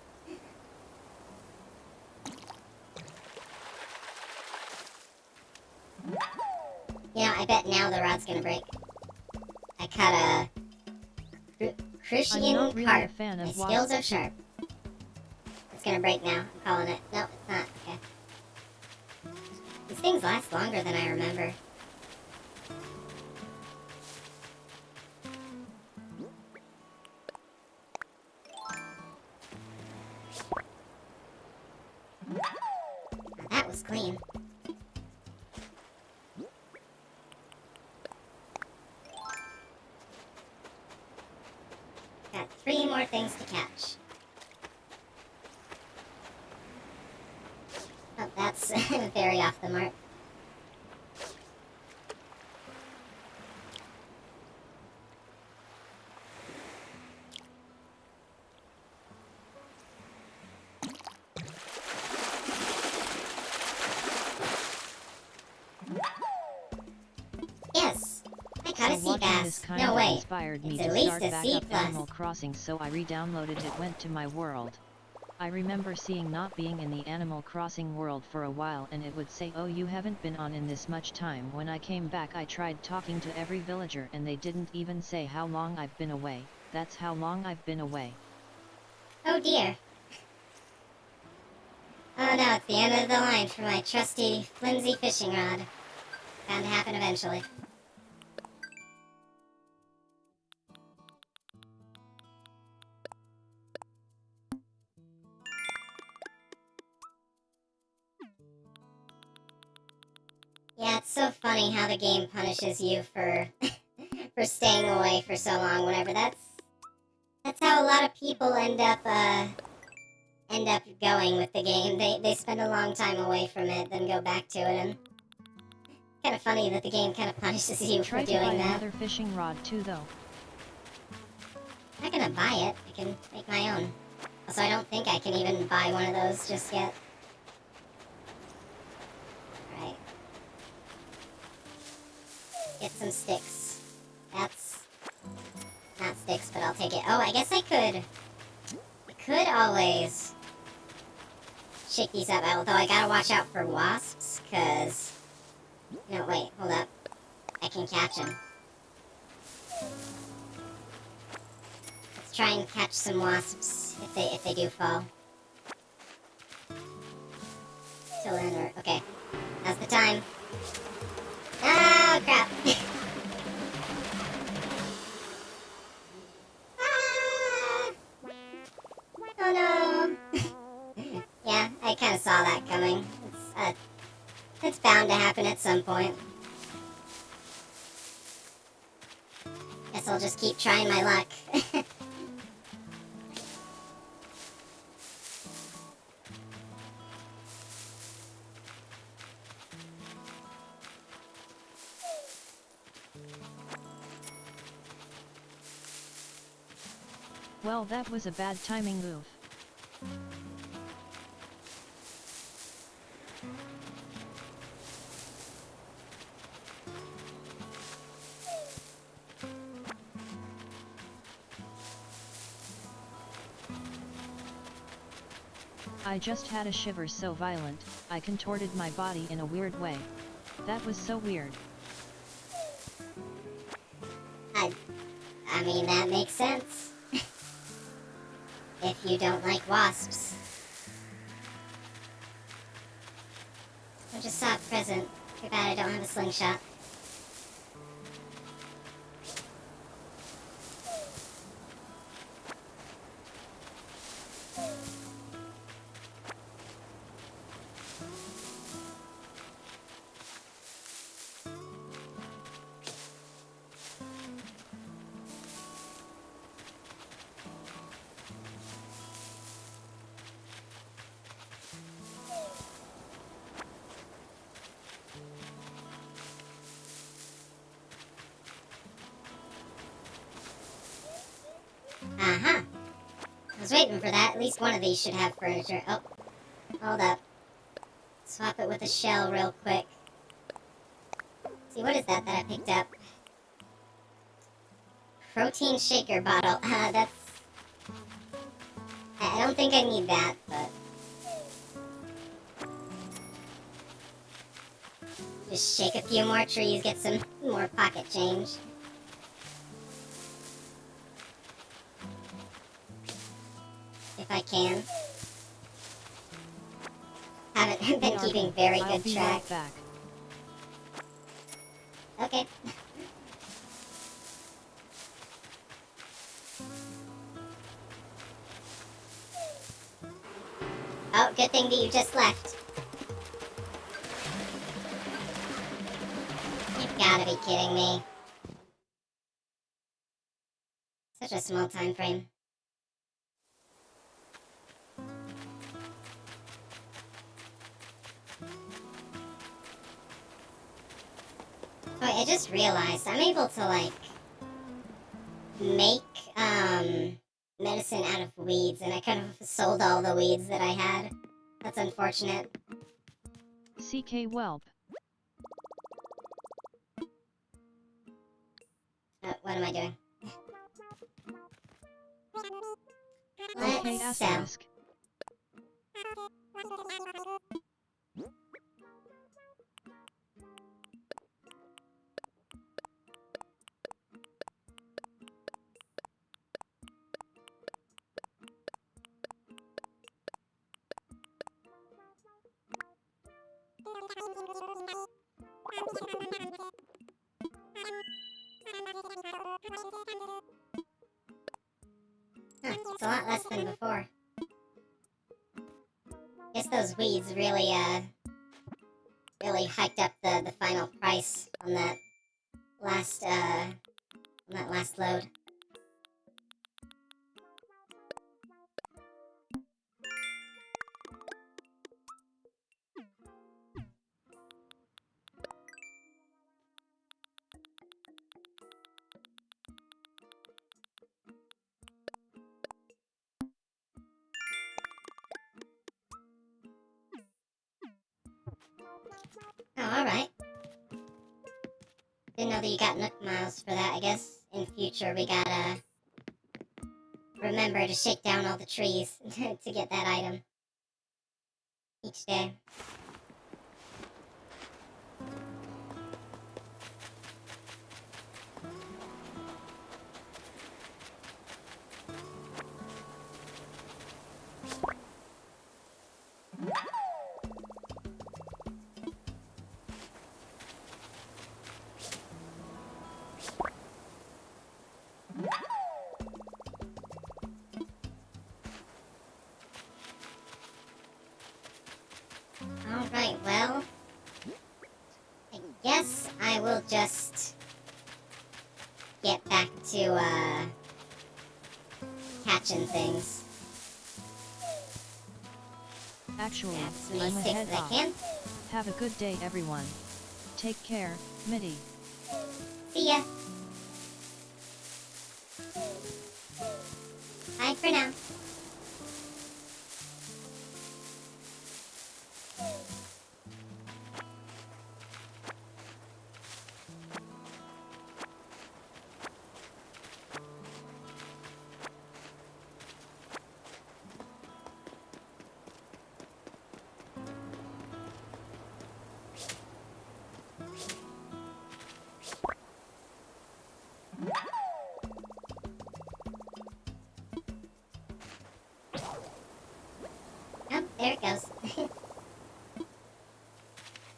You know, I bet now the rod's gonna break. I caught a crucian really carp. fan My of skills are sharp. It's gonna break now. I'm calling it. No, it's not. Okay. These things last longer than I remember. That was clean. Got 3 more things to catch. Oh, that's very off the mark. Yes, I caught a sea bass. No way. Inspired me It's to at least start a back C+. up Animal Crossing, so I re-downloaded it. Went to my world. I remember seeing not being in the Animal Crossing world for a while, and it would say, oh, you haven't been on in this much time. When I came back, I tried talking to every villager and they didn't even say how long I've been away. That's how long I've been away. Oh dear. Oh no, it's the end of the line for my trusty, flimsy fishing rod. Bound to happen eventually. Yeah, That's so funny how the game punishes you for for staying away for so long. Whenever that's how a lot of people end up going with the game. They spend a long time away from it, then go back to it, and kind of funny that the game kind of punishes you Try for to doing buy that. another fishing rod too though. I'm not gonna buy it. I can make my own. Also, I don't think I can even buy one of those just yet. Alright. Get some sticks. That's not sticks, but I'll take it. Oh, I guess I could always shake these up, although I gotta watch out for wasps, because... No, wait, hold up. I can catch them. Let's try and catch some wasps if they do fall. Till then, or okay. Now's the time. Oh crap! Ah! Oh no! Yeah, I kind of saw that coming. It's bound to happen at some point. Guess I'll just keep trying my luck. Well, that was a bad timing move. I just had a shiver so violent, I contorted my body in a weird way. That was so weird. I mean, that makes sense. If you don't like wasps. I just saw a present. Too bad I don't have a slingshot. Uh-huh. I was waiting for that. At least one of these should have furniture. Oh, hold up. Swap it with a shell real quick. See, what is that I picked up? Protein shaker bottle. That's... I don't think I need that, but... Just shake a few more trees, get some more pocket change. If I can. Haven't been keeping very I'll good be track. right back. Okay. Oh, good thing that you just left. You've gotta be kidding me. Such a small time frame. Oh, I just realized I'm able to, like, make, medicine out of weeds, and I kind of sold all the weeds that I had. That's unfortunate. CK Whelp. What am I doing? Okay, Let's sell. asterisk. Huh, it's a lot less than before. Guess those weeds really, really hiked up the final price on that last load. Oh, alright. Didn't know that you got Nook Miles for that. I guess in future we gotta remember to shake down all the trees to get that item each day. Alright, well, I guess I will just get back to, catching things. Actually, Grab as many I'm sticks ahead as I off. can. Have a good day, everyone. Take care, MIDI. See ya. Bye for now. Oh, there it goes. Do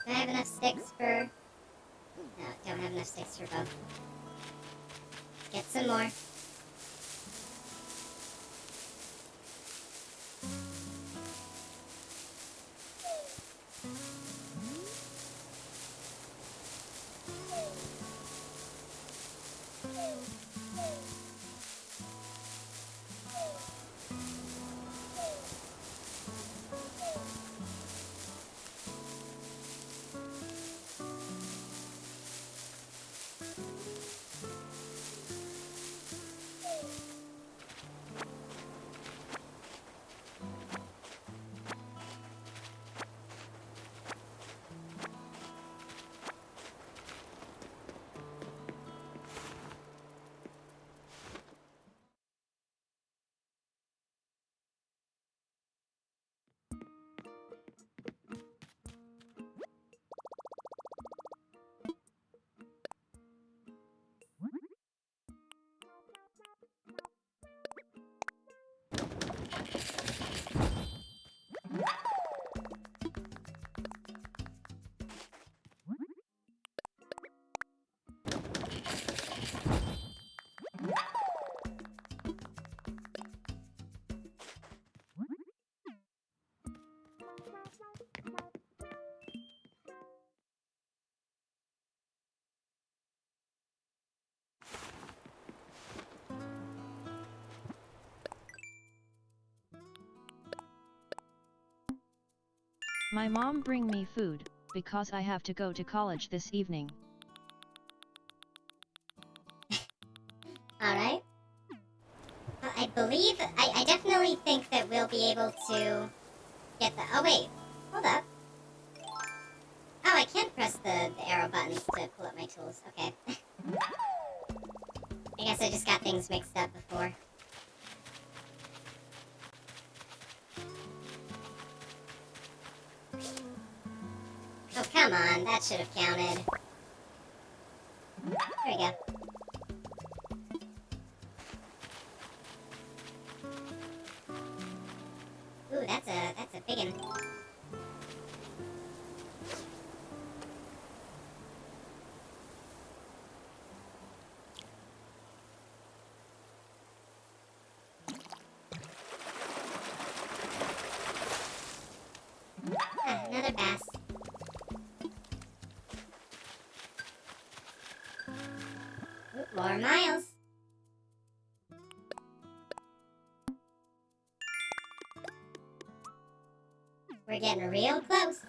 I have enough sticks for... No, don't have enough sticks for both. Get some more. My mom bring me food, because I have to go to college this evening. Alright. Well, I believe... I definitely think that we'll be able to get the... Oh, wait. Hold up. Oh, I can't press the arrow buttons to pull up my tools. Okay. I guess I just got things mixed up before. Oh, come on. That should have counted. There we go. Ooh, that's a big one. Ah, another bass. More miles. We're getting real close.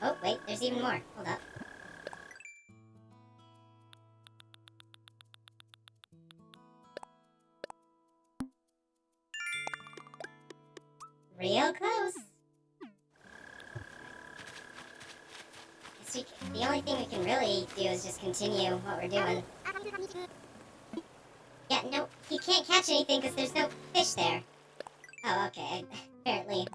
Oh, wait, there's even more. Hold up. Real close. The only thing we can really do is just continue what we're doing. Yeah, no, he can't catch anything because there's no fish there. Oh, okay. Apparently.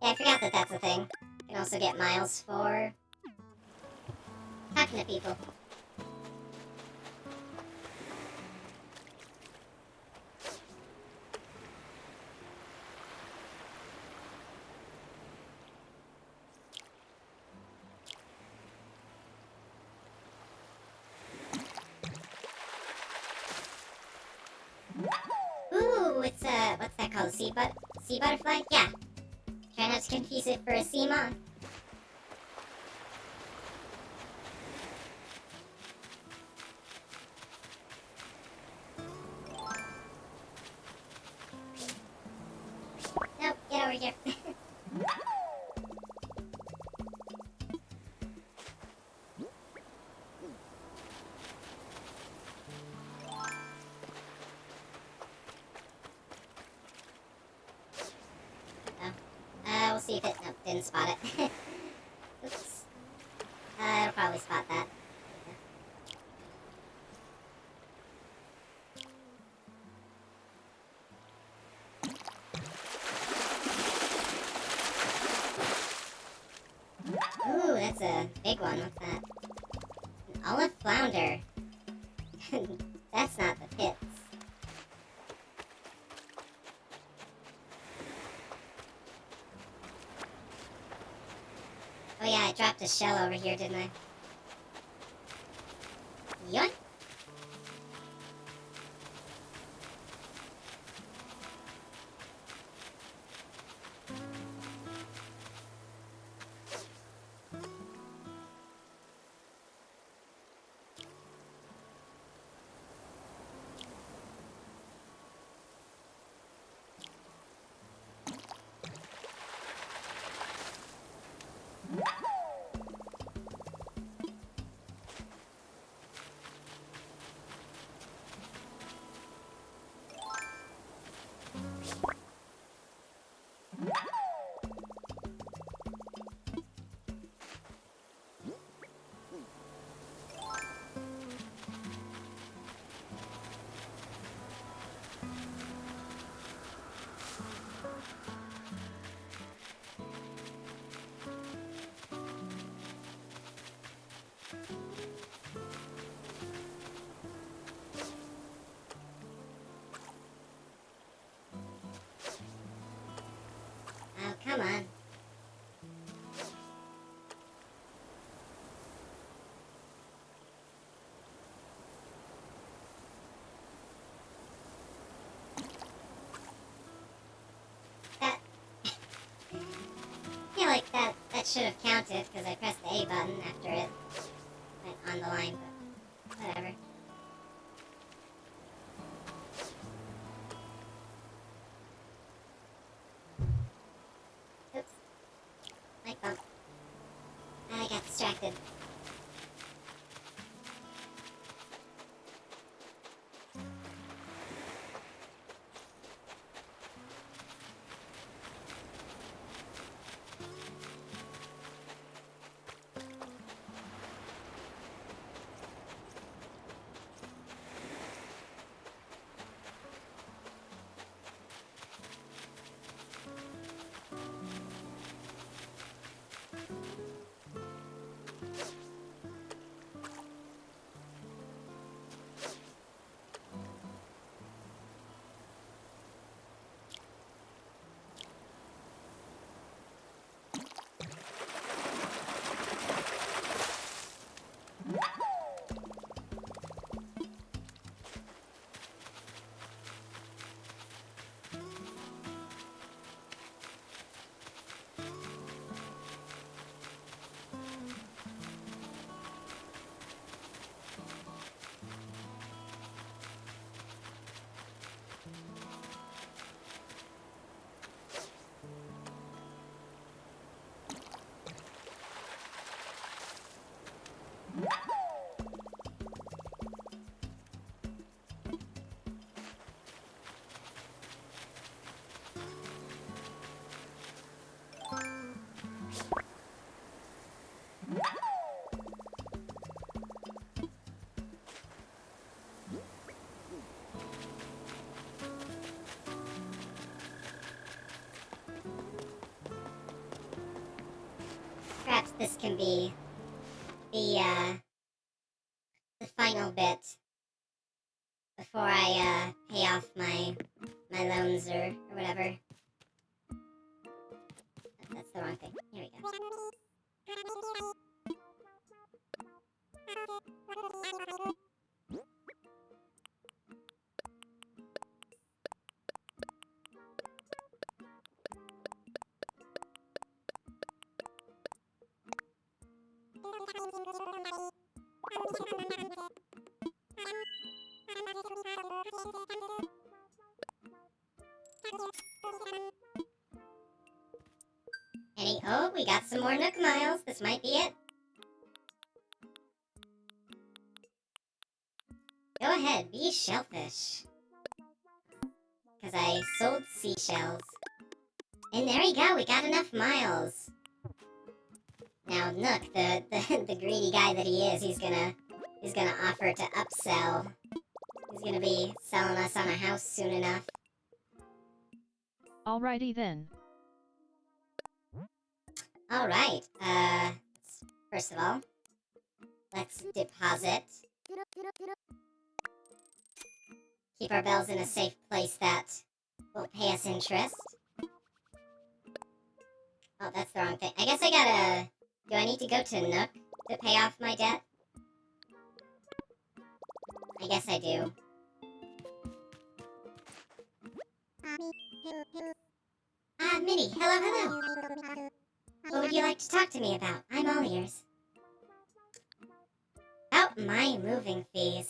Yeah, I forgot that that's a thing. You can also get miles for talking to people. Ooh, it's what's that called? Sea butterfly? Yeah. Try not to confuse it for a sea moth. Nope, get over here. We'll see if it... Nope, didn't spot it. Oops. It'll probably spot that. Ooh, that's a big one. What's that? An olive flounder. That's not the pits. Oh yeah, I dropped a shell over here, didn't I? Yoink! Oh, come on. That... I feel like that should have counted because I pressed the A button after it went on the line, but whatever. Oops. Mic bump. I got distracted. this can be the final bit before I pay off my loans or whatever. That's the wrong thing. Here we go. Oh, we got some more Nook Miles. This might be it. Go ahead, be shellfish. Because I sold seashells. And there we go, we got enough miles. Now Nook, the greedy guy that he is, he's gonna offer to upsell. He's gonna be selling us on a house soon enough. Alrighty then. Alright, first of all, let's deposit. Keep our bells in a safe place that will pay us interest. Oh, that's the wrong thing. I guess I gotta... Do I need to go to Nook to pay off my debt? I guess I do. MIDI, hello. What would you like to talk to me about? I'm all ears. About my moving fees.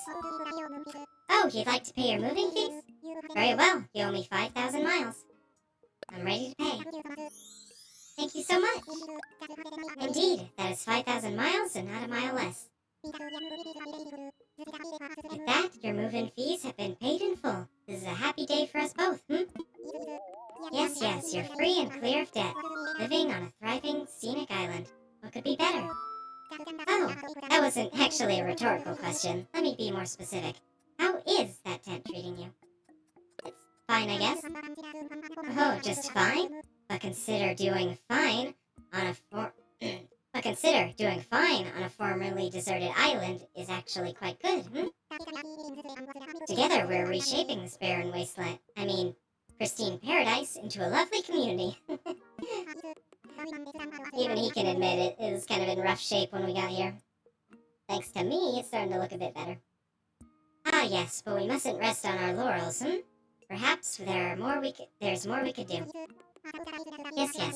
Oh, you'd like to pay your moving fees? Very well, you owe me 5,000 miles. I'm ready to pay. Thank you so much. Indeed, that is 5,000 miles and not a mile less. With that, your move-in fees have been paid in full. This is a happy day for us both, Yes, you're free and clear of debt, living on a thriving, scenic island. What could be better? Oh, that wasn't actually a rhetorical question. Let me be more specific. How is that tent treating you? It's fine, I guess. Oh, just fine? But consider doing fine on a formerly deserted island is actually quite good, Together, we're reshaping this barren wasteland. Pristine paradise into a lovely community. Even he can admit it was kind of in rough shape when we got here. Thanks to me, it's starting to look a bit better. Ah, yes, but we mustn't rest on our laurels, Perhaps there's more we could do. Yes. I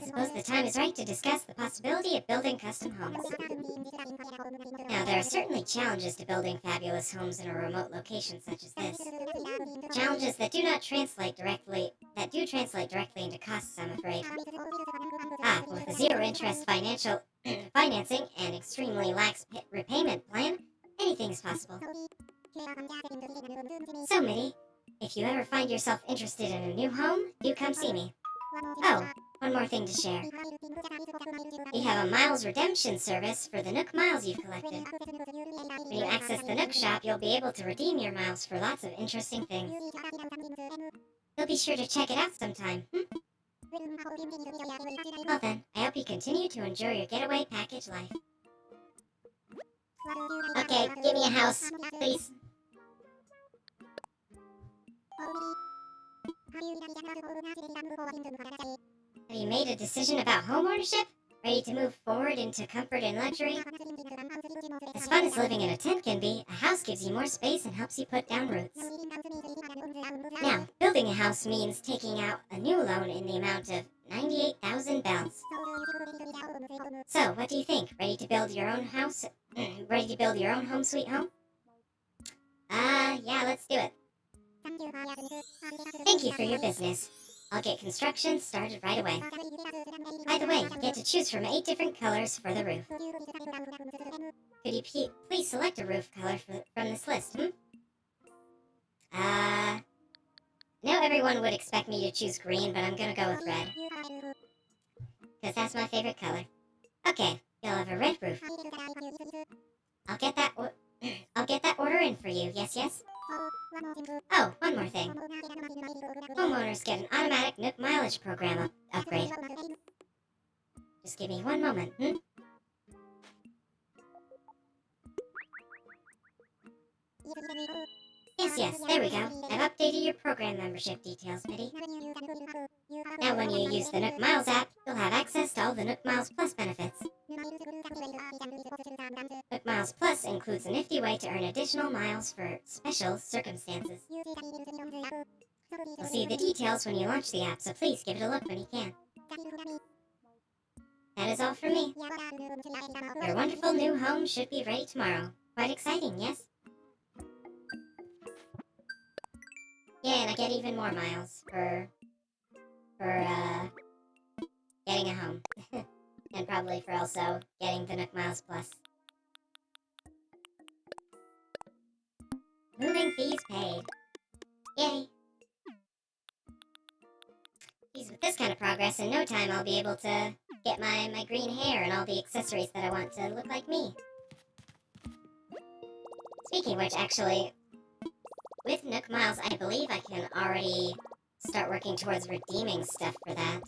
suppose the time is right to discuss the possibility of building custom homes. Now, there are certainly challenges to building fabulous homes in a remote location such as this. Challenges that do translate directly into costs, I'm afraid. With a zero-interest financing and extremely lax repayment plan, anything's possible. So, MIDI, if you ever find yourself interested in a new home, do come see me. Oh, one more thing to share. We have a miles redemption service for the Nook miles you've collected. When you access the Nook shop, you'll be able to redeem your miles for lots of interesting things. You'll be sure to check it out sometime, Well then, I hope you continue to enjoy your getaway package life. Okay, give me a house, please. Have you made a decision about home ownership? Ready to move forward into comfort and luxury? As fun as living in a tent can be, a house gives you more space and helps you put down roots. Now, building a house means taking out a new loan in the amount of 98,000 bells. So, what do you think? Ready to build your own house? Ready to build your own home sweet home? Yeah, let's do it. Thank you for your business. I'll get construction started right away. By the way, you get to choose from 8 different colors for the roof. Could you please select a roof color from this list, I know everyone would expect me to choose green, but I'm gonna go with red. Because that's my favorite color. Okay, you'll have a red roof. I'll get that order in for you, yes? Oh, one more thing. Homeowners get an automatic Nook mileage program upgrade. Just give me one moment, Yes, there we go. I've updated your program membership details, MIDI. Now when you use the Nook Miles app, you'll have access to all the Nook Miles Plus benefits. Nook Miles Plus includes a nifty way to earn additional miles for special circumstances. You'll see the details when you launch the app, so please give it a look when you can. That is all from me. Your wonderful new home should be ready tomorrow. Quite exciting, yes? Yeah, and I get even more miles for getting a home. And probably for also getting the Nook Miles Plus. Moving fees paid. Yay! Geez, with this kind of progress, in no time I'll be able to get my green hair and all the accessories that I want to look like me. Speaking of which, actually, with Nook Miles, I believe I can already start working towards redeeming stuff for that.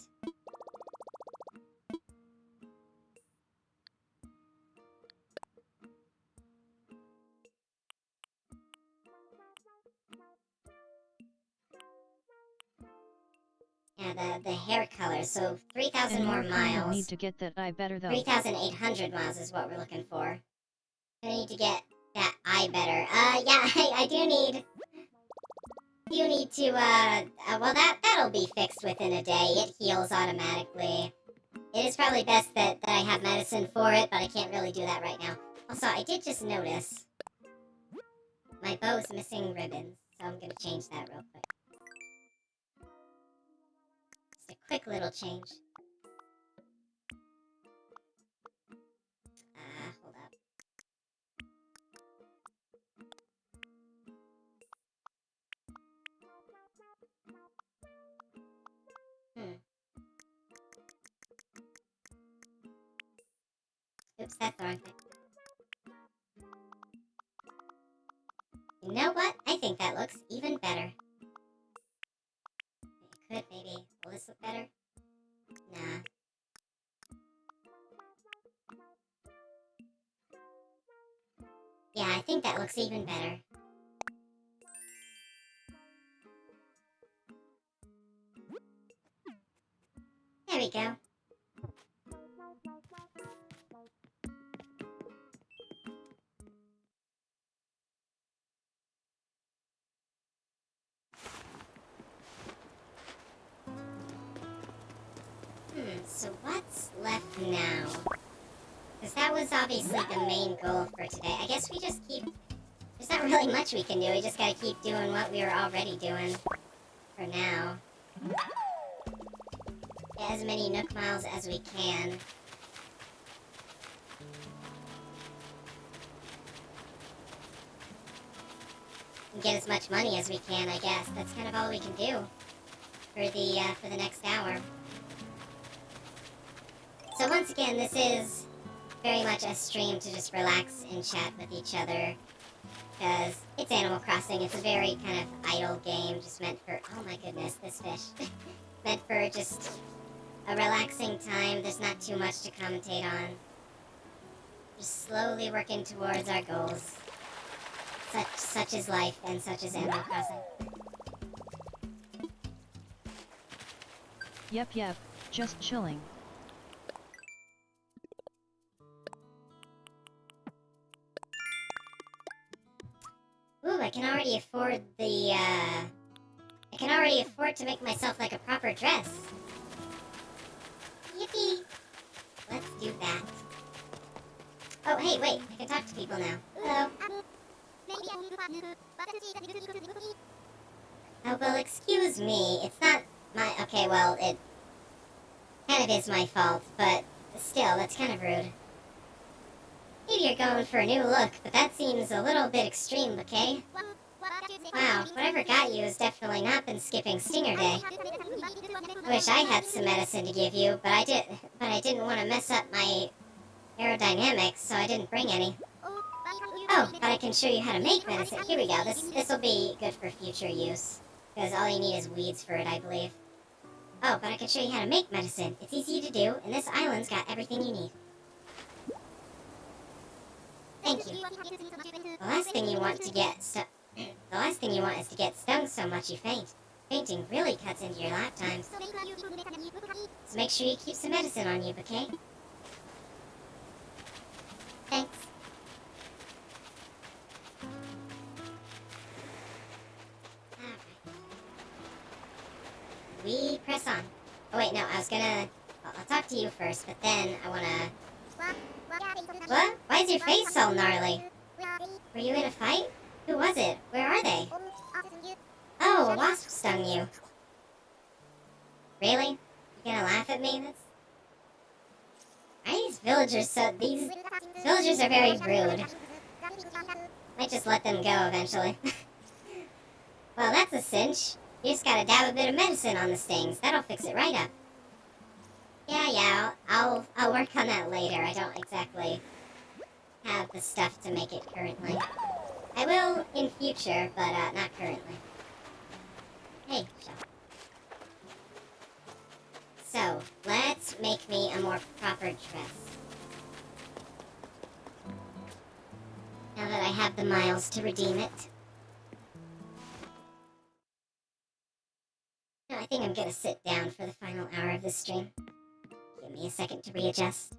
Yeah, the hair color, so 3,000 more And kinda miles. need to get that eye better though. 3,800 miles is what we're looking for. I need to get that eye better. Yeah, I do need to, well, that'll be fixed within a day. It heals automatically. It is probably best that I have medicine for it, but I can't really do that right now. Also, I did just notice my bow's missing ribbons, so I'm gonna change that real quick. Just a quick little change. Hold up. Oops, that's the wrong thing. You know what? I think that looks even better. It could, maybe. Will this look better? Nah. Yeah, I think that looks even better. There we go. So what's left now? Because that was obviously the main goal for today. I guess we just keep... There's not really much we can do. We just gotta keep doing what we were already doing for now. Get as many Nook Miles as we can. And get as much money as we can, I guess. That's kind of all we can do for the next hour. So once again, this is very much a stream to just relax and chat with each other. Because it's Animal Crossing, it's a very kind of idle game, just meant for, oh my goodness, this fish. Meant for just a relaxing time, there's not too much to commentate on. Just slowly working towards our goals. Such is life, and such is Animal Crossing. Yep, just chilling. Ooh, I can already afford the, I can already afford to make myself like a proper dress. Yippee! Let's do that. Oh, hey, wait, I can talk to people now. Hello. Oh, well, excuse me, it's not my, okay, well, it kind of is my fault, but still, that's kind of rude. Maybe you're going for a new look, but that seems a little bit extreme, okay? Wow, whatever got you has definitely not been skipping Stinger Day. I wish I had some medicine to give you, but I didn't want to mess up my aerodynamics, so I didn't bring any. Oh, but I can show you how to make medicine. Here we go. This will be good for future use, because all you need is weeds for it, I believe. Oh, but I can show you how to make medicine. It's easy to do, and this island's got everything you need. Thank you. The last thing you you want to get the last thing you want is to get stung so much you faint. Fainting really cuts into your lap times. So make sure you keep some medicine on you, okay? Thanks. Alright. We press on. Oh wait, no, I was gonna... Well, I'll talk to you first, but then I wanna... What? Why is your face all gnarly? Were you in a fight? Who was it? Where are they? Oh, a wasp stung you. Really? You gonna laugh at me? Why are these villagers so... These villagers are very rude. Might just let them go eventually. Well, that's a cinch. You just gotta dab a bit of medicine on the stings. That'll fix it right up. Yeah, I'll work on that later. I don't exactly have the stuff to make it currently. I will in future, but not currently. Hey, Shell. So, let's make me a more proper dress. Now that I have the miles to redeem it. No, I think I'm gonna sit down for the final hour of this stream. Give me a second to readjust.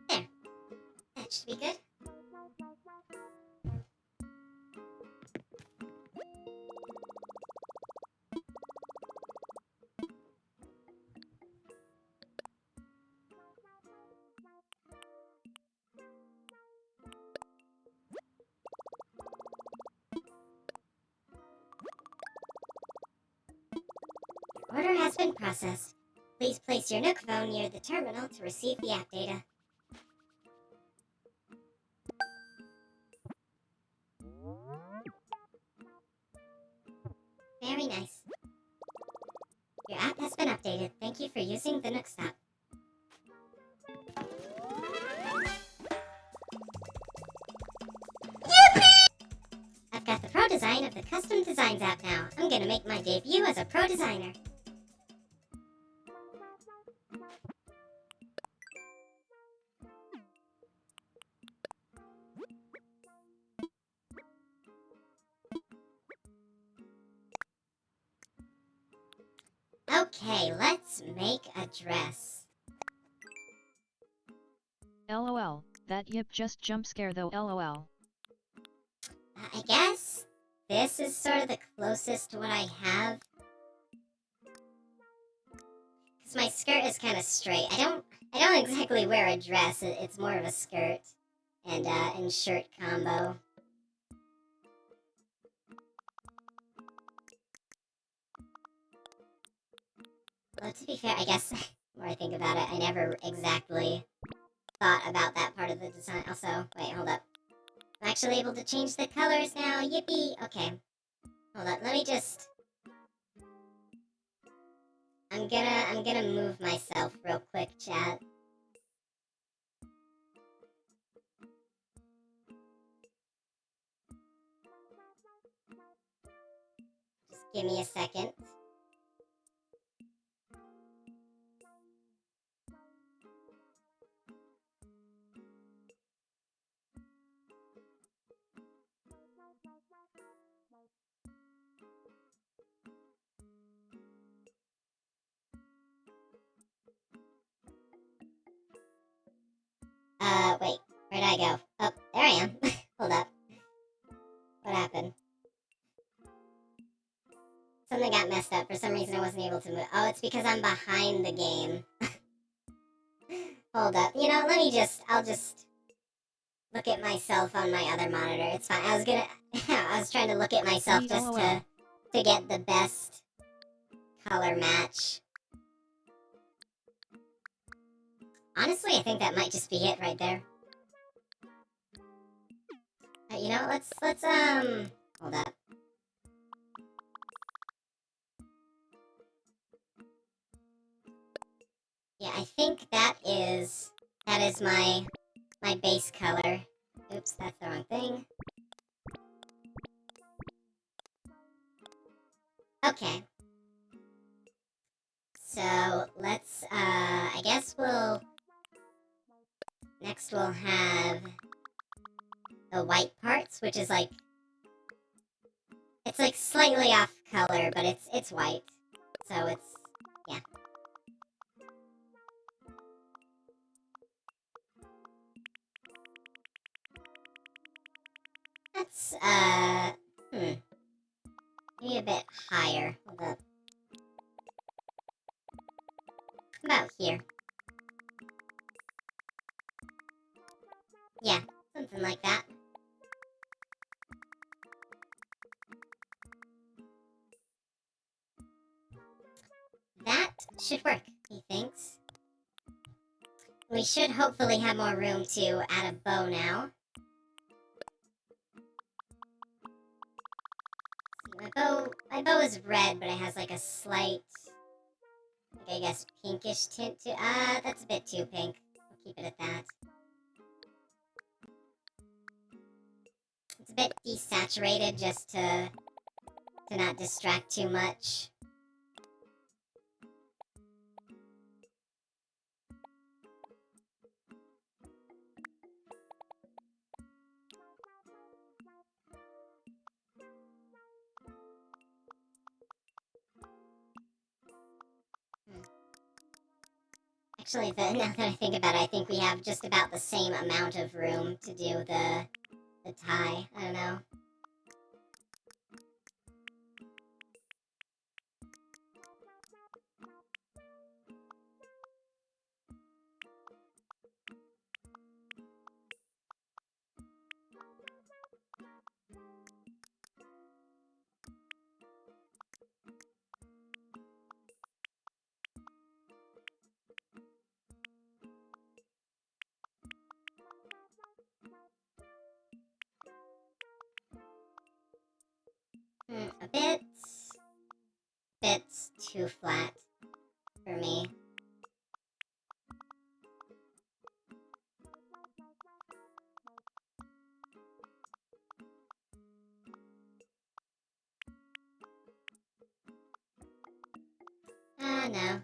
There. That should be good. Order has been processed. Please place your Nook phone near the terminal to receive the app data. Very nice. Your app has been updated. Thank you for using the Nook Stop. I've got the Pro Design of the Custom Designs app now. I'm gonna make my debut as a Pro Designer. Okay, let's make a dress. LOL, that yip just jump scare though LOL. I guess this is sort of the closest to what I have. Because my skirt is kind of straight. I don't exactly wear a dress. It's more of a skirt and shirt combo. Well, to be fair, I guess the more I think about it, I never exactly thought about that part of the design. Also, wait, hold up. I'm actually able to change the colors now. Yippee! Okay. Hold up, let me just... I'm gonna move myself real quick, chat. Just give me a second. Wait, where'd I go? Oh, there I am. Hold up. What happened? Something got messed up. For some reason I wasn't able to move. Oh, it's because I'm behind the game. Hold up. You know, I'll just look at myself on my other monitor. It's fine. I was trying to look at myself just to get the best color match. Honestly, I think that might just be it right there. You know, let's hold up. Yeah, I think that is my base color. Oops, that's the wrong thing. Okay. So, let's, I guess next we'll have the white parts, which is like, it's like slightly off color, but it's white. So it's, yeah. That's, maybe a bit higher. Hold up. About here. Yeah, something like that. That should work, he thinks. We should hopefully have more room to add a bow now. My bow is red, but it has like a slight, I guess, pinkish tint to. That's a bit too pink. We'll keep it at that. It's a bit desaturated just to not distract too much. Actually, now that I think about it, I think we have just about the same amount of room to do the tie. I don't know. A bit too flat for me. No.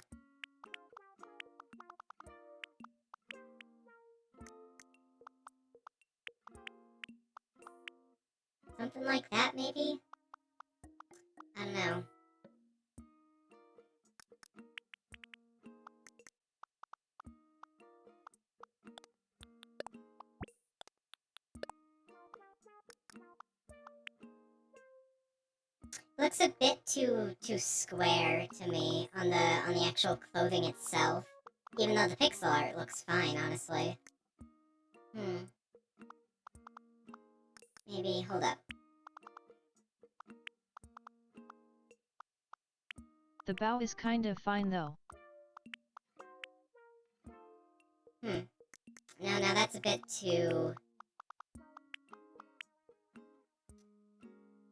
Something like that, maybe? I don't know. Looks a bit too square to me on the actual clothing itself. Even though the pixel art looks fine, honestly. Maybe, hold up. The bow is kind of fine though. No, that's a bit too...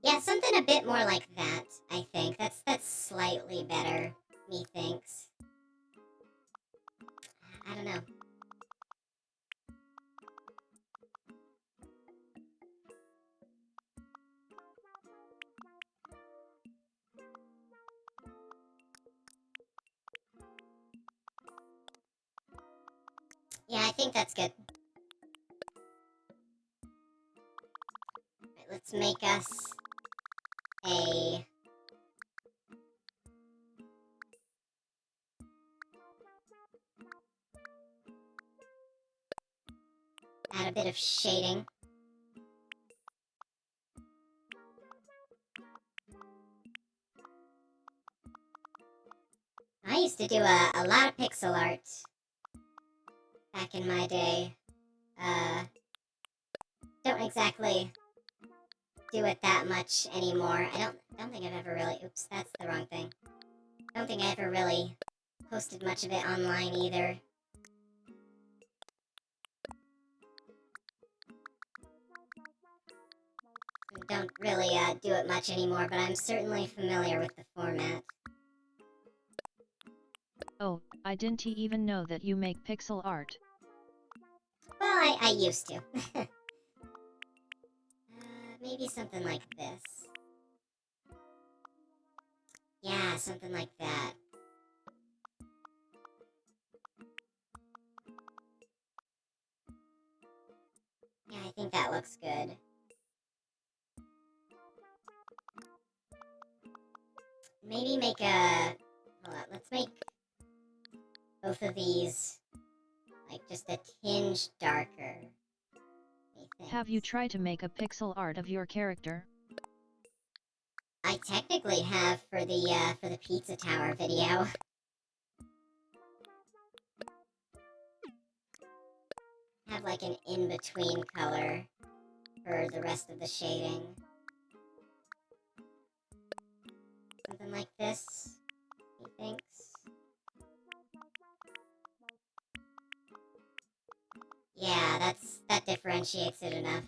Yeah, something a bit more like that, I think. That's slightly better, methinks. I don't know. Yeah, I think that's good. Alright, let's make us a... Add a bit of shading. I used to do a lot of pixel art back in my day. Don't exactly do it that much anymore. I don't think I've ever really... Oops, that's the wrong thing. don't think I ever really posted much of it online either. Don't really do it much anymore, but I'm certainly familiar with the format. Oh, I didn't even know that you make pixel art. Well, I used to. Maybe something like this. Yeah, something like that. Yeah, I think that looks good. Maybe make a... Hold on, let's make both of these, like, just a tinge darker. Have you tried to make a pixel art of your character? I technically have for the Pizza Tower video. Have like an in-between color for the rest of the shading. Something like this, he thinks. Yeah, that differentiates it enough.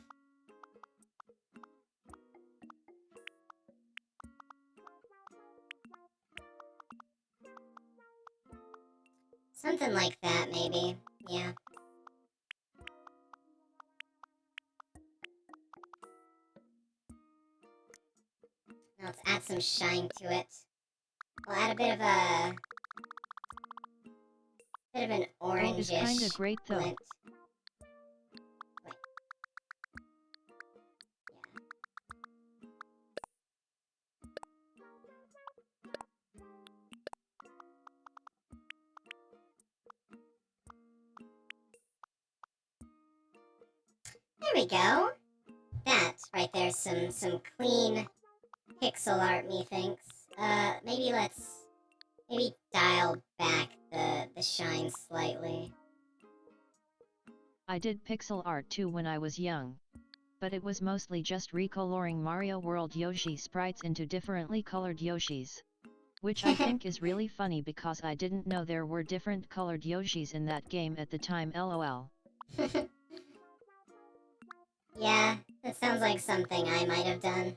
Something like that, maybe. Yeah. Now let's add some shine to it. We'll add a bit of an Gold is kinda orangish great though. glint. Wait. Yeah. There we go. That right there's some clean pixel art, methinks. Maybe dial back the shine slightly. I did pixel art too when I was young. But it was mostly just recoloring Mario World Yoshi sprites into differently colored Yoshis. Which I think is really funny because I didn't know there were different colored Yoshis in that game at the time, lol. Yeah, that sounds like something I might have done.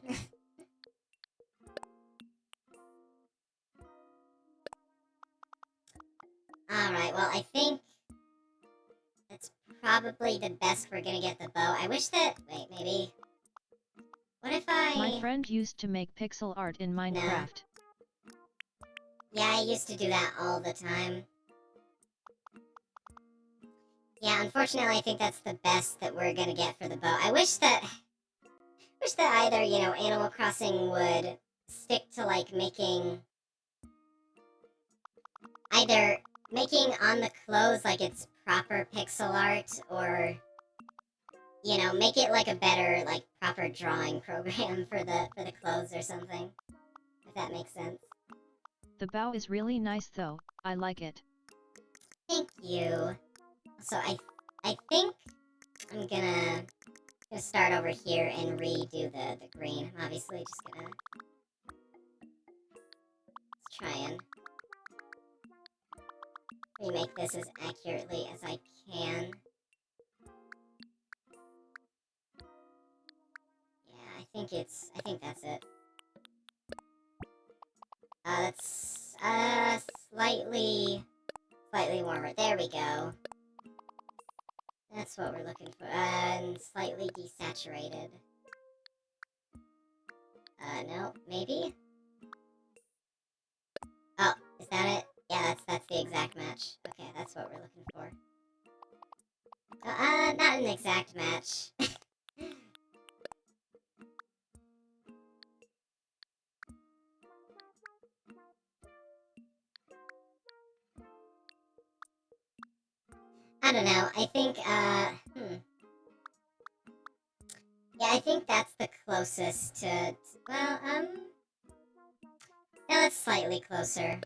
Alright, well, I think that's probably the best we're gonna get the bow. I wish that... Wait, maybe... What if My friend used to make pixel art in Minecraft. Yeah, I used to do that all the time. Yeah, unfortunately, I think that's the best that we're gonna get for the bow. I wish that either, you know, Animal Crossing would stick to, like, either making on the clothes like it's proper pixel art, or, you know, make it like a better, like, proper drawing program for the clothes or something. If that makes sense. The bow is really nice though, I like it. Thank you. So I think I'm gonna start over here and redo the green. I'm obviously just gonna... Let's try and remake this as accurately as I can. Yeah, I think that's it. That's slightly warmer. There we go. That's what we're looking for. And slightly desaturated. No, maybe? Oh, is that it? Yeah, that's the exact match. Okay, that's what we're looking for. Not an exact match. I don't know. I think, Yeah, I think that's the closest to... Well, no, that's slightly closer.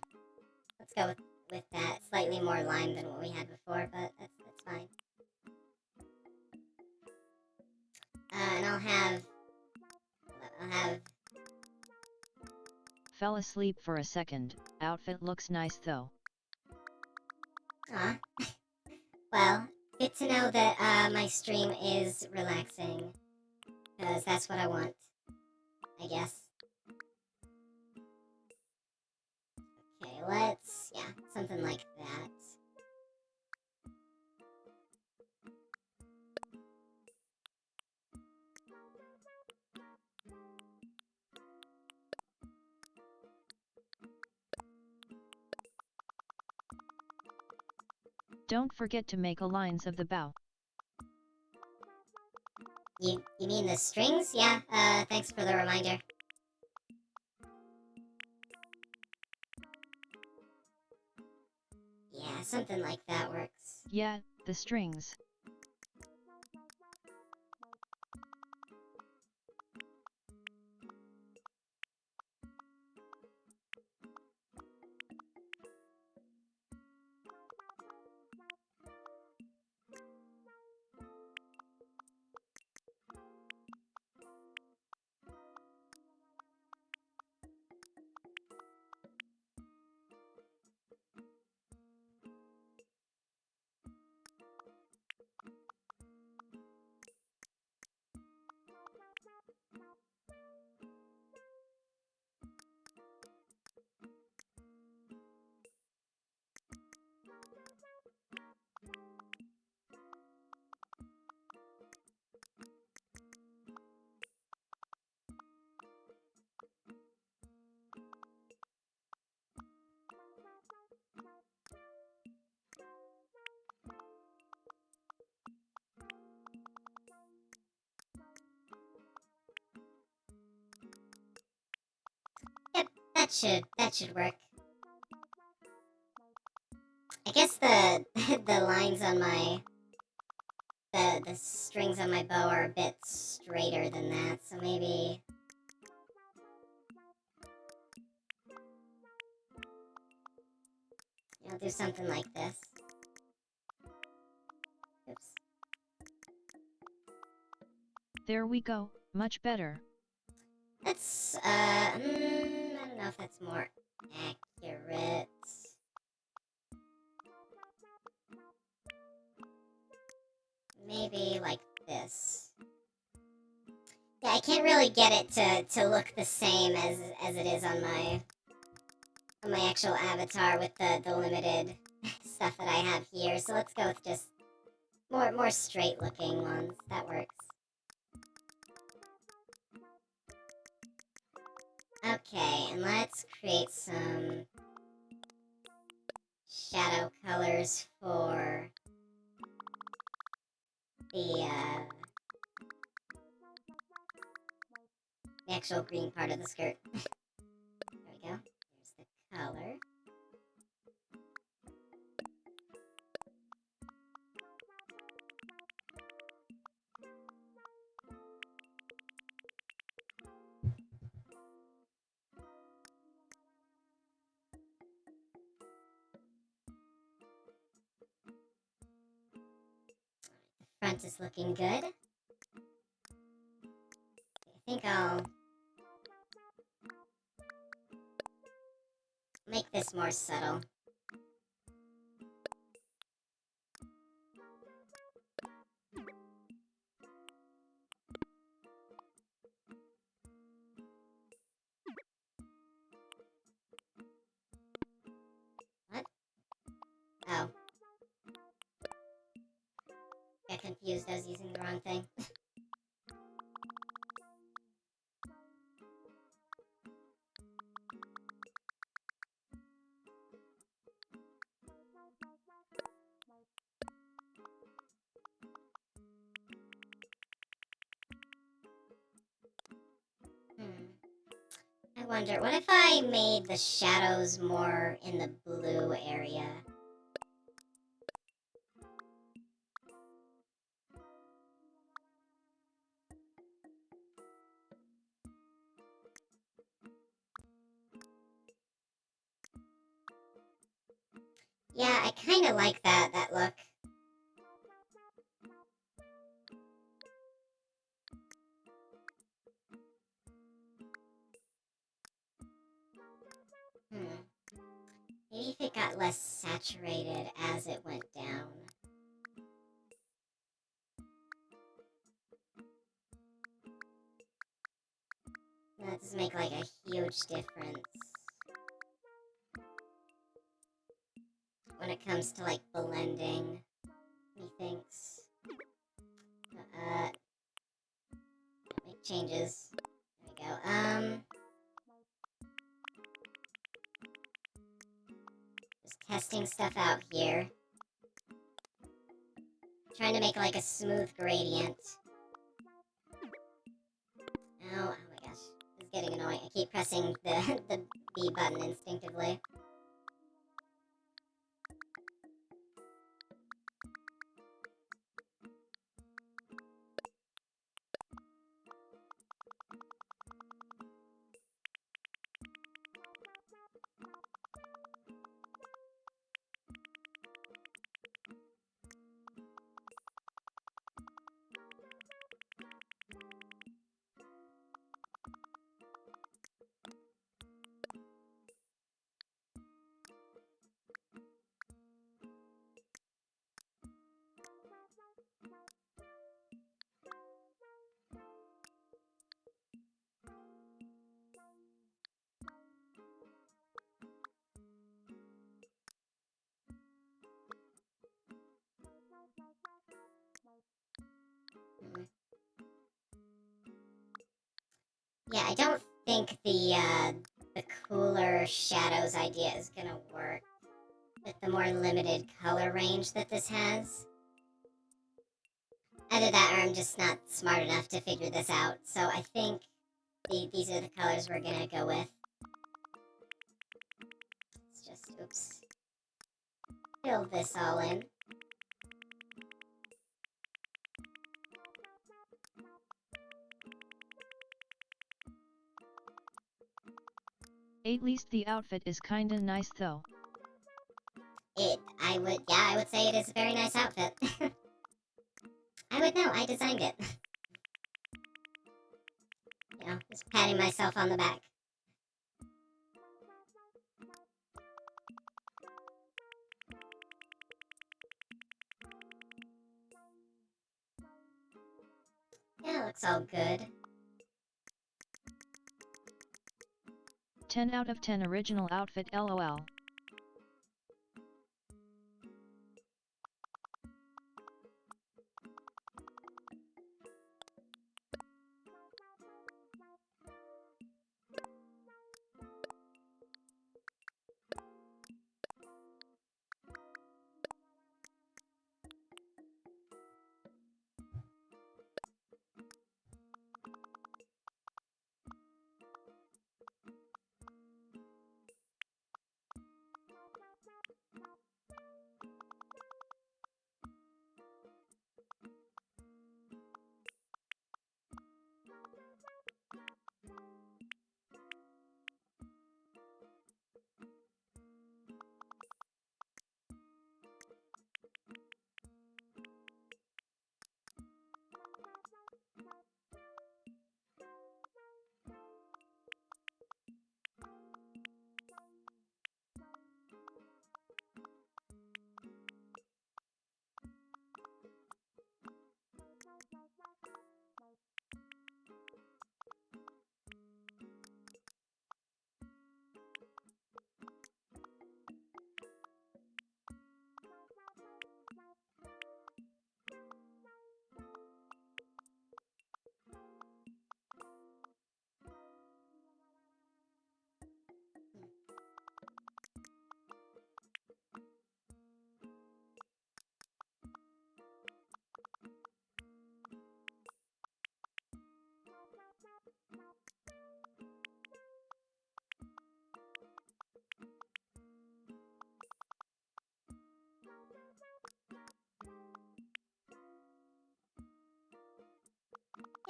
Let's go with that. Slightly more lime than what we had before, but that's fine. And I'll have... Fell asleep for a second. Outfit looks nice though. Aw. Well, good to know that my stream is relaxing. Because that's what I want, I guess. Okay, let's, yeah, something like that. Don't forget to make a lines of the bow. You mean the strings? Yeah, thanks for the reminder. Yeah, something like that works. Yeah, the strings. Yep, that should work. I guess the the lines on my the strings on my bow are a bit straighter than that, so maybe I'll do something like this. Oops. There we go, much better. That's I don't know if that's more accurate. Maybe like this. Yeah, I can't really get it to look the same as it is on my actual avatar with the limited stuff that I have here. So let's go with just more straight looking ones. That works. Okay, and let's create some shadow colors for the actual green part of the skirt. There we go. Here's the color. Front is looking good. I think I'll make this more subtle. What? Oh. Got confused, I was using the wrong thing. I wonder, what if I made the shadows more in the blue area? Yeah, I kind of like that look. Maybe if it got less saturated as it went down. That does make like a huge difference when it comes to like blending, methinks. Make changes. There we go. Just testing stuff out here. Trying to make like a smooth gradient. Oh my gosh. This is getting annoying. I keep pressing the B button instinctively. Yeah, I don't think the cooler shadows idea is gonna work with the more limited color range that this has. Either that or I'm just not smart enough to figure this out. So I think these are the colors we're gonna go with. Let's just, oops, fill this all in. At least the outfit is kinda nice though. I would say it is a very nice outfit. I would know, I designed it. You know, just patting myself on the back. Yeah, it looks all good. 10 out of 10 original outfit LOL.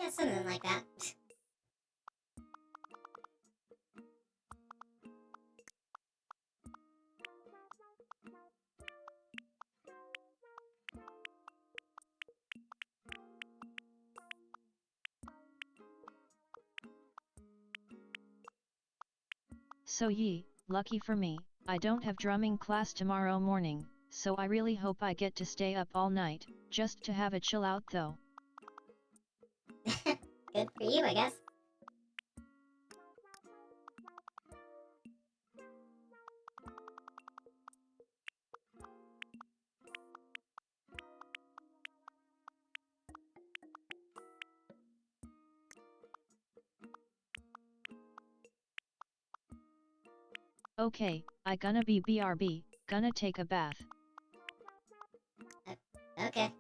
Yeah, something like that. So lucky for me, I don't have drumming class tomorrow morning, so I really hope I get to stay up all night, just to have a chill out though. Good for you, I guess. Okay, I gonna be BRB, gonna take a bath. Okay.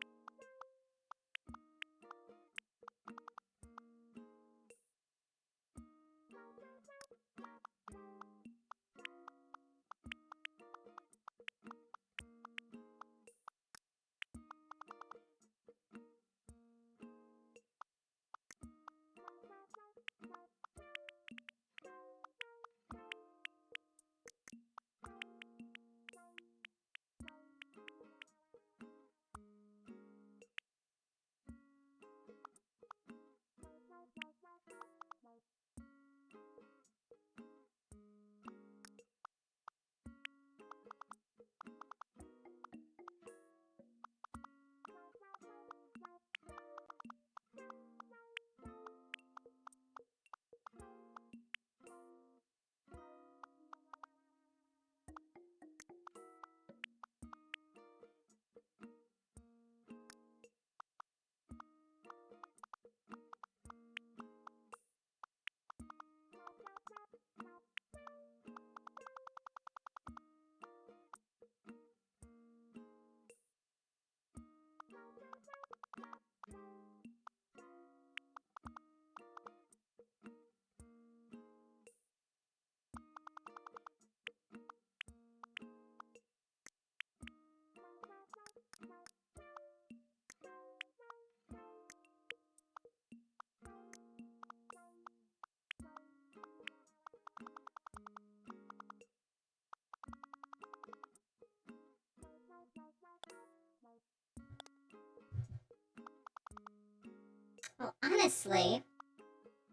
Well, honestly,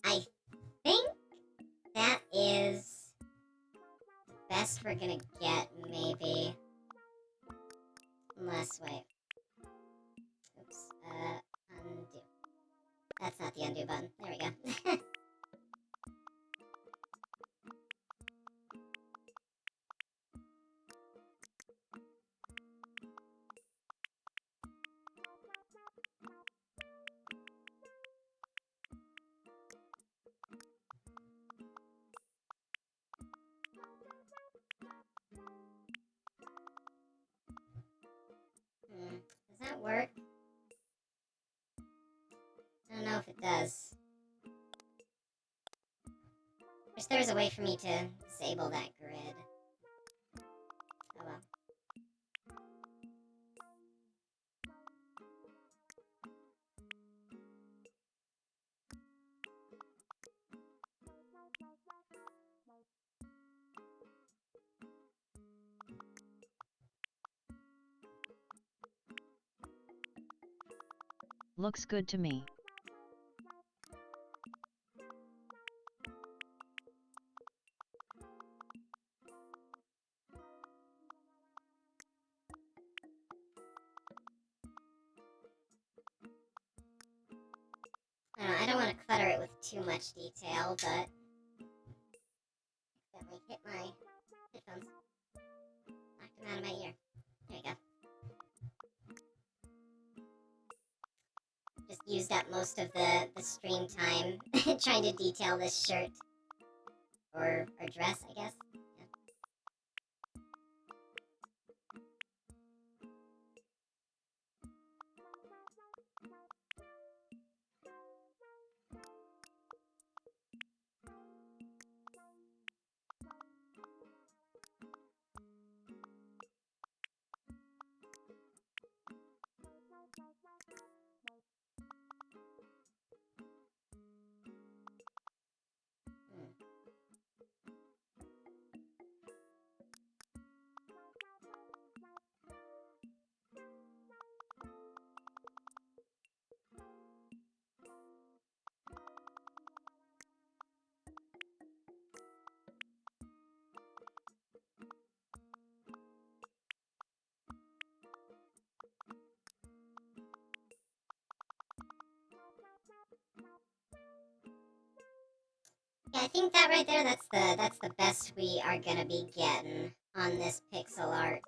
I think that is the best we're gonna get, maybe. Unless, wait. Oops. Undo. That's not the undo button. There we go. Does that work? I don't know if it does. Wish there was a way for me to disable that grid. Oh well. Looks good to me. I don't want to clutter it with too much detail, but accidentally hit my headphones. Knocked them out of my ear. There you go. Just used up most of the stream time trying to detail this shirt. Or dress, I guess. Yeah. think that right there, that's the best we are gonna be getting on this pixel art.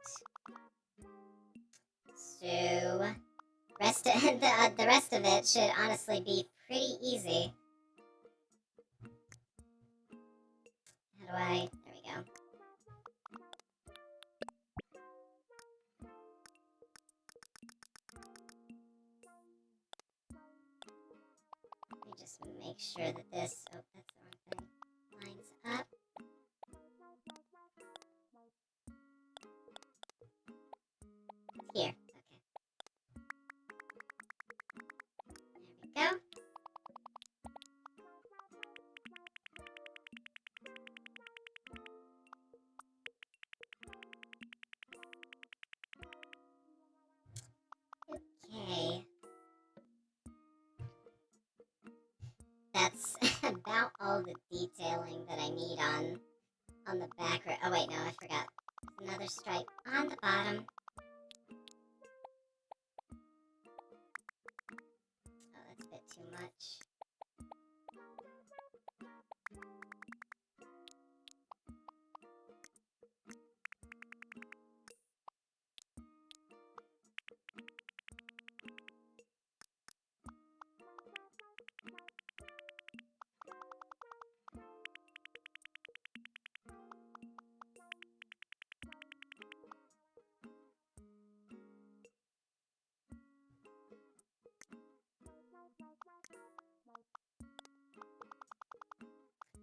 So, the rest of it should honestly be pretty easy. How do I? There we go. Let me just make sure that this. Oh, that's the wrong thing. Lines up. Here. Okay. There we go. Okay. That's about all the detailing that I need on the background. Oh wait, no, I forgot. There's another stripe on the bottom. Oh, that's a bit too much.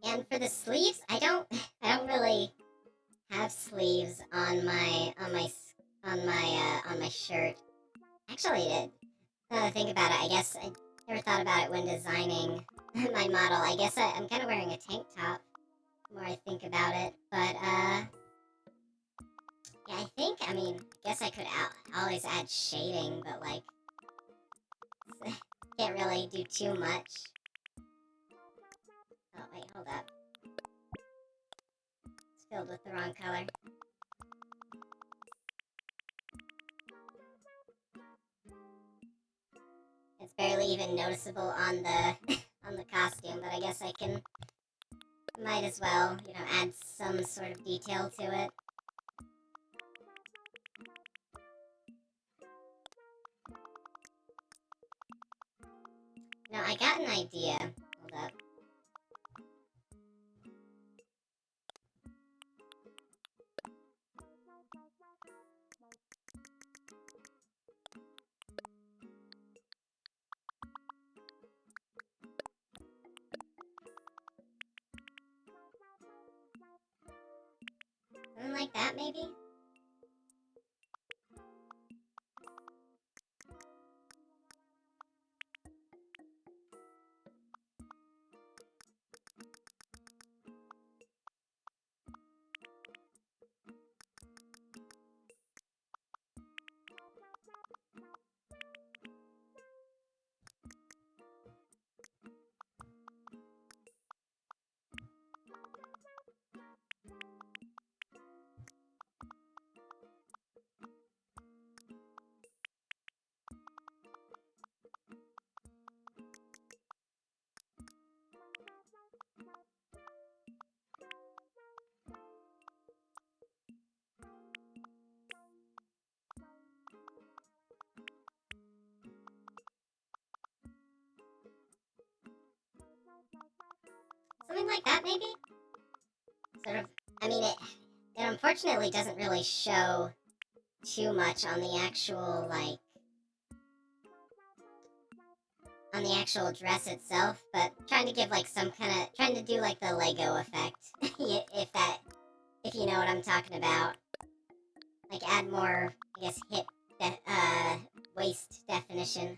And for the sleeves, I don't really have sleeves on my shirt. Actually, now that I think about it, I guess I never thought about it when designing my model. I guess I'm kind of wearing a tank top the more I think about it. But yeah, I mean, I guess I could always add shading, but like, can't really do too much. Oh wait, hold up. It's filled with the wrong color. It's barely even noticeable on the on the costume, but I guess I might as well, you know, add some sort of detail to it. Now I got an idea. Hold up. Something like that, maybe? Something like that, maybe? Sort of, I mean, it unfortunately doesn't really show too much on the actual, like, on the actual dress itself, but trying to give, like, trying to do, like, the Lego effect, if you know what I'm talking about. Like, add more, I guess, hip, waist definition.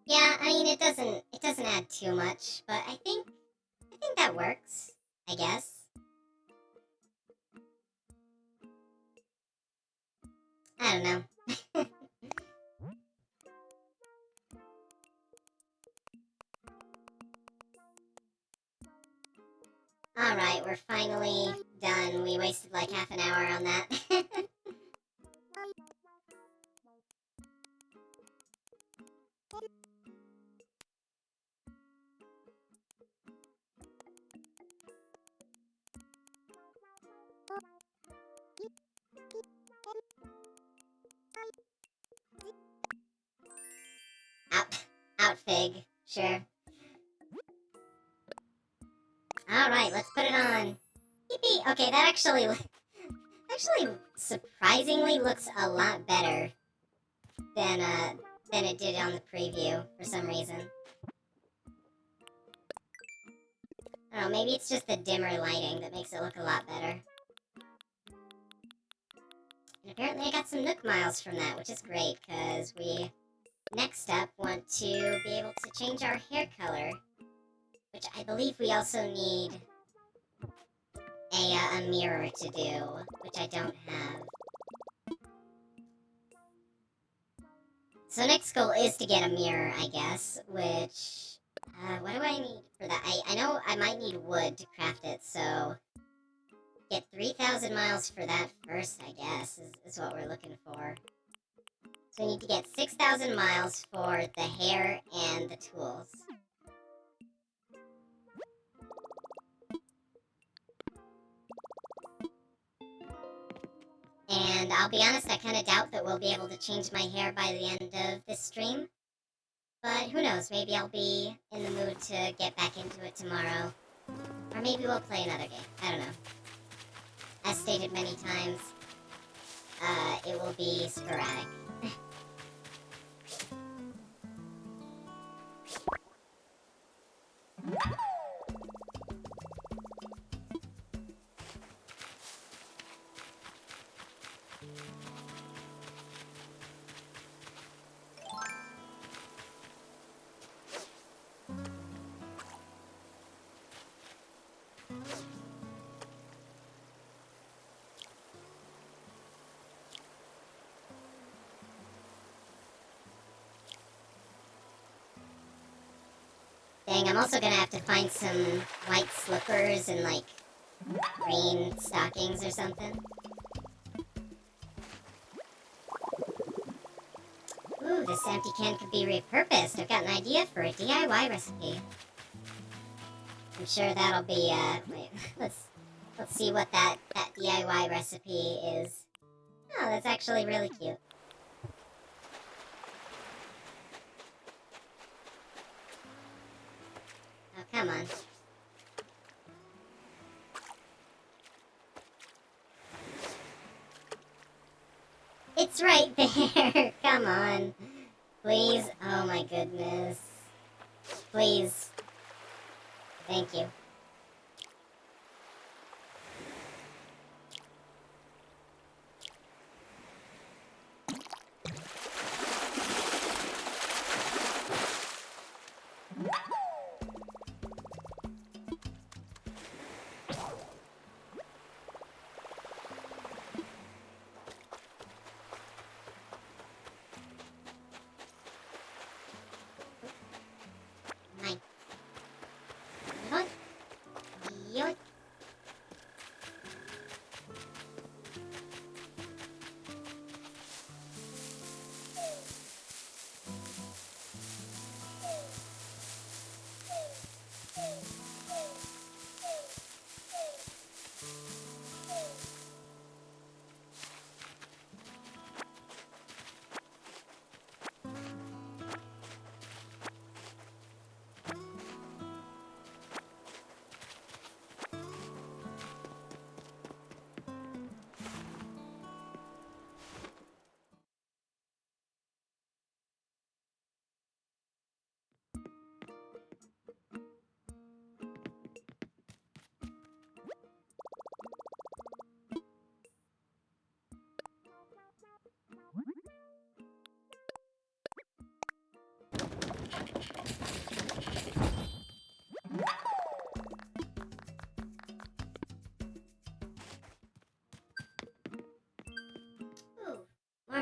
Yeah, I mean it doesn't add too much, but I think that works, I guess. I don't know. Alright, we're finally done. We wasted like half an hour on that. Out fig, sure. Alright, let's put it on. Yippee! Okay, that actually surprisingly looks a lot better than it did on the preview for some reason. I don't know, maybe it's just the dimmer lighting that makes it look a lot better. And apparently I got some Nook miles from that, which is great, because we, next up, want to be able to change our hair color, which I believe we also need a mirror to do, which I don't have. So next goal is to get a mirror, I guess, which, what do I need for that? I know I might need wood to craft it, so get 3,000 miles for that first, I guess, is what we're looking for. So we need to get 6,000 miles for the hair and the tools. And I'll be honest, I kind of doubt that we'll be able to change my hair by the end of this stream. But who knows, maybe I'll be in the mood to get back into it tomorrow. Or maybe we'll play another game. I don't know. As stated many times, it will be sporadic. Dang, I'm also gonna have to find some white slippers and, like, green stockings or something. Ooh, this empty can could be repurposed. I've got an idea for a DIY recipe. I'm sure that'll be, wait, let's see what that DIY recipe is. Oh, that's actually really cute. Oh, come on. It's right there! Come on. Please. Oh my goodness. Please. Thank you. Mine. Move on.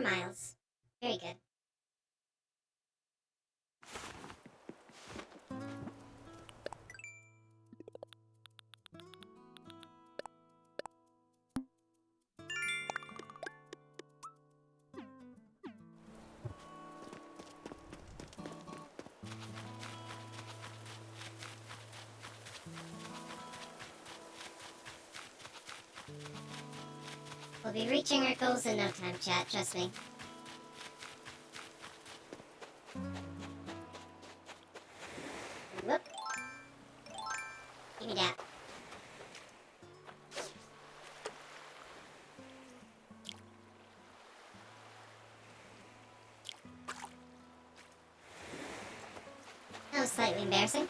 miles. Very good. We'll be reaching our goals in no time, chat, trust me. Whoop. Give me that. That was slightly embarrassing.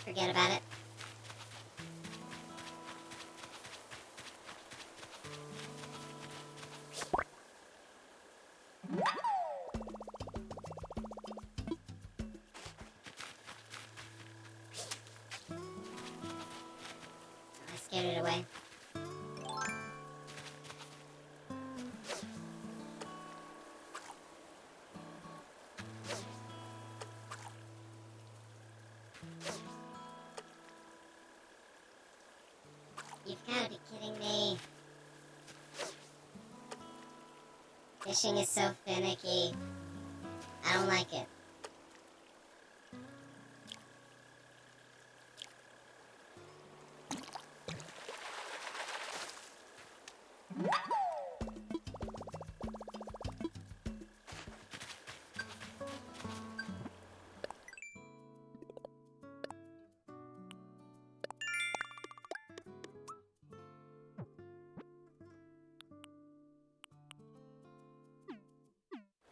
Forget about it. I scared it away. You've got to be kidding me. Fishing is so finicky. I don't like it.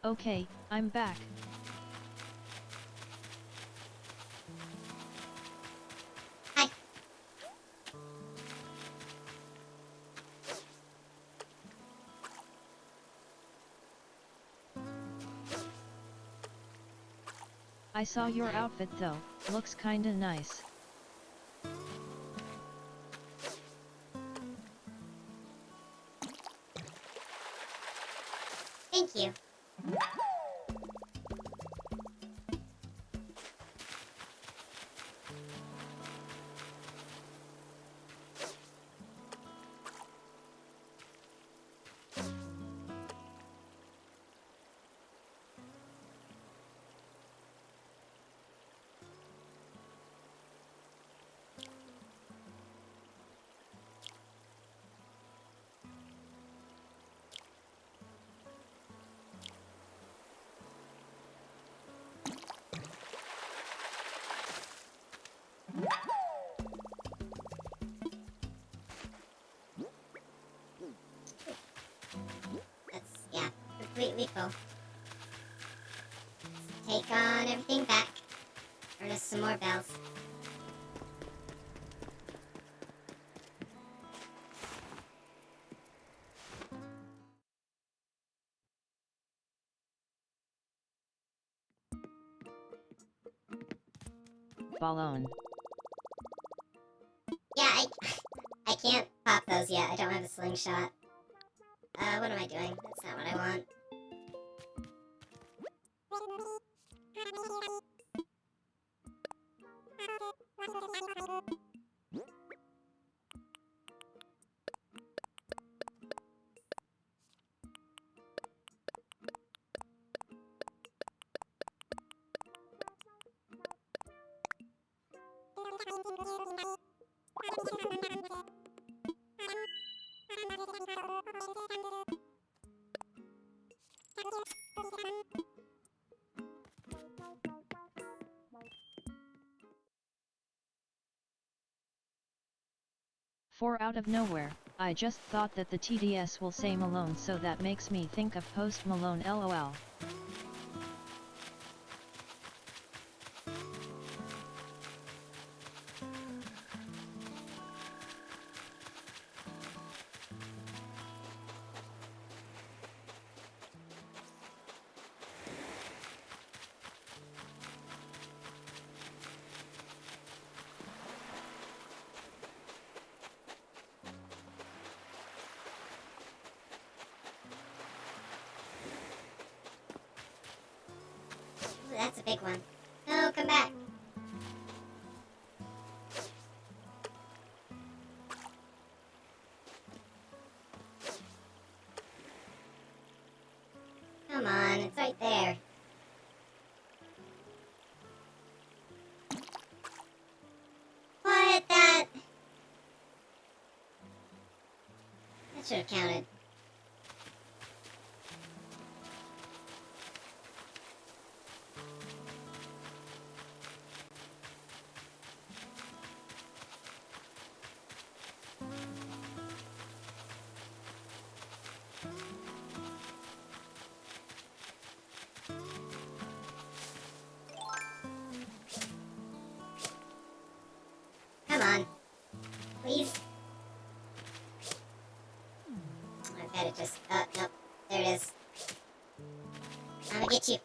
Okay, I'm back. Hi. I saw your outfit though, looks kinda nice. Thank you. That's, yeah, completely full. Take on everything back. Earn us some more bells. balloon. Yeah, I can't pop those yet. I don't have a slingshot. What am I doing? That's not what I want. 4 out of nowhere, I just thought that the TDS will say Malone, so that makes me think of Post Malone LOL. Ooh, that's a big one. No, come back. Come on, it's right there. What? That should have counted. Come on. Please. I bet it just... Oh, nope. There it is. I'm gonna get you.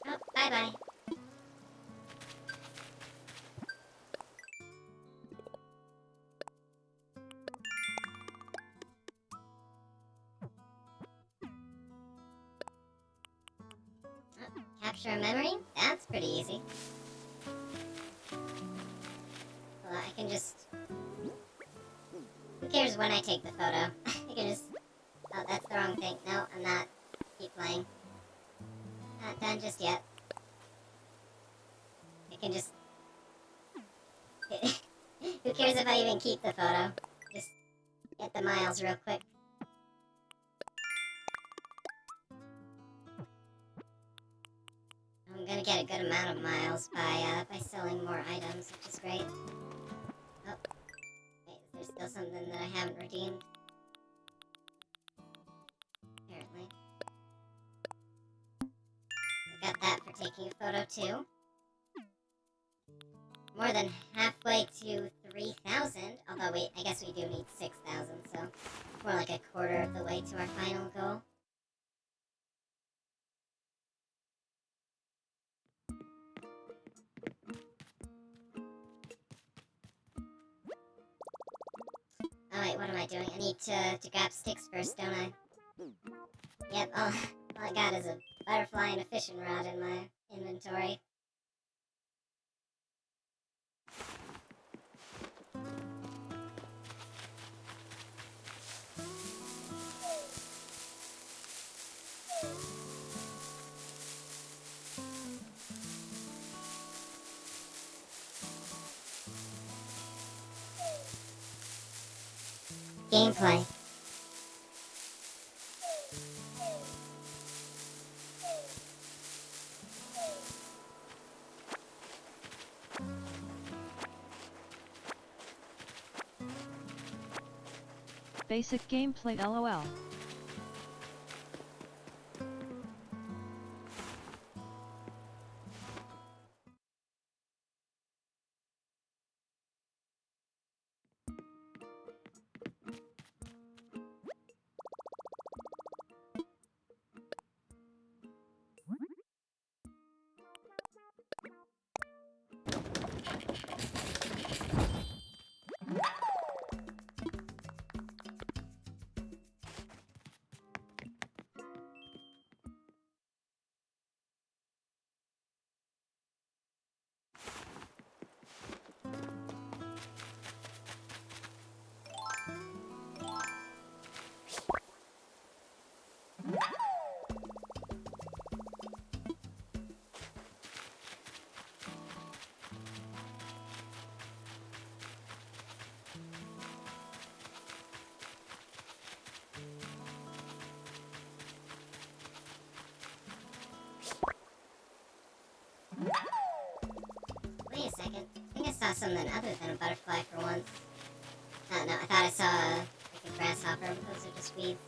Oh, bye-bye. Oh, capture a memory? That's pretty easy. Well, I can just... Who cares when I take the photo? I can just... Oh, that's the wrong thing. No, I'm not. Keep playing. Not done just yet. I can just... Who cares if I even keep the photo? Just get the miles real quick. I'm gonna get a good amount of miles by selling more items, which is great. Oh, wait, is there still something that I haven't redeemed? Apparently. I got that for taking a photo too. More than halfway to 3,000. Although, wait, I guess we do need 6,000, so more like a quarter of the way to our final goal. Oh wait, what am I doing? I need to grab sticks first, don't I? Yep, all I got is a butterfly and a fishing rod in my inventory. Gameplay. Basic gameplay LOL. saw something other than a butterfly for once. Oh no, I thought I saw like a grasshopper, but those are just weeds.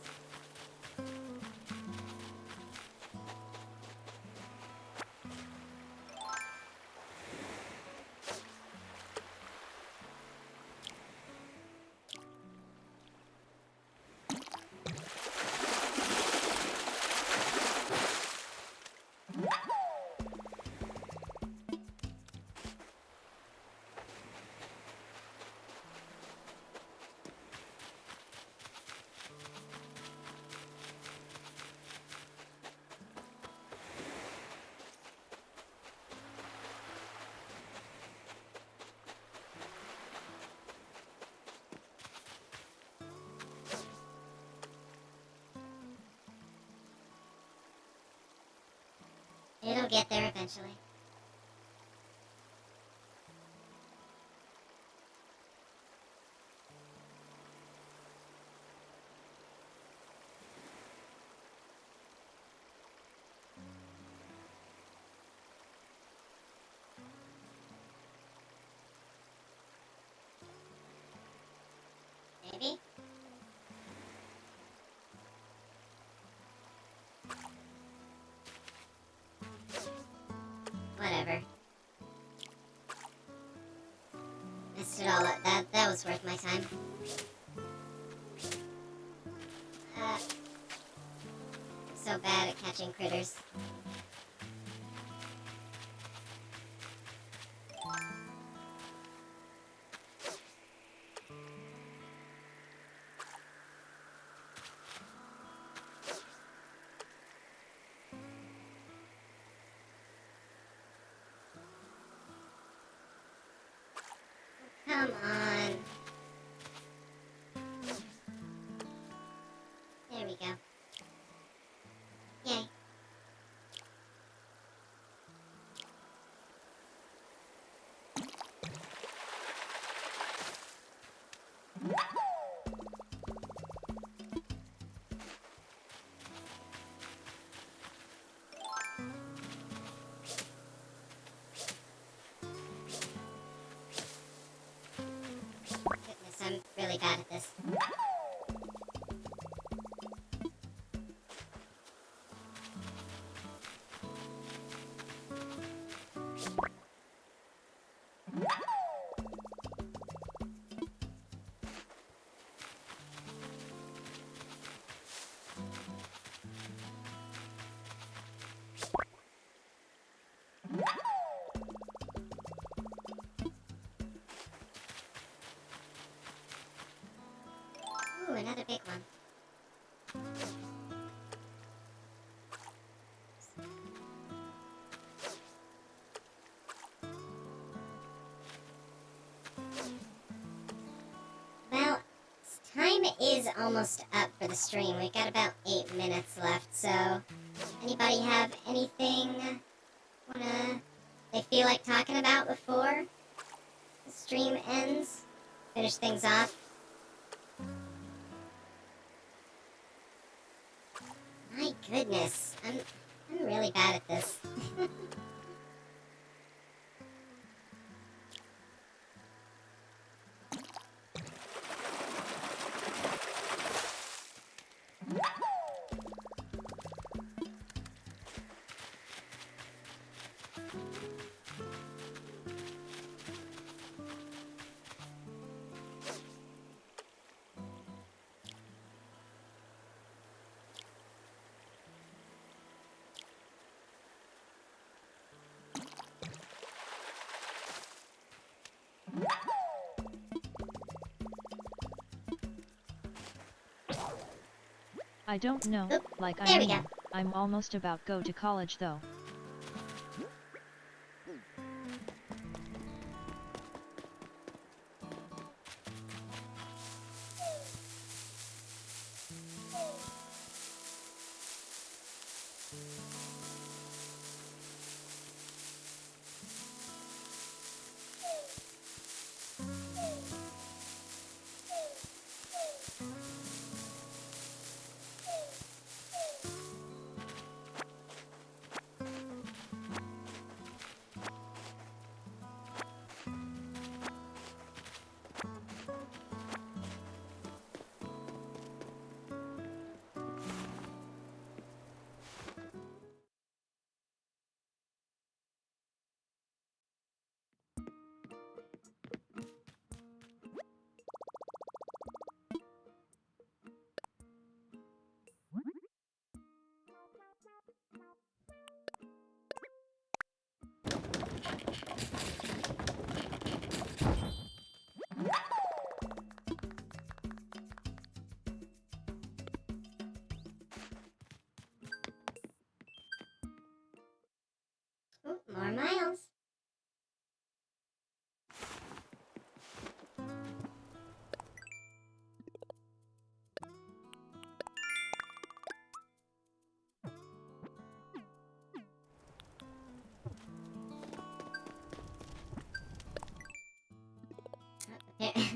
It'll get there eventually. Maybe? Whatever. Messed it all up. That was worth my time. I'm so bad at catching critters. Come on. There we go. Yay. Goodness, I'm really bad at this. Ooh, another big one. Well, time is almost up for the stream. We've got about 8 minutes left, so anybody have anything they feel like talking about before the stream ends? Finish things off. My goodness, I'm really bad at this. I don't know, Oop, like there I we go. mean, I'm almost about go to college though.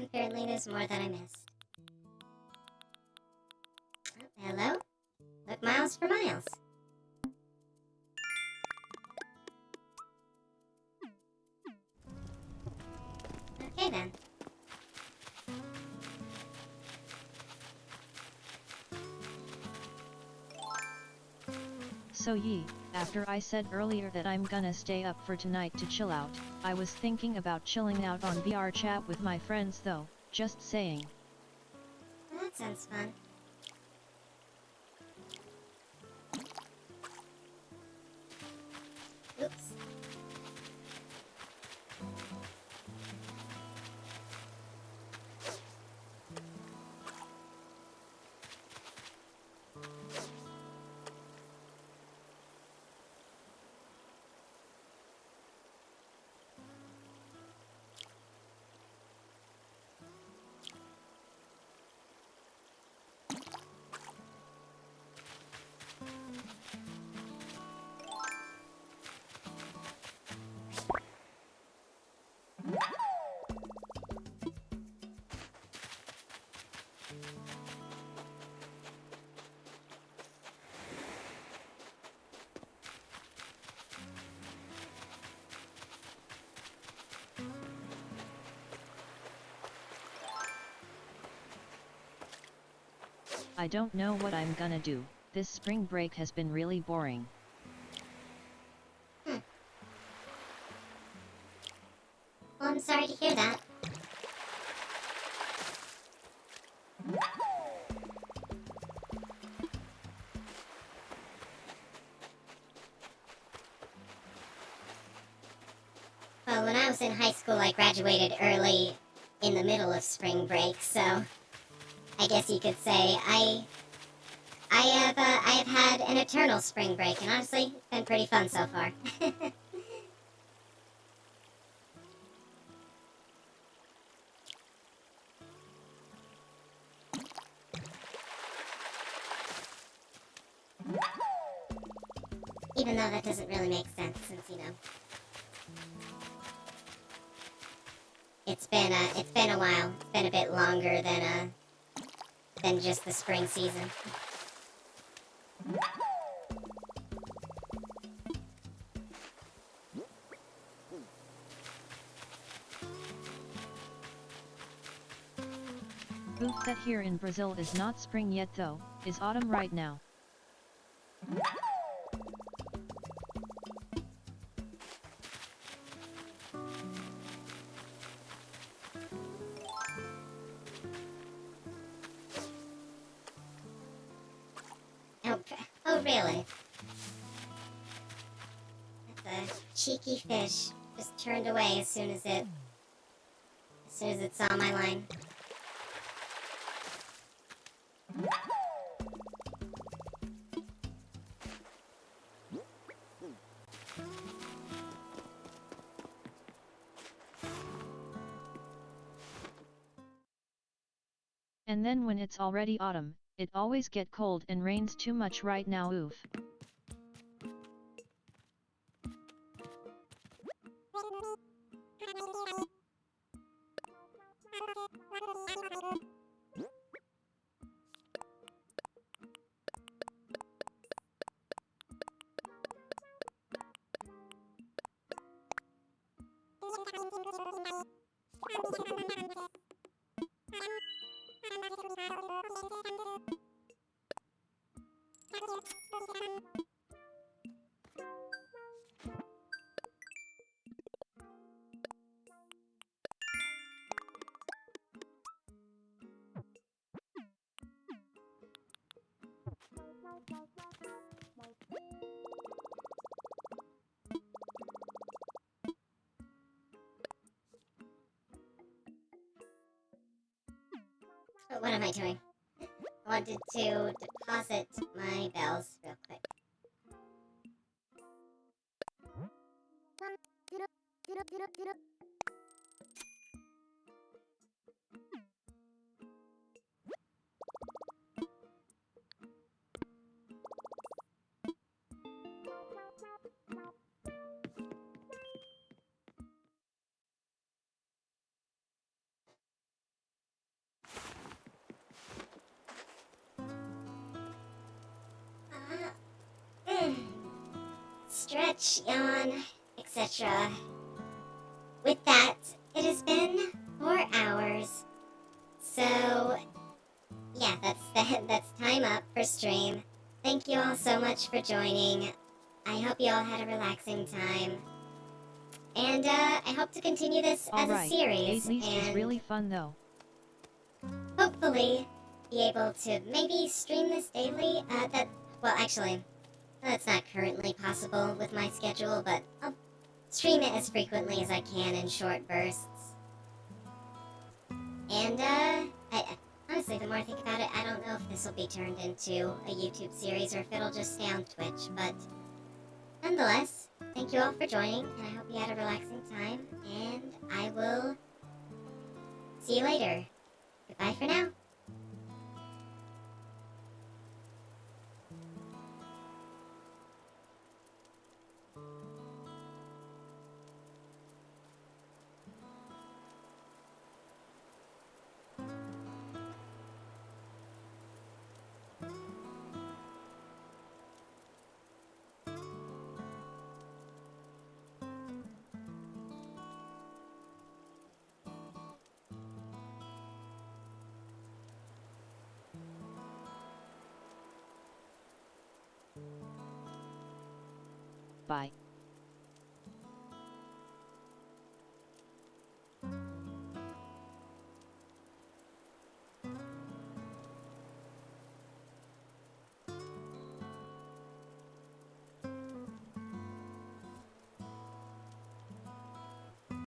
Apparently there's more that I missed. Oh, hello? Look miles for miles. Okay then. So Yi, after I said earlier that I'm gonna stay up for tonight to chill out, I was thinking about chilling out on VR chat with my friends though, just saying. That sounds fun. Oops. I don't know what I'm gonna do, this spring break has been really boring. Well, I'm sorry to hear that. Well, when I was in high school, I graduated early in the middle of spring break, so I guess you could say I have had an eternal spring break, and honestly, it's been pretty fun so far. Even though that doesn't really make sense, since it's been a while. It's been a bit longer than just the spring season. Oof, that here in Brazil is not spring yet though, is autumn right now. Oh really? That's a cheeky fish. Just turned away as soon as it saw my line. And then when it's already autumn, it always get cold and rains too much right now, oof. But what am I doing? I wanted to deposit my bells real quick. stretch, yawn, etc. With that, it has been 4 hours. So, yeah, that's time up for stream. Thank you all so much for joining. I hope you all had a relaxing time. And I hope to continue this as a series. 8 least and was really fun though. hopefully be able to maybe stream this daily. Actually, that's not currently possible with my schedule, but I'll stream it as frequently as I can in short bursts. And honestly, the more I think about it, I don't know if this will be turned into a YouTube series or if it'll just stay on Twitch, but nonetheless, thank you all for joining, and I hope you had a relaxing time, and I will see you later. Goodbye for now. Bye.